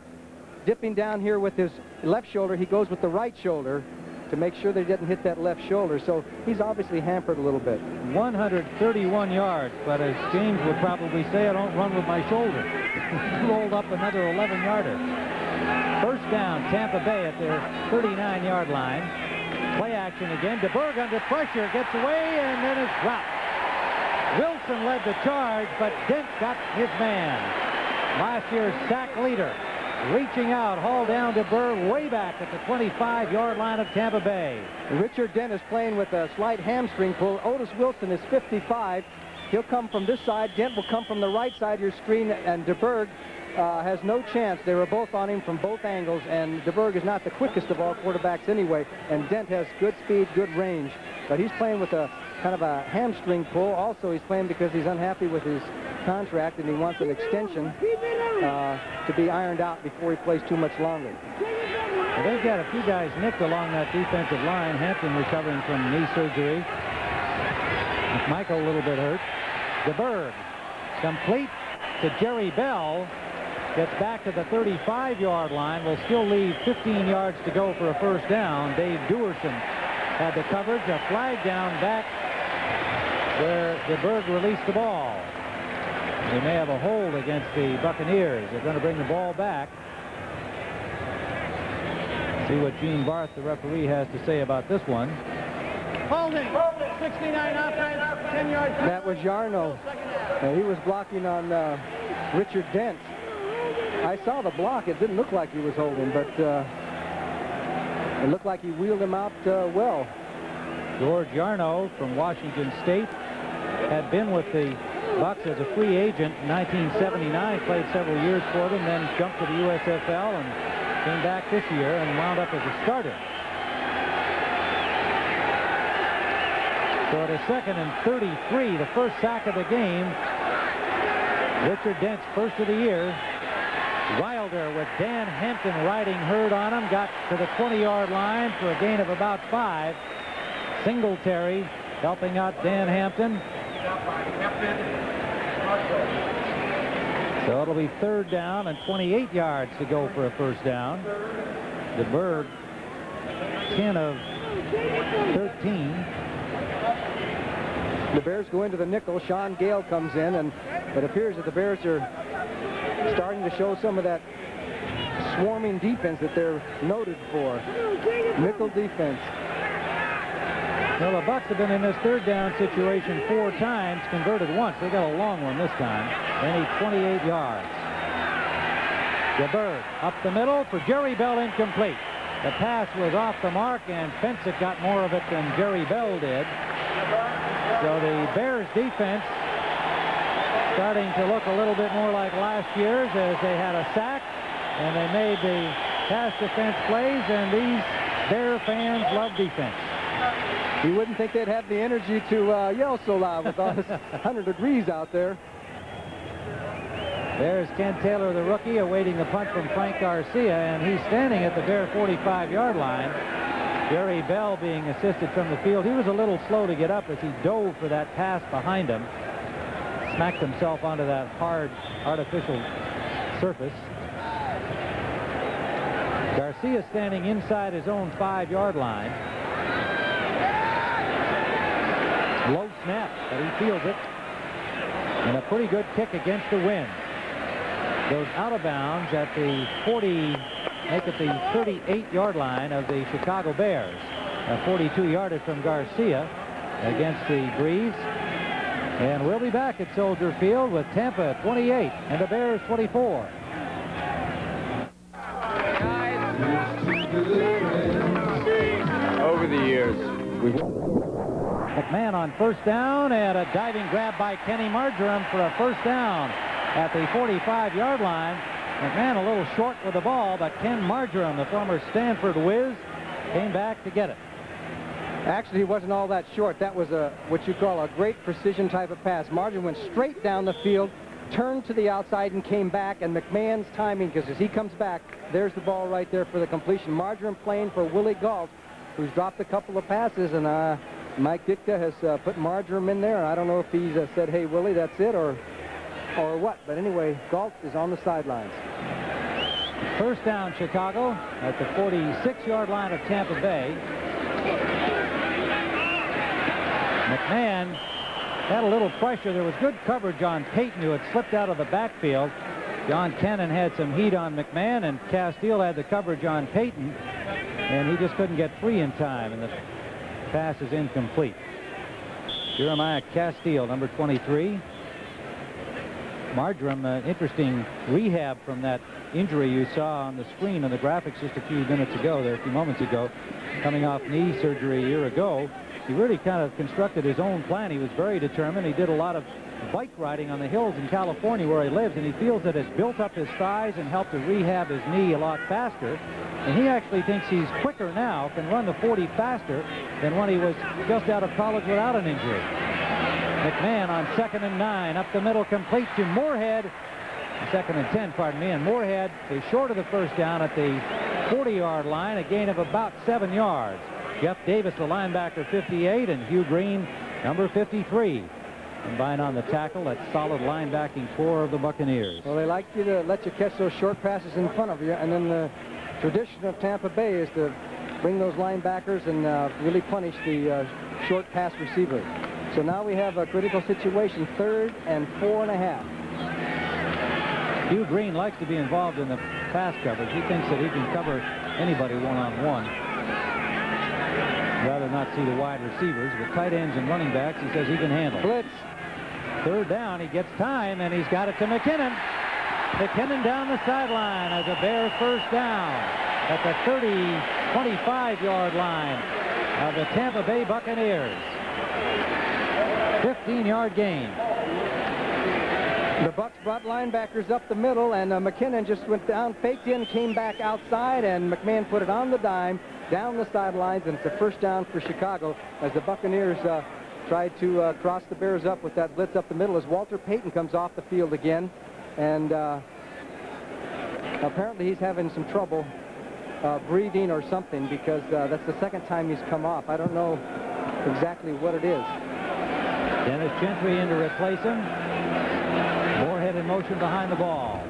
dipping down here with his left shoulder, he goes with the right shoulder to make sure that he didn't hit that left shoulder. So he's obviously hampered a little bit. 131 yards, but as James would probably say, I don't run with my shoulder. Rolled up another 11-yarder. First down, Tampa Bay at their 39-yard line. Play action again. DeBerg under pressure, gets away, and then it's dropped. Wilson led the charge, but Dent got his man. Last year's sack leader. Reaching out, hauled down DeBerg way back at the 25-yard line of Tampa Bay. Richard Dent is playing with a slight hamstring pull. Otis Wilson is 55. He'll come from this side. Dent will come from the right side of your screen, and DeBerg has no chance. They were both on him from both angles, and DeBerg is not the quickest of all quarterbacks anyway, and Dent has good speed, good range. But he's playing with a kind of a hamstring pull. Also, he's playing because he's unhappy with his contract, and he wants an extension to be ironed out before he plays too much longer. Well, they've got a few guys nicked along that defensive line. Hampton recovering from knee surgery. McMichael a little bit hurt. DeBerg complete to Jerry Bell. Gets back to the 35-yard line. Will still leave 15 yards to go for a first down. Dave Duerson had the coverage. A flag down back where DeBerg released the ball. They may have a hold against the Buccaneers. They're going to bring the ball back. See what Gene Barth, the referee, has to say about this one. Holding. 69 offense, 10 yards. That was Yarno. He was blocking on Richard Dent. I saw the block. It didn't look like he was holding, but it looked like he wheeled him out well. George Yarno from Washington State had been with the Bucs as a free agent in 1979, played several years for them, then jumped to the USFL and came back this year and wound up as a starter. So at a 2nd and 33, the first sack of the game, Richard Dent's first of the year. Wilder with Dan Hampton riding herd on him, got to the 20-yard line for a gain of about 5. Singletary helping out Dan Hampton. So it'll be 3rd down and 28 yards to go for a first down. DeBerg, 10 of 13. The Bears go into the nickel. Sean Gale comes in, and it appears that the Bears are starting to show some of that swarming defense that they're noted for. Nickel defense. Well, the Bucs have been in this 3rd down situation 4 times, converted once. They got a long one this time. They need 28 yards. DeBerg up the middle for Jerry Bell, incomplete. The pass was off the mark, and Fencik got more of it than Jerry Bell did. So the Bears defense starting to look a little bit more like last year's, as they had a sack and they made the pass defense plays, and these Bear fans love defense. You wouldn't think they'd have the energy to yell so loud with all this 100 degrees out there. There's Ken Taylor, the rookie, awaiting the punt from Frank Garcia, and he's standing at the Bear 45-yard line. Jerry Bell being assisted from the field. He was a little slow to get up as he dove for that pass behind him. Smacked himself onto that hard artificial surface. Garcia standing inside his own 5-yard line. Low snap, but he fields it. And a pretty good kick against the wind. Goes out of bounds at the 40, make it the 38-yard line of the Chicago Bears. A 42-yarder from Garcia against the breeze. And we'll be back at Soldier Field with Tampa 28 and the Bears 24. Over the years, McMahon on first down, and a diving grab by Kenny Marjoram for a first down at the 45-yard line. McMahon a little short with the ball, but Ken Marjoram, the former Stanford whiz, came back to get it. Actually, he wasn't all that short. That was what you call a great precision type of pass. Marjoram went straight down the field, turned to the outside, and came back. And McMahon's timing, because as he comes back, there's the ball right there for the completion. Marjoram playing for Willie Gault, who's dropped a couple of passes, and Mike Ditka has put Marjoram in there. I don't know if he's said, hey, Willie, that's it, or what. But anyway, Gault is on the sidelines. First down, Chicago, at the 46-yard line of Tampa Bay. McMahon had a little pressure. There was good coverage on Payton, who had slipped out of the backfield. John Cannon had some heat on McMahon, and Castile had the coverage on Payton, and he just couldn't get free in time, and the pass is incomplete. Jeremiah Castile, number 23. Marjoram, interesting rehab from that injury you saw on the screen on the graphics just a few moments ago, coming off knee surgery a year ago. He really kind of constructed his own plan. He was very determined. He did a lot of bike riding on the hills in California where he lives, and he feels that it's built up his thighs and helped to rehab his knee a lot faster. And he actually thinks he's quicker now, can run the 40 faster than when he was just out of college without an injury. McMahon on 2nd and 9, up the middle, complete to Moorhead. 2nd and 10, pardon me, and Moorhead is short of the first down at the 40-yard line, a gain of about 7 yards. Jeff Davis, the linebacker, 58, and Hugh Green, number 53. Combined on the tackle, that solid linebacking core of the Buccaneers. Well, they like you to let you catch those short passes in front of you, and then the tradition of Tampa Bay is to bring those linebackers and really punish the short pass receiver. So now we have a critical situation, 3rd and 4.5. Hugh Green likes to be involved in the pass coverage. He thinks that he can cover anybody one-on-one. Rather not see the wide receivers. With tight ends and running backs, he says he can handle. Blitz. 3rd down, he gets time, and he's got it to McKinnon. McKinnon down the sideline as a Bears first down at the 25-yard line of the Tampa Bay Buccaneers. 15-yard gain. The Bucs brought linebackers up the middle, and McKinnon just went down, faked in, came back outside, and McMahon put it on the dime down the sidelines, and it's a first down for Chicago as the Buccaneers tried to cross the Bears up with that blitz up the middle as Walter Payton comes off the field again, and apparently he's having some trouble breathing or something, because that's the 2nd time he's come off. I don't know exactly what it is. Dennis Gentry in to replace him. Moorhead in motion behind the ball.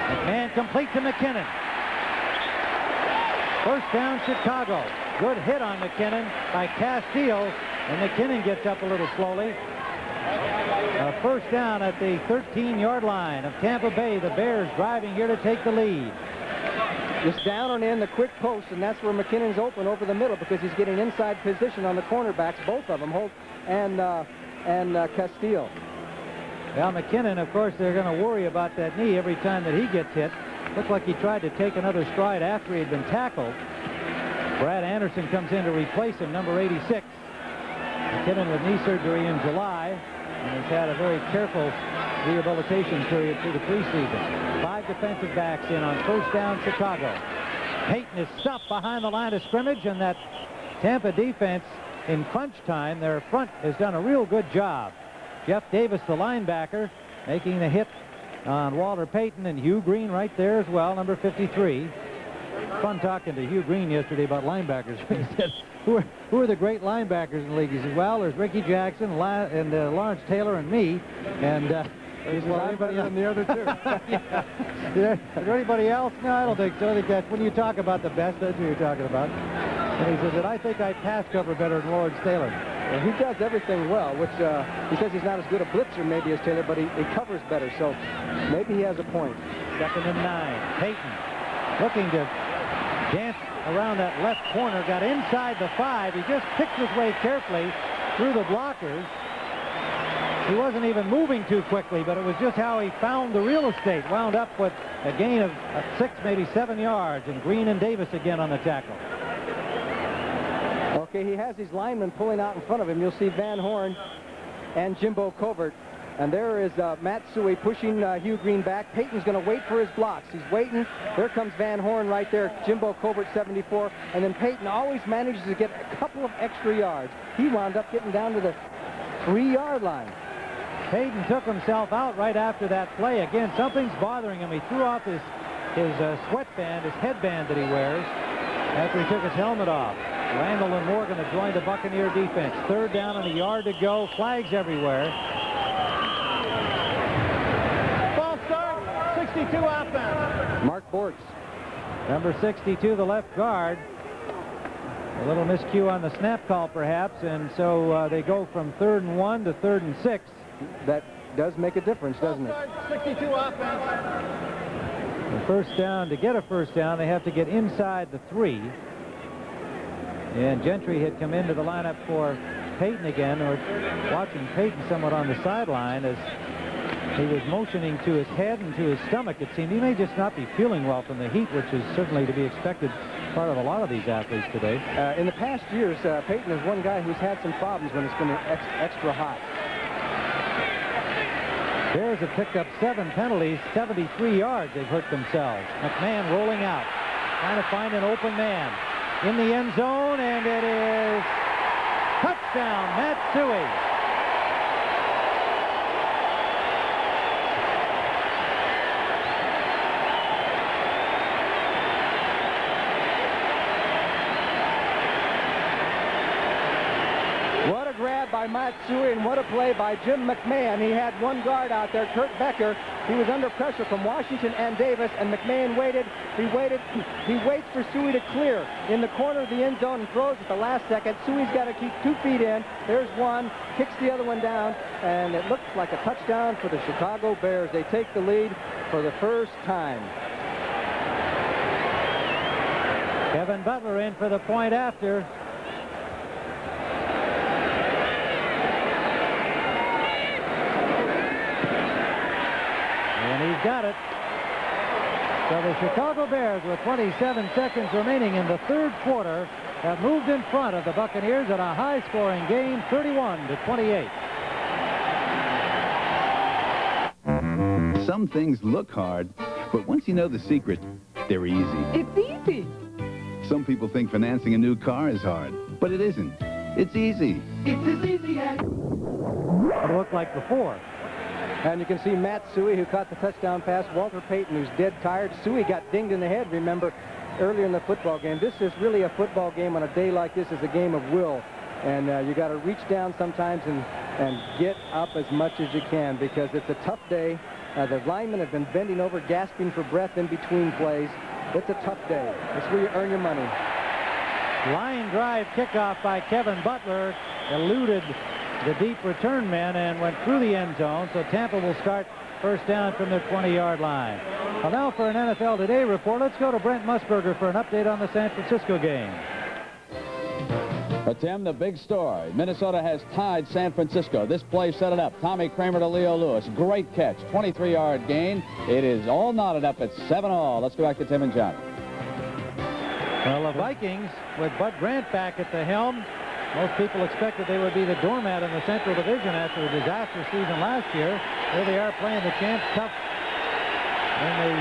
McMahon complete to McKinnon. First down, Chicago. Good hit on McKinnon by Castile, and McKinnon gets up a little slowly. First down at the 13-yard line of Tampa Bay. The Bears driving here to take the lead. Just down and in the quick post, and that's where McKinnon's open over the middle because he's getting inside position on the cornerbacks, both of them, Holt and Castile. Well, McKinnon, of course, they're going to worry about that knee every time that he gets hit. Looks like he tried to take another stride after he had been tackled. Brad Anderson comes in to replace him, number 86. McKinnon with knee surgery in July, and has had a very careful rehabilitation period through the preseason. 5 defensive backs in on first down, Chicago. Payton is stuffed behind the line of scrimmage, and that Tampa defense in crunch time, their front has done a real good job. Jeff Davis, the linebacker, making the hit on Walter Payton, and Hugh Green right there as well, number 53. Fun talking to Hugh Green yesterday about linebackers. He said, who are the great linebackers in the league? He said, well, there's Ricky Jackson and Lawrence Taylor and me. And Well, anybody than the other two. Yeah. Is there anybody else? No, I don't think so. I think that when you talk about the best, that's what you're talking about. And he says that I think I pass cover better than Lawrence Taylor. Well, he does everything well, which he says he's not as good a blitzer maybe as Taylor, but he covers better, so maybe he has a point. 2nd and 9. Payton looking to dance around that left corner, got inside the 5. He just picked his way carefully through the blockers. He wasn't even moving too quickly, but it was just how he found the real estate. Wound up with a gain of 6, maybe 7 yards, and Green and Davis again on the tackle. Okay, he has these linemen pulling out in front of him. You'll see Van Horn and Jimbo Covert. And there is Matt Suhey pushing Hugh Green back. Payton's going to wait for his blocks. He's waiting. There comes Van Horn right there. Jimbo Covert, 74. And then Payton always manages to get a couple of extra yards. He wound up getting down to the 3-yard line. Payton took himself out right after that play. Again, something's bothering him. He threw off his sweatband, his headband that he wears, after he took his helmet off. Randall and Morgan have joined the Buccaneer defense. 3rd down and a yard to go. Flags everywhere. False start, 62 offense. Mark Bortz. Number 62, the left guard. A little miscue on the snap call, perhaps, and so they go from 3rd and 1 to 3rd and 6. That does make a difference, doesn't it? 62 offense. The first down, to get a first down, they have to get inside the 3. And Gentry had come into the lineup for Payton again, or watching Payton somewhat on the sideline as he was motioning to his head and to his stomach, it seemed. He may just not be feeling well from the heat, which is certainly to be expected part of a lot of these athletes today. In the past years, Payton is one guy who's had some problems when it's been extra hot. Bears have picked up 7 penalties, 73 yards they've hurt themselves. McMahon rolling out, trying to find an open man in the end zone, and it is touchdown, Matt Suhey. What a grab by Matt Suhey, and what a play by Jim McMahon. He had one guard out there, Kurt Becker. He was under pressure from Washington and Davis, and McMahon waited. He waits for Suhey to clear in the corner of the end zone and throws at the last second. Suhey's got to keep 2 feet in. There's one, kicks the other one down, and it looks like a touchdown for the Chicago Bears. They take the lead for the first time. Kevin Butler in for the point after. And he's got it. So the Chicago Bears, with 27 seconds remaining in the 3rd quarter, have moved in front of the Buccaneers in a high-scoring game, 31-28. Some things look hard, but once you know the secret, they're easy. It's easy. Some people think financing a new car is hard, but it isn't. It's easy. It's as easy as... It looked like before. And you can see Matt Suhey, who caught the touchdown pass. Walter Payton, who's dead tired. Suhey got dinged in the head, remember, earlier in the football game. This is really a football game on a day like this. Is a game of will. And you got to reach down sometimes and get up as much as you can, because it's a tough day. The linemen have been bending over, gasping for breath in between plays. It's a tough day. It's where you earn your money. Line drive kickoff by Kevin Butler eluded the deep return men and went through the end zone, so Tampa will start first down from their 20-yard line. Well, now for an NFL Today report, let's go to Brent Musburger for an update on the San Francisco game. But Tim, the big story. Minnesota has tied San Francisco. This play set it up. Tommy Kramer to Leo Lewis. Great catch. 23-yard gain. It is all knotted up at 7-all. Let's go back to Tim and John. Well, the Vikings, with Bud Grant back at the helm, most people expected they would be the doormat in the Central Division after a disastrous season last year. Here they are playing the champs tough in the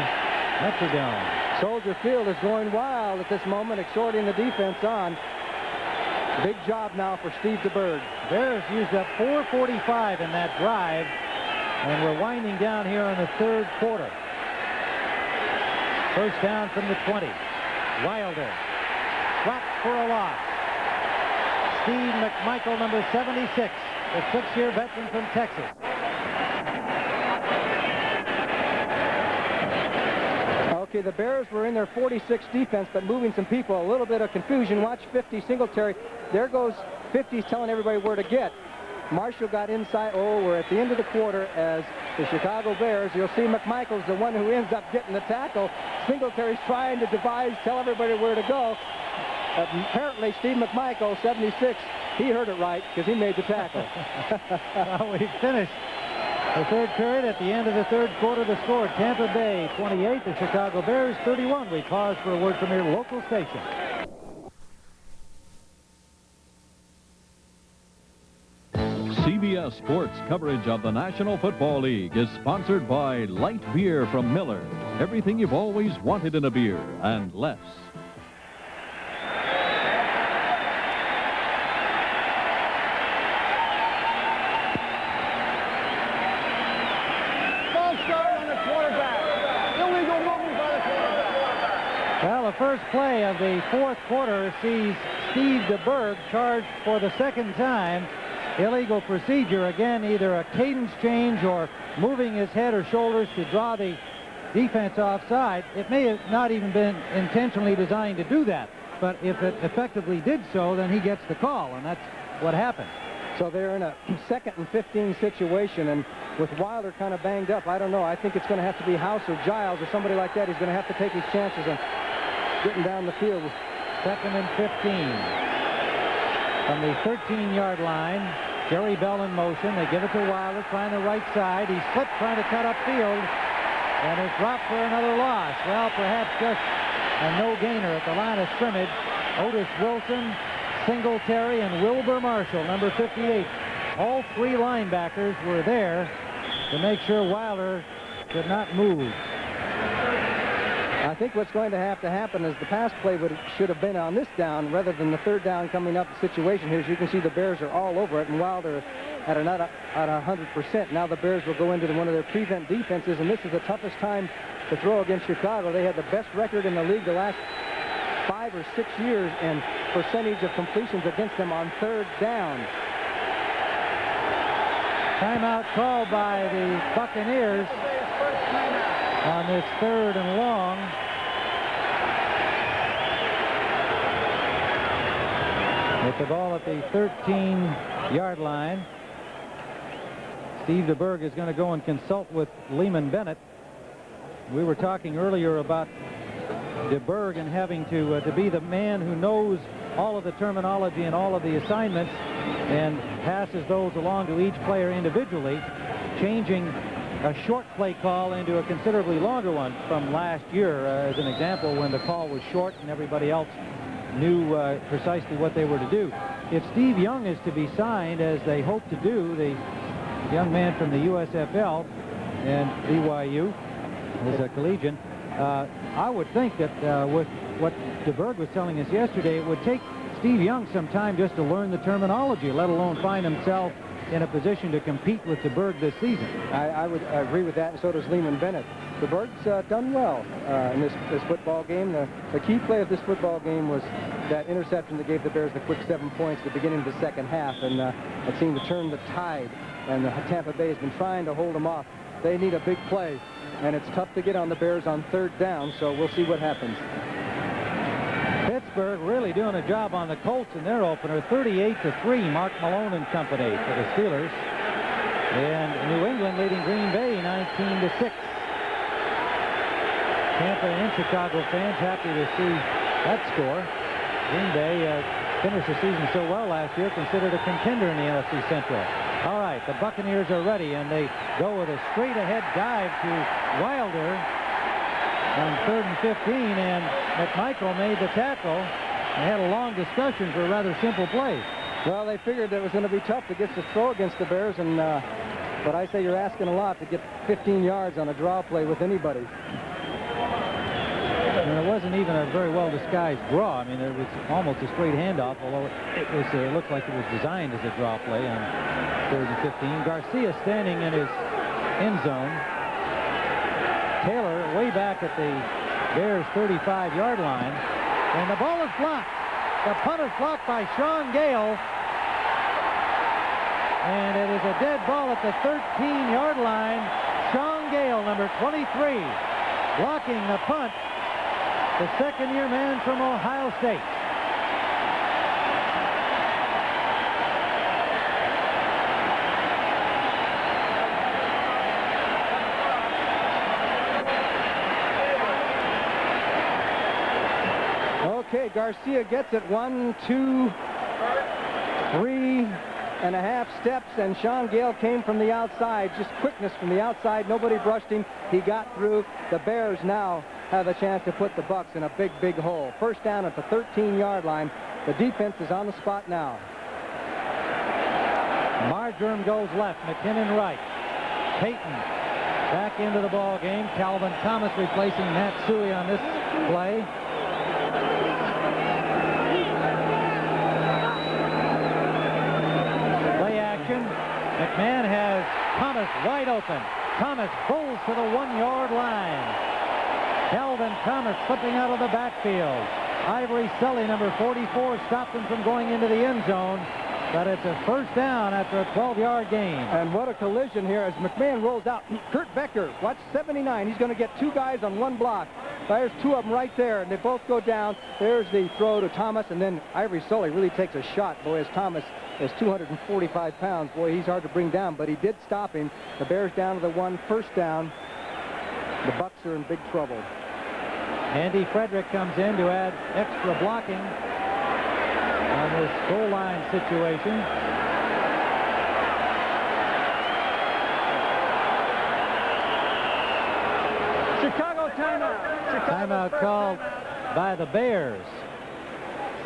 Metrodome. Soldier Field is going wild at this moment, exhorting the defense on. Big job now for Steve DeBerg. Bears used up 4:45 in that drive, and we're winding down here in the 3rd quarter. First down from the 20. Wilder dropped for a loss. Steve McMichael, number 76, a 6-year veteran from Texas. Okay, the Bears were in their 46 defense, but moving some people. A little bit of confusion. Watch 50, Singletary. There goes 50's telling everybody where to get. Marshall got inside. Oh, we're at the end of the quarter as the Chicago Bears. You'll see McMichael's the one who ends up getting the tackle. Singletary's trying to devise, tell everybody where to go. Apparently, Steve McMichael, 76, he heard it right because he made the tackle. Well, we finished the third period. At the end of the third quarter, the score, Tampa Bay 28, the Chicago Bears 31. We pause for a word from your local station. CBS Sports coverage of the National Football League is sponsored by Light Beer from Miller. Everything you've always wanted in a beer, and less. False start on the quarterback. Illegal movement by the quarterback. Well, the first play of the fourth quarter sees Steve DeBerg charged for the second time. Illegal procedure, again, either a cadence change or moving his head or shoulders to draw the defense offside. It may have not even been intentionally designed to do that, but if it effectively did so, then he gets the call, and that's what happened. So they're in a 2nd and 15 situation, and with Wilder kind of banged up, I don't know. I think it's going to have to be House or Giles or somebody like that. He's going to have to take his chances on getting down the field. 2nd and 15. From the 13-yard line, Jerry Bell in motion. They give it to Wilder, trying the right side. He slipped trying to cut upfield, and is dropped for another loss. Well, perhaps just a no-gainer at the line of scrimmage. Otis Wilson, Singletary, and Wilbur Marshall, number 58. All three linebackers were there to make sure Wilder could not move. I think what's going to happen is the pass play should have been on this down rather than the third down coming up situation here. As you can see, the Bears are all over it, and Wilder at 100%. Now the Bears will go into one of their prevent defenses, and this is the toughest time to throw against Chicago. They had the best record in the league the last 5 or 6 years in percentage of completions against them on third down. Timeout called by the Buccaneers on this 3rd and long. With the ball at the 13-yard line. Steve DeBerg is going to go and consult with Lehman Bennett. We were talking earlier about DeBerg and having to be the man who knows all of the terminology and all of the assignments and passes those along to each player individually, changing a short play call into a considerably longer one from last year, as an example, when the call was short and everybody else knew precisely what they were to do. If Steve Young is to be signed, as they hope to do, the young man from the USFL and BYU is a collegian, I would think that with what DeBerg was telling us yesterday, it would take Steve Young some time just to learn the terminology, let alone find himself in a position to compete with DeBerg this season. I would agree with that, and so does Lehman Bennett. DeBerg's done well in this football game. The key play of this football game was that interception that gave the Bears the quick 7 points at the beginning of the second half, and it seemed to turn the tide, and Tampa Bay has been trying to hold them off. They need a big play, and it's tough to get on the Bears on third down, so we'll see what happens. Pittsburgh really doing a job on the Colts in their opener, 38-3, Mark Malone and company for the Steelers. And New England leading Green Bay 19-6. Tampa and Chicago fans happy to see that score. Green Bay finished the season so well last year, considered a contender in the NFC Central. All right, the Buccaneers are ready, and they go with a straight-ahead dive to Wilder on 3rd and 15, and McMichael made the tackle. They had a long discussion for a rather simple play. Well, they figured it was going to be tough to get to throw against the Bears, and but I say you're asking a lot to get 15 yards on a draw play with anybody. And it wasn't even a very well-disguised draw. I mean, it was almost a straight handoff, although it looked like it was designed as a draw play on 3rd and 15. Garcia standing in his end zone. Taylor way back at the Bears' 35-yard line. And the ball is blocked. The punt is blocked by Sean Gale. And it is a dead ball at the 13-yard line. Sean Gale, number 23. blocking the punt, the second-year man from Ohio State. Okay, Garcia gets it 1, 2, 3.5 steps, and Sean Gayle came from the outside. Just quickness from the outside. Nobody brushed him. He got through. The Bears now have a chance to put the Bucs in a big, big hole. First down at the 13-yard line. The defense is on the spot now. Marjoram goes left, McKinnon right. Payton back into the ball game. Calvin Thomas replacing Matt Suhey on this play. McMahon has Thomas wide open. Thomas pulls to the 1-yard line. Calvin Thomas slipping out of the backfield. Ivory Sully, number 44, stopped him from going into the end zone. But it's a first down after a 12-yard gain. And what a collision here as McMahon rolls out. Kurt Becker, watch 79. He's going to get two guys on one block. There's two of them right there, and they both go down. There's the throw to Thomas, and then Ivory Sully really takes a shot. Boy, as Thomas is 245 pounds. Boy, he's hard to bring down, but he did stop him. The Bears down to the 1, first down. The Bucs are in big trouble. Andy Frederick comes in to add extra blocking on this goal line situation. Chicago timeout. Timeout called by the Bears.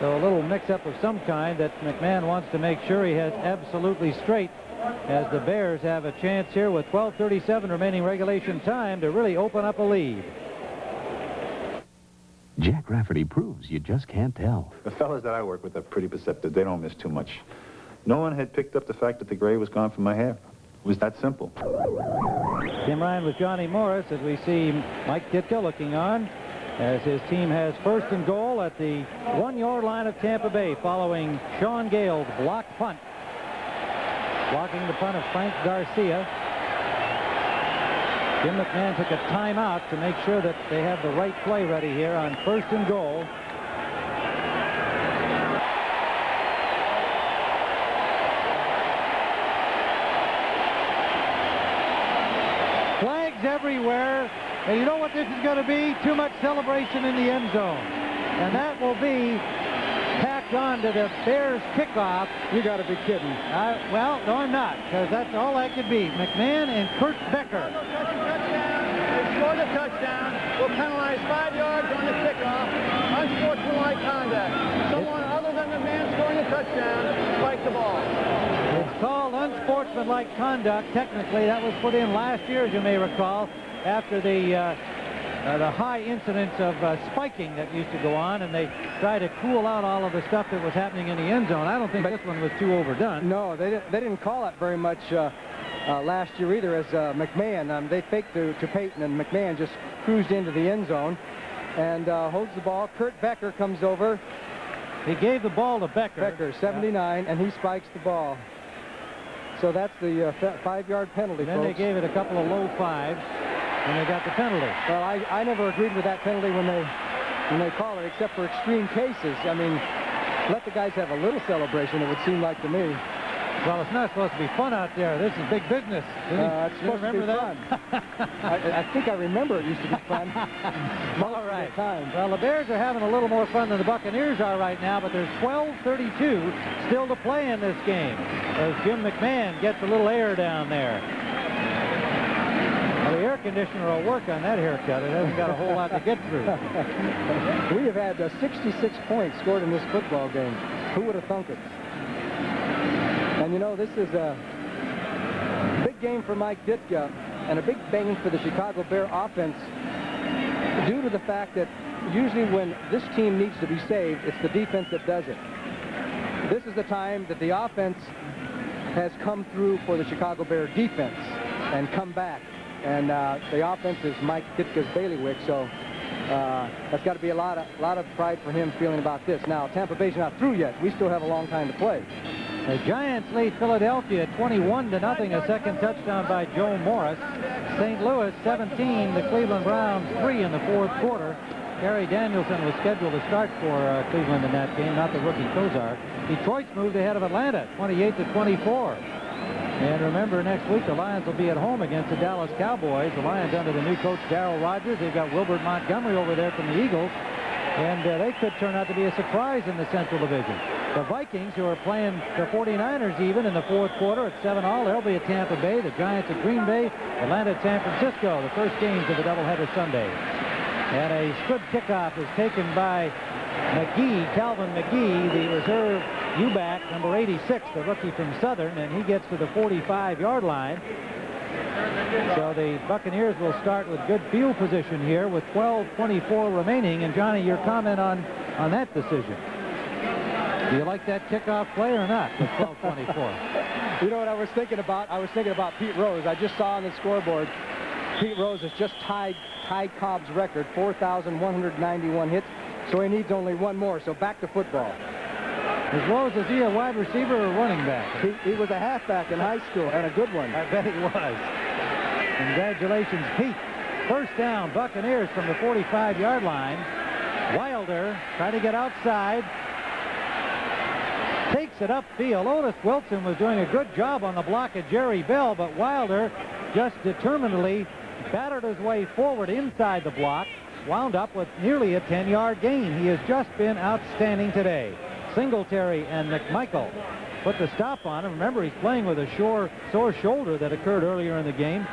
So a little mix-up of some kind that McMahon wants to make sure he has absolutely straight, as the Bears have a chance here with 12:37 remaining regulation time to really open up a lead. Jack Rafferty proves you just can't tell. The fellas that I work with are pretty perceptive. They don't miss too much. No one had picked up the fact that the gray was gone from my hair. It was that simple. Tim Ryan with Johnny Morris as we see Mike Ditka looking on as his team has first and goal at the 1-yard line of Tampa Bay following Sean Gale's blocked punt. Blocking the punt of Frank Garcia. Jim McMahon took a timeout to make sure that they have the right play ready here on first and goal. Flags everywhere. And you know what this is going to be? Too much celebration in the end zone. And that will be tacked on to the Bears kickoff. You got to be kidding. Well, no, I'm not, because that's all that could be. McMahon and Kurt Becker. They scored a touchdown. Will penalize 5 yards on the kickoff. Unsportsmanlike conduct. Someone other than McMahon scoring a touchdown spiked the ball. It's called unsportsmanlike conduct. Technically, that was put in last year, as you may recall, after the high incidence of spiking that used to go on, and they tried to cool out all of the stuff that was happening in the end zone. I don't think this one was too overdone. No, they didn't call it very much last year either, as McMahon. They faked to Payton, and McMahon just cruised into the end zone and holds the ball. Kurt Becker comes over. He gave the ball to Becker. Becker, 79, and he spikes the ball. So that's the 5-yard penalty, then folks. They gave it a couple of low fives, and they got the penalty. Well, I never agreed with that penalty when they call it, except for extreme cases. I mean, let the guys have a little celebration, it would seem like to me. Well, it's not supposed to be fun out there. This is big business. It's supposed to be that? fun. I think I remember it used to be fun. All right. Well, the Bears are having a little more fun than the Buccaneers are right now, but there's 12:32 still to play in this game as Jim McMahon gets a little air down there. Well, the air conditioner will work on that haircut. It hasn't got a whole lot to get through. We have had 66 points scored in this football game. Who would have thunk it? And you know, this is a big game for Mike Ditka and a big bang for the Chicago Bear offense due to the fact that usually when this team needs to be saved, it's the defense that does it. This is the time that the offense has come through for the Chicago Bear defense and come back. And the offense is Mike Ditka's bailiwick, so that's got to be a lot of pride for him feeling about this. Now, Tampa Bay's not through yet. We still have a long time to play. The Giants lead Philadelphia 21-0, a second touchdown by Joe Morris. St. Louis 17, the Cleveland Browns 3 in the fourth quarter. Gary Danielson was scheduled to start for Cleveland in that game, not the rookie Kozar. Detroit's moved ahead of Atlanta, 28-24. And remember, next week the Lions will be at home against the Dallas Cowboys. The Lions under the new coach Darryl Rogers. They've got Wilbur Montgomery over there from the Eagles. And they could turn out to be a surprise in the Central Division. The Vikings, who are playing the 49ers even in the fourth quarter at 7-all, they'll be at Tampa Bay. The Giants at Green Bay. Atlanta at San Francisco, the first games of the doubleheader Sunday. And a good kickoff is taken by McGee, Calvin McGee, the reserve U-back, number 86, the rookie from Southern, and he gets to the 45-yard line. So the Buccaneers will start with good field position here with 12:24 remaining. And Johnny, your comment on that decision. Do you like that kickoff play or not with 12:24? You know what I was thinking about? I was thinking about Pete Rose. I just saw on the scoreboard, Pete Rose has just tied Cobb's record, 4,191 hits. So he needs only one more. So back to football. Is Rose, is he a wide receiver or running back? He was a halfback in high school, and a good one. I bet he was. Congratulations, Pete. First down, Buccaneers from the 45-yard line. Wilder trying to get outside. Takes it upfield. Otis Wilson was doing a good job on the block of Jerry Bell, but Wilder just determinedly battered his way forward inside the block, wound up with nearly a 10-yard gain. He has just been outstanding today. Singletary and McMichael put the stop on him. Remember, he's playing with a sore shoulder that occurred earlier in the game.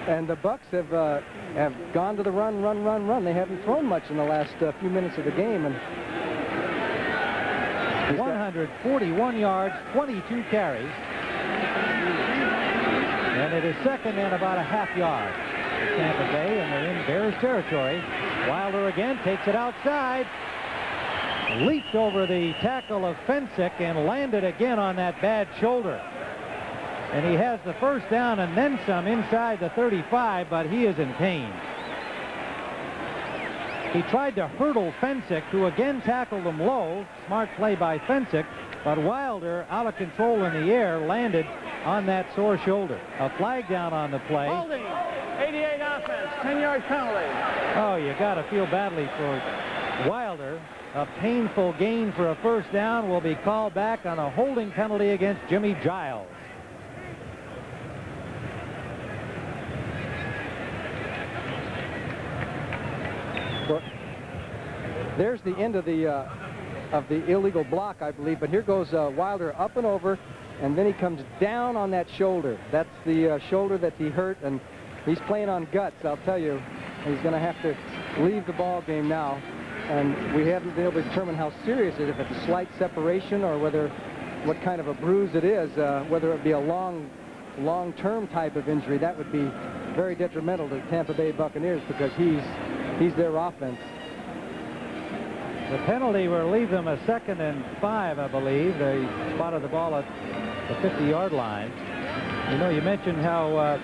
And the Bucs have gone to the run. They haven't thrown much in the last few minutes of the game. And 141 yards, 22 carries. And it is second and about a half yard for Tampa Bay, and they're in Bears territory. Wilder again takes it outside. Leaped over the tackle of Fencik and landed again on that bad shoulder. And he has the first down and then some inside the 35, but he is in pain. He tried to hurdle Fencik, who again tackled him low. Smart play by Fencik, but Wilder, out of control in the air, landed on that sore shoulder. A flag down on the play. Holding, 88 offense, 10-yard penalty. Oh, you got to feel badly for Wilder. A painful gain for a first down will be called back on a holding penalty against Jimmy Giles. Well, there's the end of the illegal block, I believe. But here goes Wilder up and over, and then he comes down on that shoulder. That's the shoulder that he hurt, and he's playing on guts, I'll tell you. He's going to have to leave the ball game now. And we haven't been able to determine how serious it is, if it's a slight separation or what kind of a bruise it is, whether it be a long-term type of injury. That would be very detrimental to the Tampa Bay Buccaneers because he's their offense. The penalty will leave them a 2nd and 5, I believe. They spotted the ball at the 50-yard line. You know, you mentioned how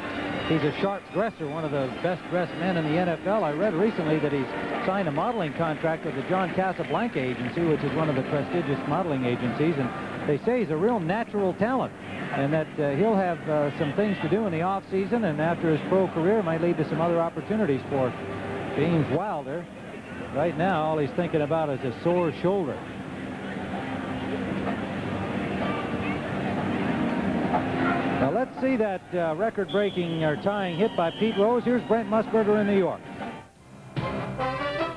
he's a sharp dresser, one of the best-dressed men in the NFL. I read recently that he's signed a modeling contract with the John Casablanca Agency, which is one of the prestigious modeling agencies, and they say he's a real natural talent, and that he'll have some things to do in the off-season, and after his pro career might lead to some other opportunities for James Wilder. Right now, all he's thinking about is a sore shoulder. Now let's see that record-breaking or tying hit by Pete Rose. Here's Brent Musburger in New York.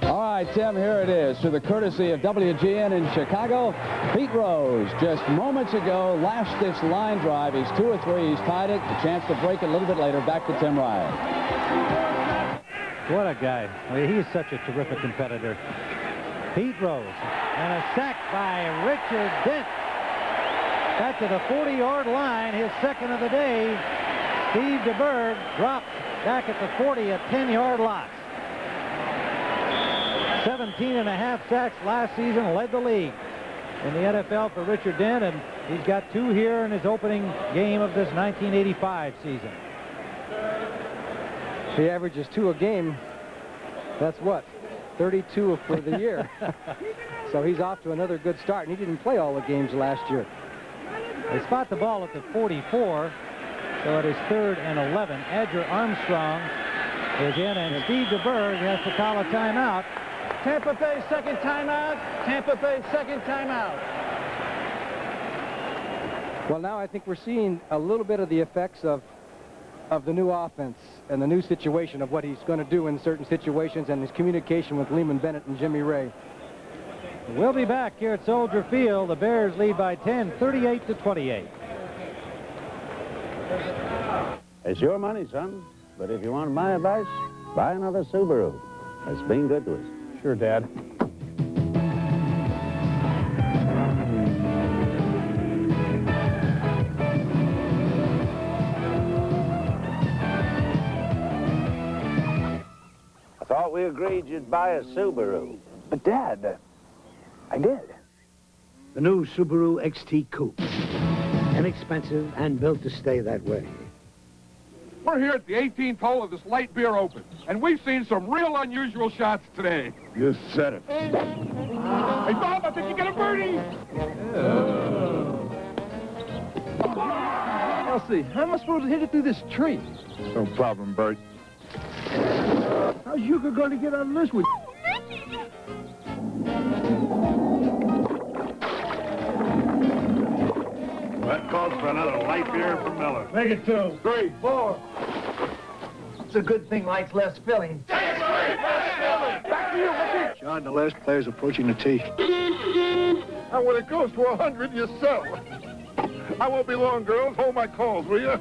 All right, Tim, here it is. Through the courtesy of WGN in Chicago, Pete Rose just moments ago lashed this line drive. He's 2 or 3. He's tied it. A chance to break it a little bit later. Back to Tim Riley. What a guy. I mean, he is such a terrific competitor. Pete Rose. And a sack by Richard Dent. Back to the 40-yard line, his second of the day. Steve DeBerg dropped back at the 40, a 10-yard loss. 17.5 sacks last season, led the league in the NFL for Richard Dent, and he's got 2 here in his opening game of this 1985 season. He averages 2 a game. That's what? 32 for the year. So he's off to another good start, and he didn't play all the games last year. They spot the ball at the 44, so it is 3rd and 11. Adger Armstrong is in, and Steve DeBerg has to call a timeout. Tampa Bay second timeout. Tampa Bay second timeout. Well, now I think we're seeing a little bit of the effects of the new offense and the new situation of what he's going to do in certain situations and his communication with Lehman Bennett and Jimmy Ray. We'll be back here at Soldier Field. The Bears lead by 10, 38-28. It's your money, son. But if you want my advice, buy another Subaru. It's been good to us. Sure, Dad. I thought we agreed you'd buy a Subaru. But, Dad, I did. The new Subaru XT Coupe. Inexpensive and built to stay that way. We're here at the 18th hole of this light beer open, and we've seen some real unusual shots today. You said it. Hey, Bob, I think you get a birdie. Elsie, how am I supposed to hit it through this tree? No problem, Bert. How's Yuka going to get on this one? That calls for another light beer from Miller. Make it 2, 3, 4. It's a good thing light's less filling. Back to you, Mickey. John, the last player's approaching the tee. And when it goes to 100, you sell. I won't be long, girls. Hold my calls, will you?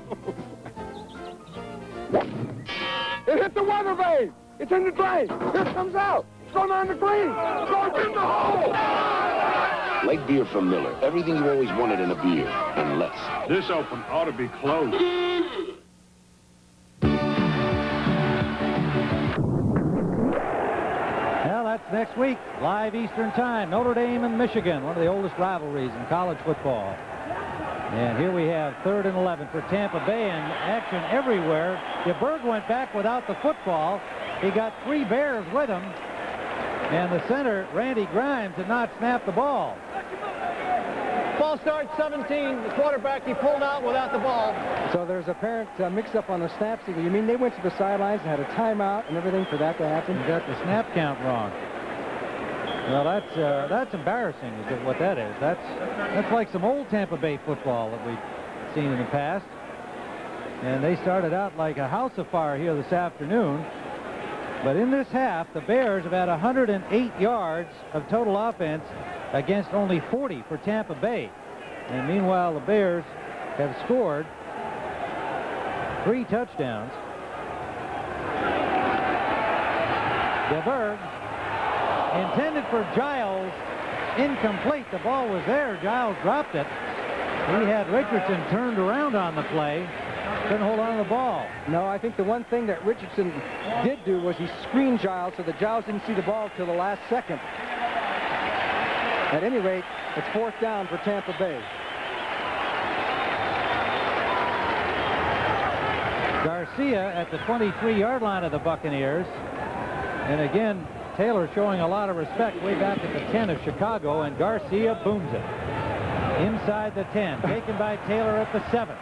It hit the weather vane. It's in the drain. Here it comes out. It's going on the green. It's going in the hole. Light beer from Miller. Everything you always wanted in a beer, and less. This open ought to be closed. Well, that's next week, live Eastern Time. Notre Dame and Michigan, one of the oldest rivalries in college football. And here we have 3rd and 11 for Tampa Bay, and action everywhere. DeBerg went back without the football. He got 3 Bears with him. And the center, Randy Grimes, did not snap the ball. Ball starts 17. The quarterback, he pulled out without the ball. So there's apparent mix-up on the snap signal. You mean they went to the sidelines and had a timeout and everything for that to happen? You got the snap count wrong. Well, that's embarrassing, is what that is. That's like some old Tampa Bay football that we've seen in the past. And they started out like a house of fire here this afternoon. But in this half, the Bears have had 108 yards of total offense against only 40 for Tampa Bay. And meanwhile, the Bears have scored 3 touchdowns. DeBerg intended for Giles, incomplete. The ball was there. Giles dropped it. He had Richardson turned around on the play. Couldn't hold on to the ball. No, I think the one thing that Richardson did do was he screened Giles so that Giles didn't see the ball till the last second. At any rate, it's 4th down for Tampa Bay. Garcia at the 23-yard line of the Buccaneers. And again, Taylor showing a lot of respect way back at the 10 of Chicago, and Garcia booms it. Inside the 10, taken by Taylor at the 7.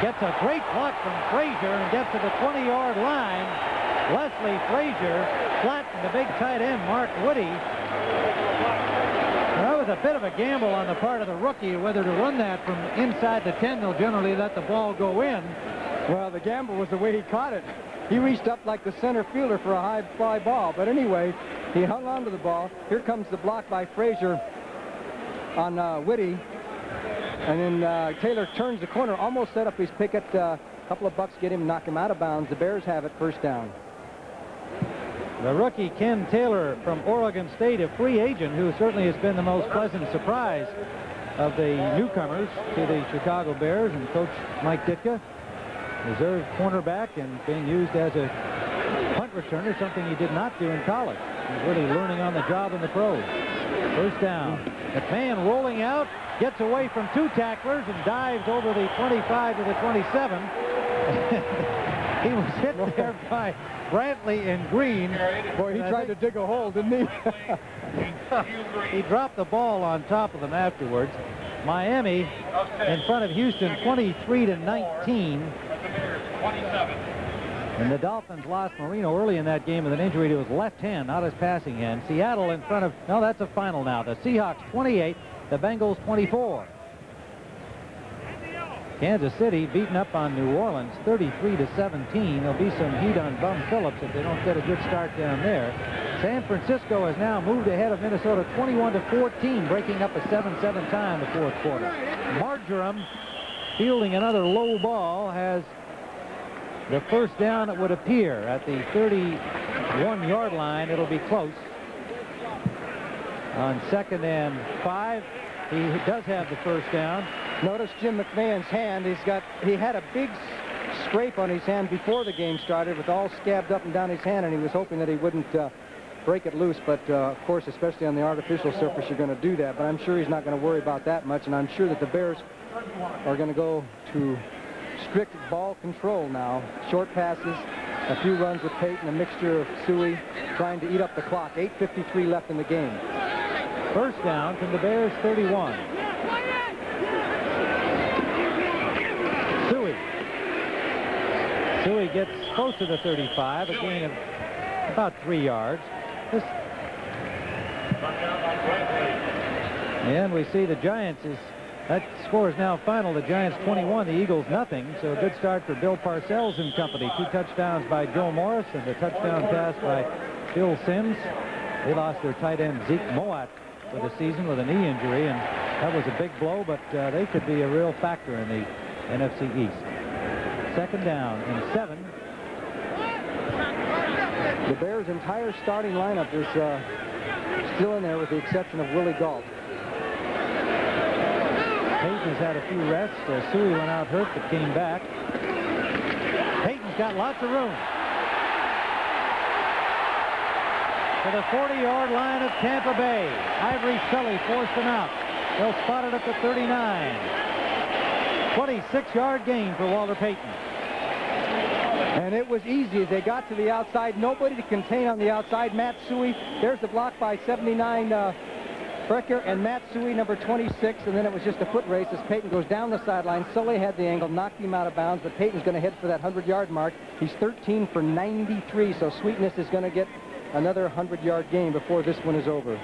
Gets a great block from Frazier and gets to the 20-yard line. Leslie Frazier flattened the big tight end, Mark Woody. That was a bit of a gamble on the part of the rookie whether to run that from inside the 10. They'll generally let the ball go in. Well, the gamble was the way he caught it. He reached up like the center fielder for a high fly ball. But anyway, he hung on to the ball. Here comes the block by Frazier on Whitty. And then Taylor turns the corner, almost set up his picket. A couple of Bucs get him, knock him out of bounds. The Bears have it, 1st down. The rookie Ken Taylor from Oregon State, a free agent who certainly has been the most pleasant surprise of the newcomers to the Chicago Bears, and Coach Mike Ditka, reserve cornerback and being used as a punt returner, something he did not do in college. He's really learning on the job in the pros. 1st down. McMahon rolling out, gets away from 2 tacklers and dives over the 25 to the 27. He was hit there by Brantley in green. Boy, he tried to dig a hole, didn't he? He dropped the ball on top of them afterwards. Miami in front of Houston 23-19. And the Dolphins lost Marino early in that game with an injury to his left hand, not his passing hand. Seattle in front of, no, that's a final now. The Seahawks 28, the Bengals 24. Kansas City beaten up on New Orleans 33-17. There'll be some heat on Bum Phillips if they don't get a good start down there. San Francisco has now moved ahead of Minnesota 21-14, breaking up a 7-7 tie in the fourth quarter. Marjoram, fielding another low ball, has the first down, it would appear, at the 31-yard line. It'll be close. On 2nd and 5, he does have the first down. Notice Jim McMahon's hand. He had a big scrape on his hand before the game started with all scabbed up and down his hand, and he was hoping that he wouldn't break it loose. But, of course, especially on the artificial surface, you're going to do that. But I'm sure he's not going to worry about that much, and I'm sure that the Bears are going to go to strict ball control now. Short passes, a few runs with Payton, a mixture of Suhey trying to eat up the clock. 8:53 left in the game. First down from the Bears 31. Suhey gets close to the 35, a gain of about 3 yards. And we see the Giants that score is now final. The Giants 21, the Eagles nothing. So a good start for Bill Parcells and company. 2 touchdowns by Joe Morris and a touchdown pass by Bill Sims. They lost their tight end Zeke Moat for the season with a knee injury, and that was a big blow, but they could be a real factor in the NFC East. 2nd down and 7. The Bears' entire starting lineup is still in there with the exception of Willie Gault. Payton's had a few rests. Suhey went out hurt but came back. Payton's got lots of room. To the 40-yard line of Tampa Bay. Ivory Sully forced him out. They'll spot it at the 39. 26-yard gain for Walter Payton. And it was easy as they got to the outside. Nobody to contain on the outside. Matt Suhey. There's the block by 79 Brecker and Matt Suhey, number 26. And then it was just a foot race as Payton goes down the sideline. Sully had the angle, knocked him out of bounds. But Payton's going to head for that 100-yard mark. He's 13 for 93. So Sweetness is going to get another 100-yard game before this one is over.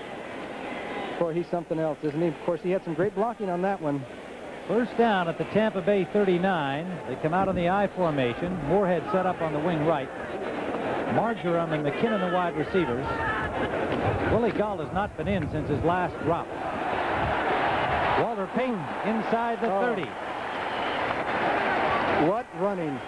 Boy, he's something else, isn't he? Of course, he had some great blocking on that one. First down at the Tampa Bay 39. They come out in the I formation. Moorhead set up on the wing right. Marjoram and McKinnon the wide receivers. Willie Gault has not been in since his last drop. Walter Payton inside the 30. What running.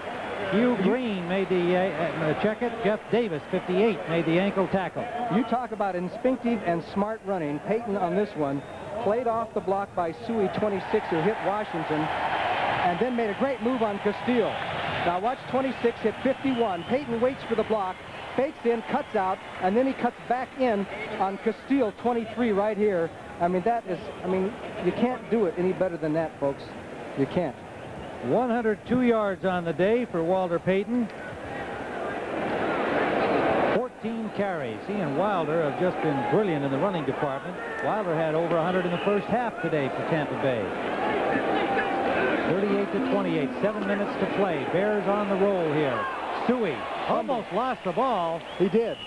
Hugh Green made the check it. Jeff Davis, 58, made the ankle tackle. You talk about instinctive and smart running. Payton on this one played off the block by Suhey, 26, who hit Washington, and then made a great move on Castile. Now watch 26 hit 51. Payton waits for the block, fakes in, cuts out, and then he cuts back in on Castile, 23, right here. I mean, you can't do it any better than that, folks. You can't. 102 yards on the day for Walter Payton. 14 carries. He and Wilder have just been brilliant in the running department. Wilder had over 100 in the first half today for Tampa Bay. 38-28, 7 minutes to play. Bears on the roll here. Suhey almost lost the ball. He did.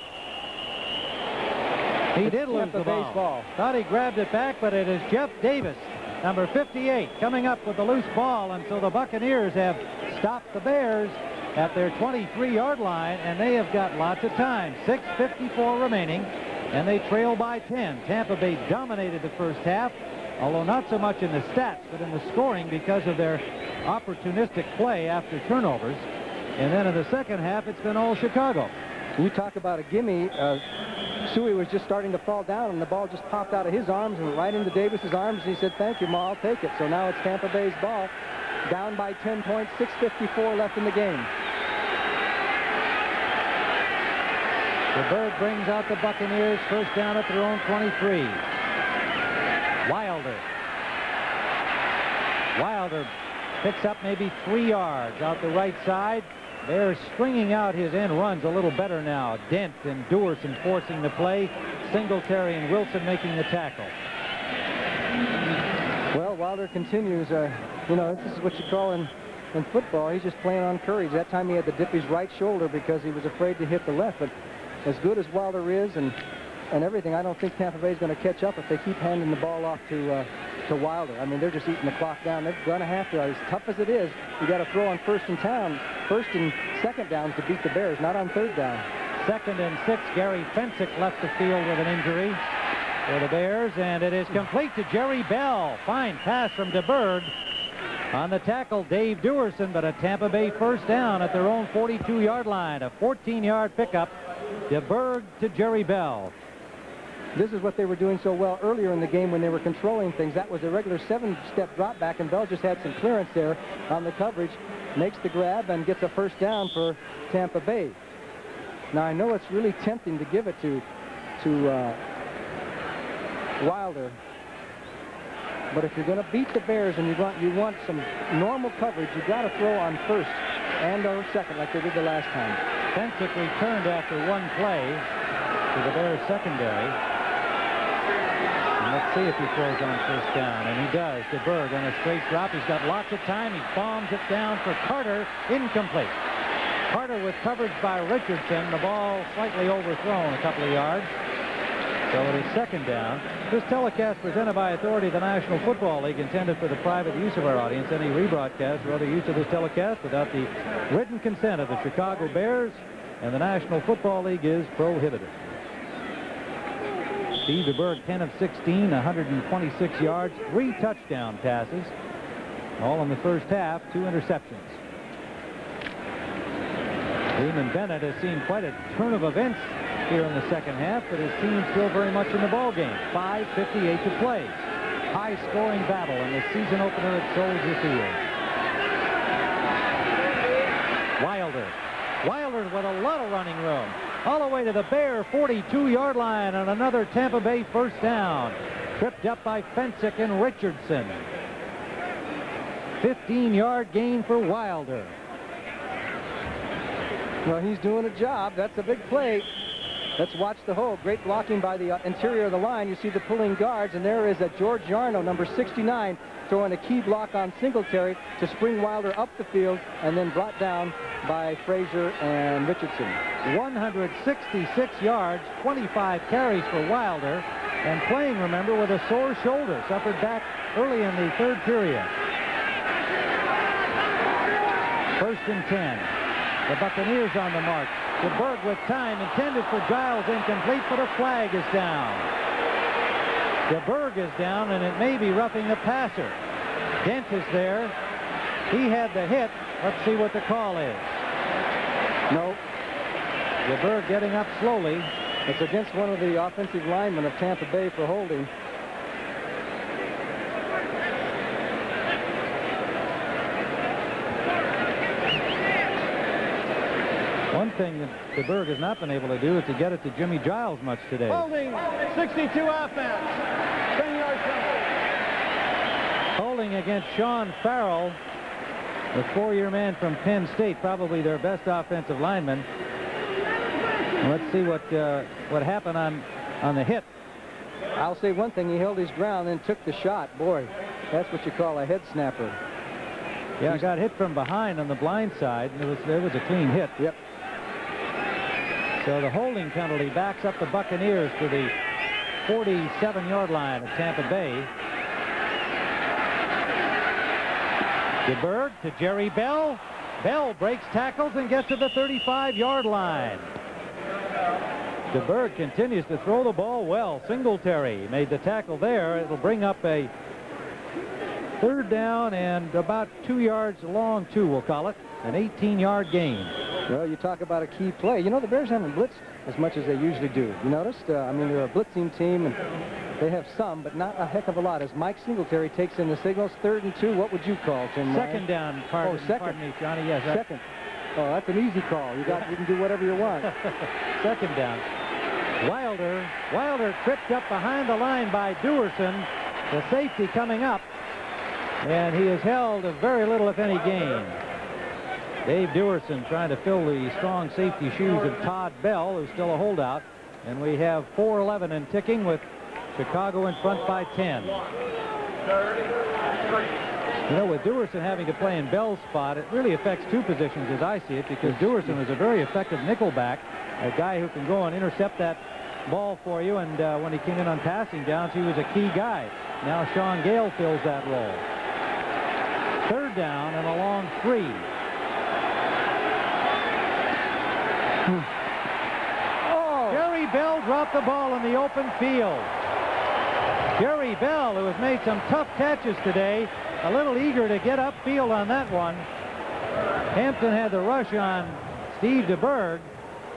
He did lose the ball. Thought he grabbed it back, but it is Jeff Davis, number 58, coming up with the loose ball, and so the Buccaneers have stopped the Bears at their 23-yard line, and they have got lots of time. 6:54 remaining, and they trail by 10. Tampa Bay dominated the first half, although not so much in the stats, but in the scoring because of their opportunistic play after turnovers. And then in the second half, it's been all Chicago. You talk about a gimme. Suhey was just starting to fall down, and the ball just popped out of his arms and right into Davis's arms, and he said, "Thank you, Ma, I'll take it." So now it's Tampa Bay's ball, down by 10 points, 6:54 left in the game. The Bird brings out the Buccaneers, first down at their own 23. Wilder picks up maybe 3 yards out the right side. Bears stringing out his end runs a little better now. Dent and Duerson forcing the play. Singletary and Wilson making the tackle. Well, Wilder continues. You know, this is what you call in football. He's just playing on courage. That time he had to dip his right shoulder because he was afraid to hit the left. But as good as Wilder is and everything, I don't think Tampa Bay is going to catch up if they keep handing the ball off to Wilder. I mean, they're just eating the clock down. They're going to have to. As tough as it is, you got to throw on first and second downs to beat the Bears, not on third down. 2nd and 6. Gary Fencik left the field with an injury for the Bears, and it is complete to Jerry Bell. Fine pass from DeBerg. On the tackle, Dave Duerson, but a Tampa Bay first down at their own 42-yard line. A 14-yard pickup. DeBerg to Jerry Bell. This is what they were doing so well earlier in the game when they were controlling things. That was a regular 7-step drop back, and Bell just had some clearance there on the coverage, makes the grab, and gets a first down for Tampa Bay. Now, I know it's really tempting to give it to Wilder, but if you're going to beat the Bears and you want some normal coverage, you got to throw on first and/or second like they did the last time. Fencik returned after one play to the Bears secondary. And let's see if he throws on first down, and he does. DeBerg on a straight drop. He's got lots of time. He bombs it down for Carter. Incomplete. Carter with coverage by Richardson. The ball slightly overthrown a couple of yards. So it is second down. This telecast presented by authority of the National Football League, intended for the private use of our audience. Any rebroadcast or other use of this telecast without the written consent of the Chicago Bears and the National Football League is prohibited. Steve DeBerg, 10 of 16, 126 yards, 3 touchdown passes, all in the first half, 2 interceptions. Damon Bennett has seen quite a turn of events here in the second half, but his team still very much in the ball game. 5:58 to play. High-scoring battle in the season opener at Soldier Field. Wilder with a lot of running room. All the way to the Bear 42-yard line, and another Tampa Bay first down. Tripped up by Fencik and Richardson. 15-yard gain for Wilder. Well, he's doing a job. That's a big play. Let's watch the hold. Great blocking by the interior of the line. You see the pulling guards, and there is a George Yarno, number 69, throwing a key block on Singletary to spring Wilder up the field, and then brought down by Frazier and Richardson. 166 yards, 25 carries for Wilder, and playing, remember, with a sore shoulder, suffered back early in the third period. 1st and 10. The Buccaneers on the march. DeBerg with time, intended for Giles, incomplete, but a flag is down. DeBerg is down, and it may be roughing the passer. Dent is there. He had the hit. Let's see what the call is. No. DeBerg getting up slowly. It's against one of the offensive linemen of Tampa Bay for holding. One thing that DeBerg has not been able to do is to get it to Jimmy Giles much today. Holding, 62 offense, 10-yard penalty. Holding against Sean Farrell, the 4-year man from Penn State, probably their best offensive lineman. Let's see what happened on the hit. I'll say one thing. He held his ground and took the shot. Boy, that's what you call a head snapper. Yeah, got hit from behind on the blind side, and there was a clean hit. Yep. So the holding penalty backs up the Buccaneers to the 47-yard line of Tampa Bay. DeBerg to Jerry Bell. Bell breaks tackles and gets to the 35-yard line. DeBerg continues to throw the ball well. Singletary made the tackle there. It'll bring up a third down and about 2 yards long, too, we'll call it. An 18-yard gain. Well, you talk about a key play. You know, the Bears haven't blitzed as much as they usually do. You noticed? I mean, they're a blitzing team, and they have some, but not a heck of a lot. As Mike Singletary takes in the signals, 3rd and 2, what would you call, Tim? Second down, pardon me, Johnny. Yes, second. Oh, that's an easy call. You can do whatever you want. Second down. Wilder tripped up behind the line by Duerson. The safety coming up, and he has held very little, if any, gain. Dave Duerson trying to fill the strong safety shoes of Todd Bell, who's still a holdout. And we have 4:11 and ticking with Chicago in front by 10. You know, with Duerson having to play in Bell's spot, it really affects two positions as I see it, because Duerson is a very effective nickelback, a guy who can go and intercept that ball for you, and when he came in on passing downs, he was a key guy. Now Sean Gale fills that role. Third down and a long 3. Jerry Bell dropped the ball in the open field. Jerry Bell, who has made some tough catches today, a little eager to get upfield on that one. Hampton had the rush on Steve DeBerg.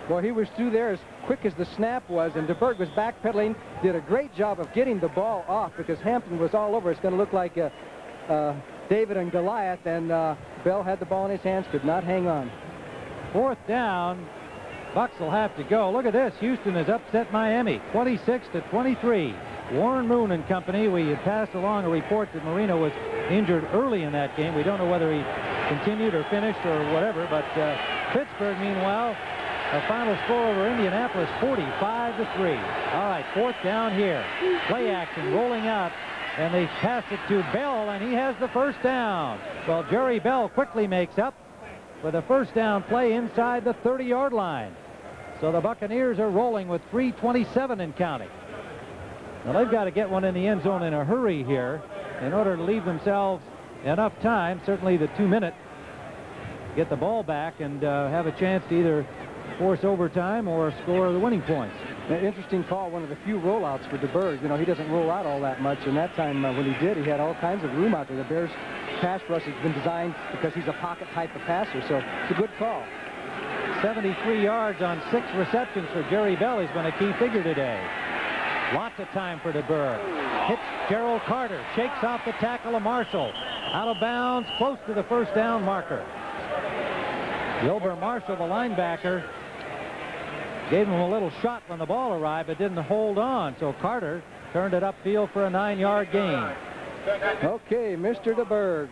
Well, he was through there as quick as the snap was, and DeBerg was backpedaling, did a great job of getting the ball off because Hampton was all over. It's going to look like David and Goliath, and Bell had the ball in his hands, could not hang on. Fourth down. Bucs will have to go. Look at this. Houston has upset Miami, 26-23. Warren Moon and company. We had passed along a report that Marino was injured early in that game. We don't know whether he continued or finished or whatever, but Pittsburgh, meanwhile, a final score over Indianapolis, 45-3. All right, fourth down here. Play action rolling out, and they pass it to Bell, and he has the first down. Well, Jerry Bell quickly makes up with a first down play inside the 30-yard line. So the Buccaneers are rolling with 3:27 and counting. Now they've got to get one in the end zone in a hurry here in order to leave themselves enough time, certainly the 2-minute, get the ball back and have a chance to either force overtime or score the winning points. An interesting call, one of the few rollouts for DeBerg. You know, he doesn't roll out all that much, and that time when he did, he had all kinds of room out there. The Bears' pass rush has been designed because he's a pocket type of passer, so it's a good call. 73 yards on 6 receptions for Jerry Bell. He's been a key figure today. Lots of time for DeBerg. Hits Gerald Carter, shakes off the tackle of Marshall. Out of bounds, close to the first down marker. Wilbur Marshall, the linebacker, gave him a little shot when the ball arrived, but didn't hold on. So Carter turned it upfield for a 9-yard gain. Okay, Mr. DeBerg.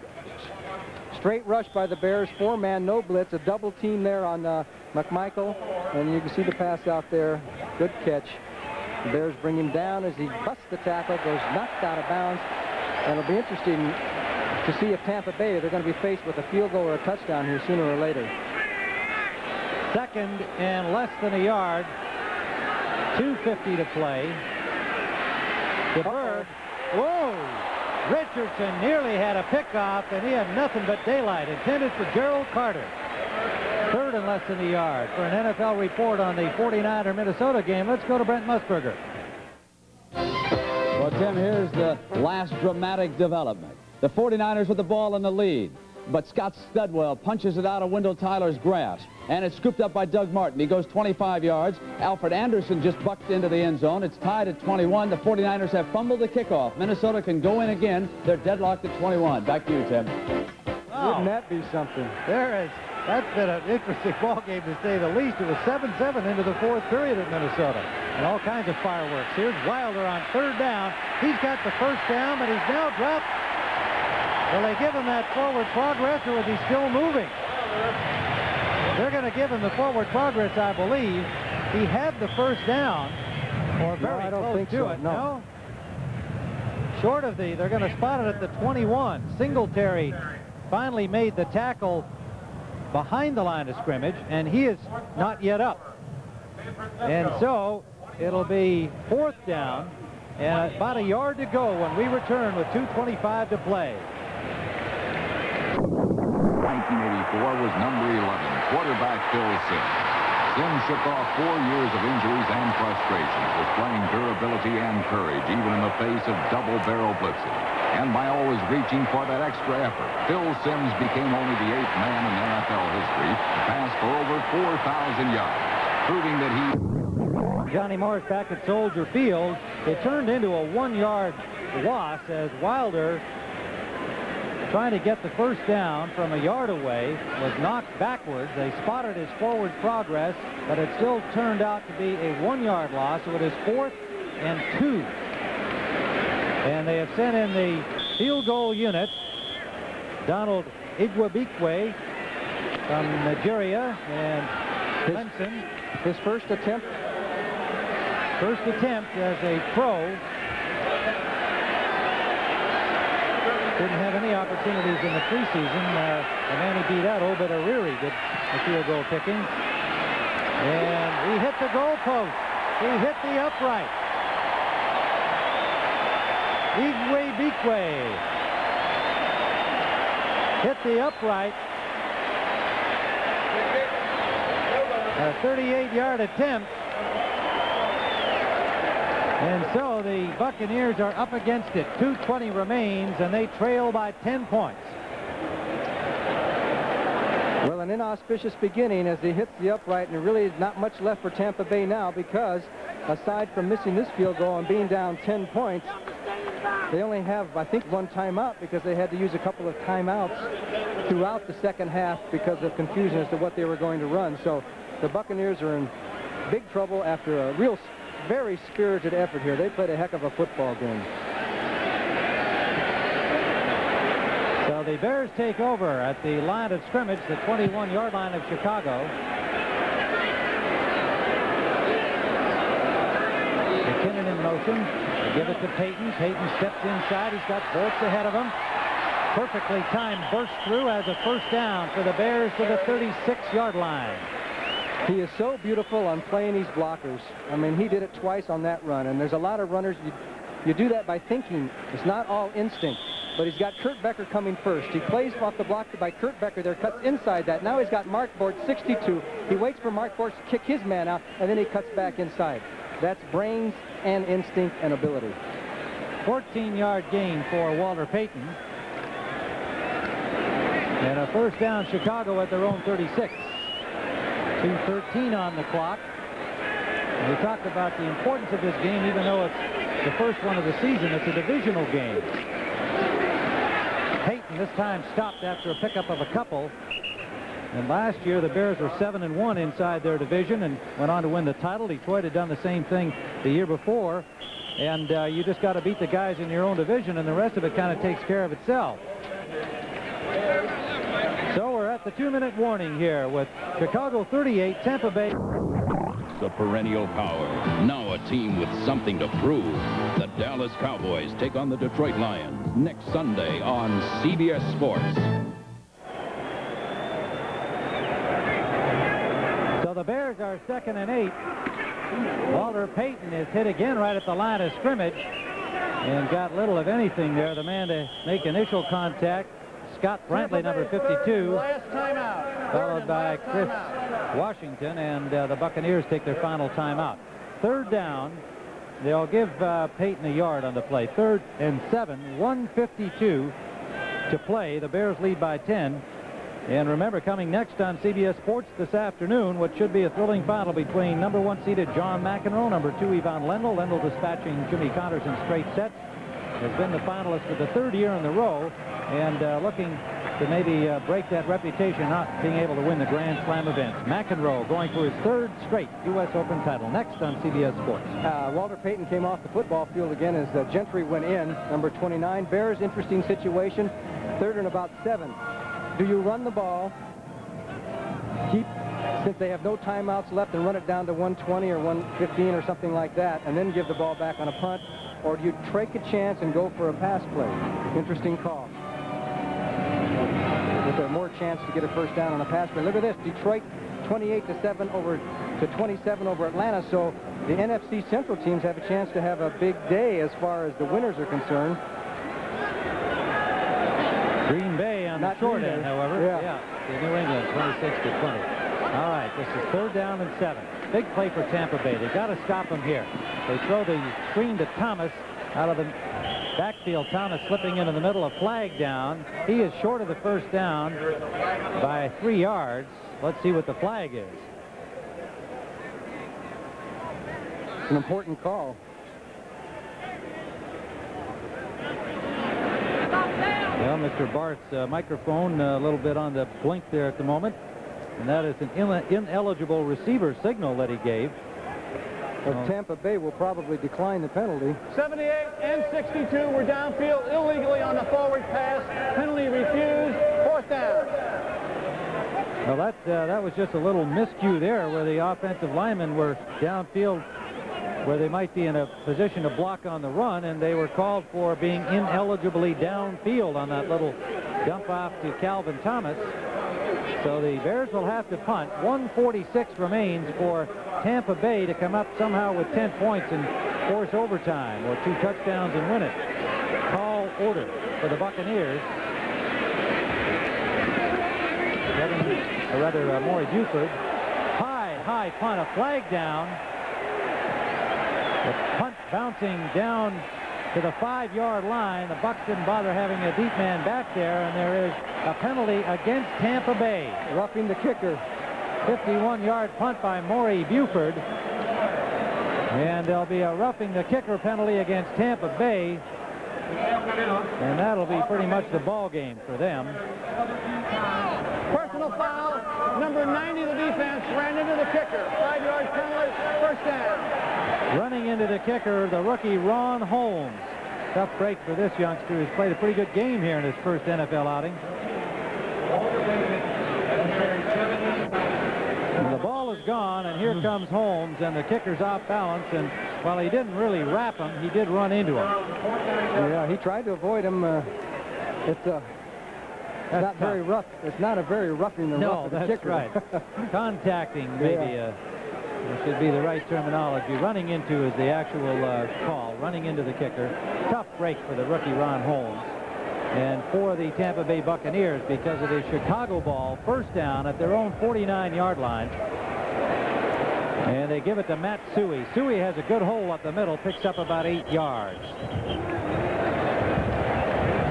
Straight rush by the Bears, 4-man, no blitz, a double team there on McMichael, and you can see the pass out there. Good catch. The Bears bring him down as he busts the tackle, goes knocked out of bounds, and it'll be interesting to see if Tampa Bay, they're going to be faced with a field goal or a touchdown here sooner or later. Second and less than a yard. 2:50 to play. DeBerg. Whoa! Richardson nearly had a pickoff, and he had nothing but daylight. Intended for Gerald Carter. Third and less than a yard. For an NFL report on the 49er Minnesota game, let's go to Brent Musburger. Well, Tim, here's the last dramatic development. The 49ers with the ball in the lead. But Scott Studwell punches it out of Wendell Tyler's grasp, and it's scooped up by Doug Martin. He goes 25 yards. Alfred Anderson just bucked into the end zone. It's tied at 21. The 49ers have fumbled the kickoff. Minnesota can go in again. They're deadlocked at 21. Back to you, Tim. Oh, wouldn't that be something? That's been an interesting ball game, to say the least. It was 7-7 into the fourth period at Minnesota, and all kinds of fireworks. Here's Wilder on third down. He's got the first down, but he's now dropped. Will they give him that forward progress, or is he still moving? They're going to give him the forward progress, I believe. He had the first down, or very close to it. No? Short of they're going to spot it at the 21. Singletary finally made the tackle behind the line of scrimmage, and he is not yet up. And so it'll be fourth down, and about a yard to go when we return with 2:25 to play. 1984 was number 11, quarterback Phil Simms. Simms shook off 4 years of injuries and frustrations, displaying durability and courage even in the face of double-barrel blitzing. And by always reaching for that extra effort, Phil Simms became only the 8th man in NFL history to pass for over 4,000 yards, proving that he... Johnny Morris back at Soldier Field. It turned into a 1-yard loss as Wilder, trying to get the first down from a yard away, was knocked backwards. They spotted his forward progress, but it still turned out to be a 1-yard loss, so it is 4th and 2. And they have sent in the field goal unit. Donald Igwebikwe from Nigeria, and Benson. His first attempt as a pro. Didn't have any opportunities in the preseason. The man he beat out, Obed Ariri, did the field goal kicking. And he hit the goal post. He hit the upright. Igwe Bikwe hit the upright. A 38-yard attempt. And so the Buccaneers are up against it. 2:20 remains, and they trail by 10 points. Well, an inauspicious beginning as he hits the upright, and really not much left for Tampa Bay now because, aside from missing this field goal and being down 10 points, they only have, I think, one timeout because they had to use a couple of timeouts throughout the second half because of confusion as to what they were going to run. So the Buccaneers are in big trouble after a real, very spirited effort here. They played a heck of a football game. So the Bears take over at the line of scrimmage, the 21-yard line of Chicago. McKinnon in motion. They give it to Payton. Payton steps inside. He's got Bortz ahead of him. Perfectly timed burst through as a first down for the Bears to the 36-yard line. He is so beautiful on playing these blockers. I mean, he did it twice on that run, and there's a lot of runners, you do that by thinking. It's not all instinct, but he's got Kurt Becker coming first. He plays off the block by Kurt Becker there, cuts inside that. Now he's got Mark Bortz, 62. He waits for Mark Bortz to kick his man out, and then he cuts back inside. That's brains and instinct and ability. 14-yard gain for Walter Payton. And a first down, Chicago at their own 36. 2:13 on the clock. And we talked about the importance of this game, even though it's the first one of the season. It's a divisional game. Payton this time stopped after a pickup of a couple. And last year the Bears were 7-1 inside their division and went on to win the title. Detroit had done the same thing the year before. And you just got to beat the guys in your own division, and the rest of it kind of takes care of itself. So we're at the 2-minute warning here with Chicago 38, Tampa Bay. The perennial power. Now a team with something to prove. The Dallas Cowboys take on the Detroit Lions next Sunday on CBS Sports. So the Bears are 2nd and 8. Walter Payton is hit again right at the line of scrimmage and got little of anything there. The man to make initial contact, Scott Brantley, number 52, Last timeout. followed by Chris Washington, and the Buccaneers take their final timeout. Third down. They'll give Payton a yard on the play. 3rd and 7, 1:52 to play. The Bears lead by 10. And remember, coming next on CBS Sports this afternoon, what should be a thrilling battle between number 1 seeded John McEnroe, number 2 Yvonne Lendl. Lendl dispatching Jimmy Connors in straight sets. Has been the finalist for the 3rd year in a row, and looking to maybe break that reputation, not being able to win the Grand Slam events. McEnroe going for his 3rd straight U.S. Open title. Next on CBS Sports. Walter Payton came off the football field again as Gentry went in, number 29. Bears, interesting situation. 3rd and about 7. Do you run the ball, since they have no timeouts left, and run it down to 120 or 115 or something like that, and then give the ball back on a punt? Or do you take a chance and go for a pass play? Interesting call. With a more chance to get a first down on a pass play. Look at this. Detroit 28-7 over to 27 over Atlanta. So the NFC Central teams have a chance to have a big day as far as the winners are concerned. Green Bay on the short end, however. Yeah. New England 26-20. All right, this is 3rd down and 7. Big play for Tampa Bay. They got to stop them here. They throw the screen to Thomas out of the backfield. Thomas slipping into the middle, a flag down. He is short of the first down by 3 yards. Let's see what the flag is. It's an important call. Well, Mr. Barth's microphone a little bit on the blink there at the moment. And that is an ineligible receiver signal that he gave. Well, Tampa Bay will probably decline the penalty. 78 and 62 were downfield illegally on the forward pass. Penalty refused. 4th down. Well, that was just a little miscue there where the offensive linemen were downfield where they might be in a position to block on the run, and they were called for being ineligibly downfield on that little dump off to Calvin Thomas. So the Bears will have to punt. 1:46 remains for Tampa Bay to come up somehow with 10 points and force overtime or 2 touchdowns and win it. Call order for the Buccaneers. Maury Buford. High punt, a flag down. The punt bouncing down to the 5-yard line. The Bucs didn't bother having a deep man back there, and there is a penalty against Tampa Bay. Roughing the kicker. 51-yard punt by Maury Buford. And there'll be a roughing the kicker penalty against Tampa Bay. And that'll be pretty much the ball game for them. Personal foul. Number 90 of the defense ran into the kicker. 5-yard penalty. First down. Running into the kicker, the rookie Ron Holmes. Tough break for this youngster who's played a pretty good game here in his first NFL outing. And the ball is gone, and here comes Holmes, and the kicker's off balance, and while he didn't really wrap him, he did run into him. Yeah, he tried to avoid him. It's not very rough. It's not a very roughing the rough of the kicker. No, that's right. Contacting, maybe. Should be the right terminology. Running into is the actual call. Running into the kicker. Tough break for the rookie Ron Holmes. And for the Tampa Bay Buccaneers, because of the Chicago ball, first down at their own 49-yard line. And they give it to Matt Suhey. Suhey has a good hole up the middle, picks up about 8 yards.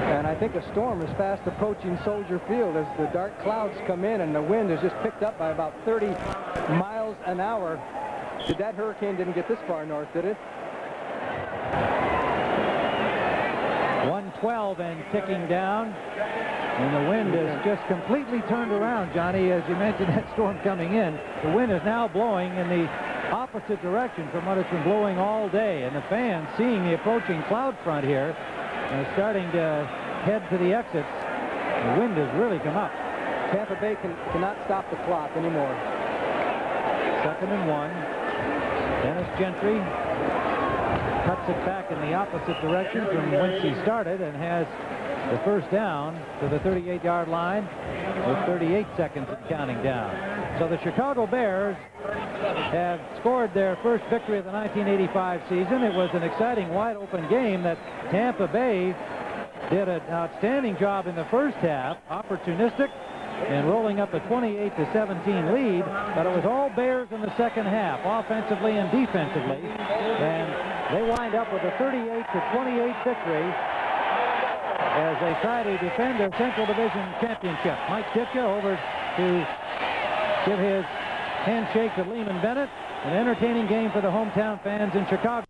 And I think a storm is fast approaching Soldier Field as the dark clouds come in and the wind is just picked up by about 30 miles an hour. That hurricane didn't get this far north, did it? 112 and ticking down. And the wind is just completely turned around, Johnny. As you mentioned, that storm coming in. The wind is now blowing in the opposite direction from what it's been blowing all day. And the fans, seeing the approaching cloud front here, are starting to head to the exits. The wind has really come up. Tampa Bay cannot stop the clock anymore. 2nd and 1. Dennis Gentry cuts it back in the opposite direction from whence he started and has the first down to the 38-yard line with 38 seconds of counting down. So the Chicago Bears have scored their first victory of the 1985 season. It was an exciting, wide-open game that Tampa Bay did an outstanding job in the first half, opportunistic, and rolling up a 28-17 lead, but it was all Bears in the second half, offensively and defensively, and they wind up with a 38-28 victory as they try to defend their Central Division championship. Mike Ditka over to give his handshake to Lehman Bennett. An entertaining game for the hometown fans in Chicago.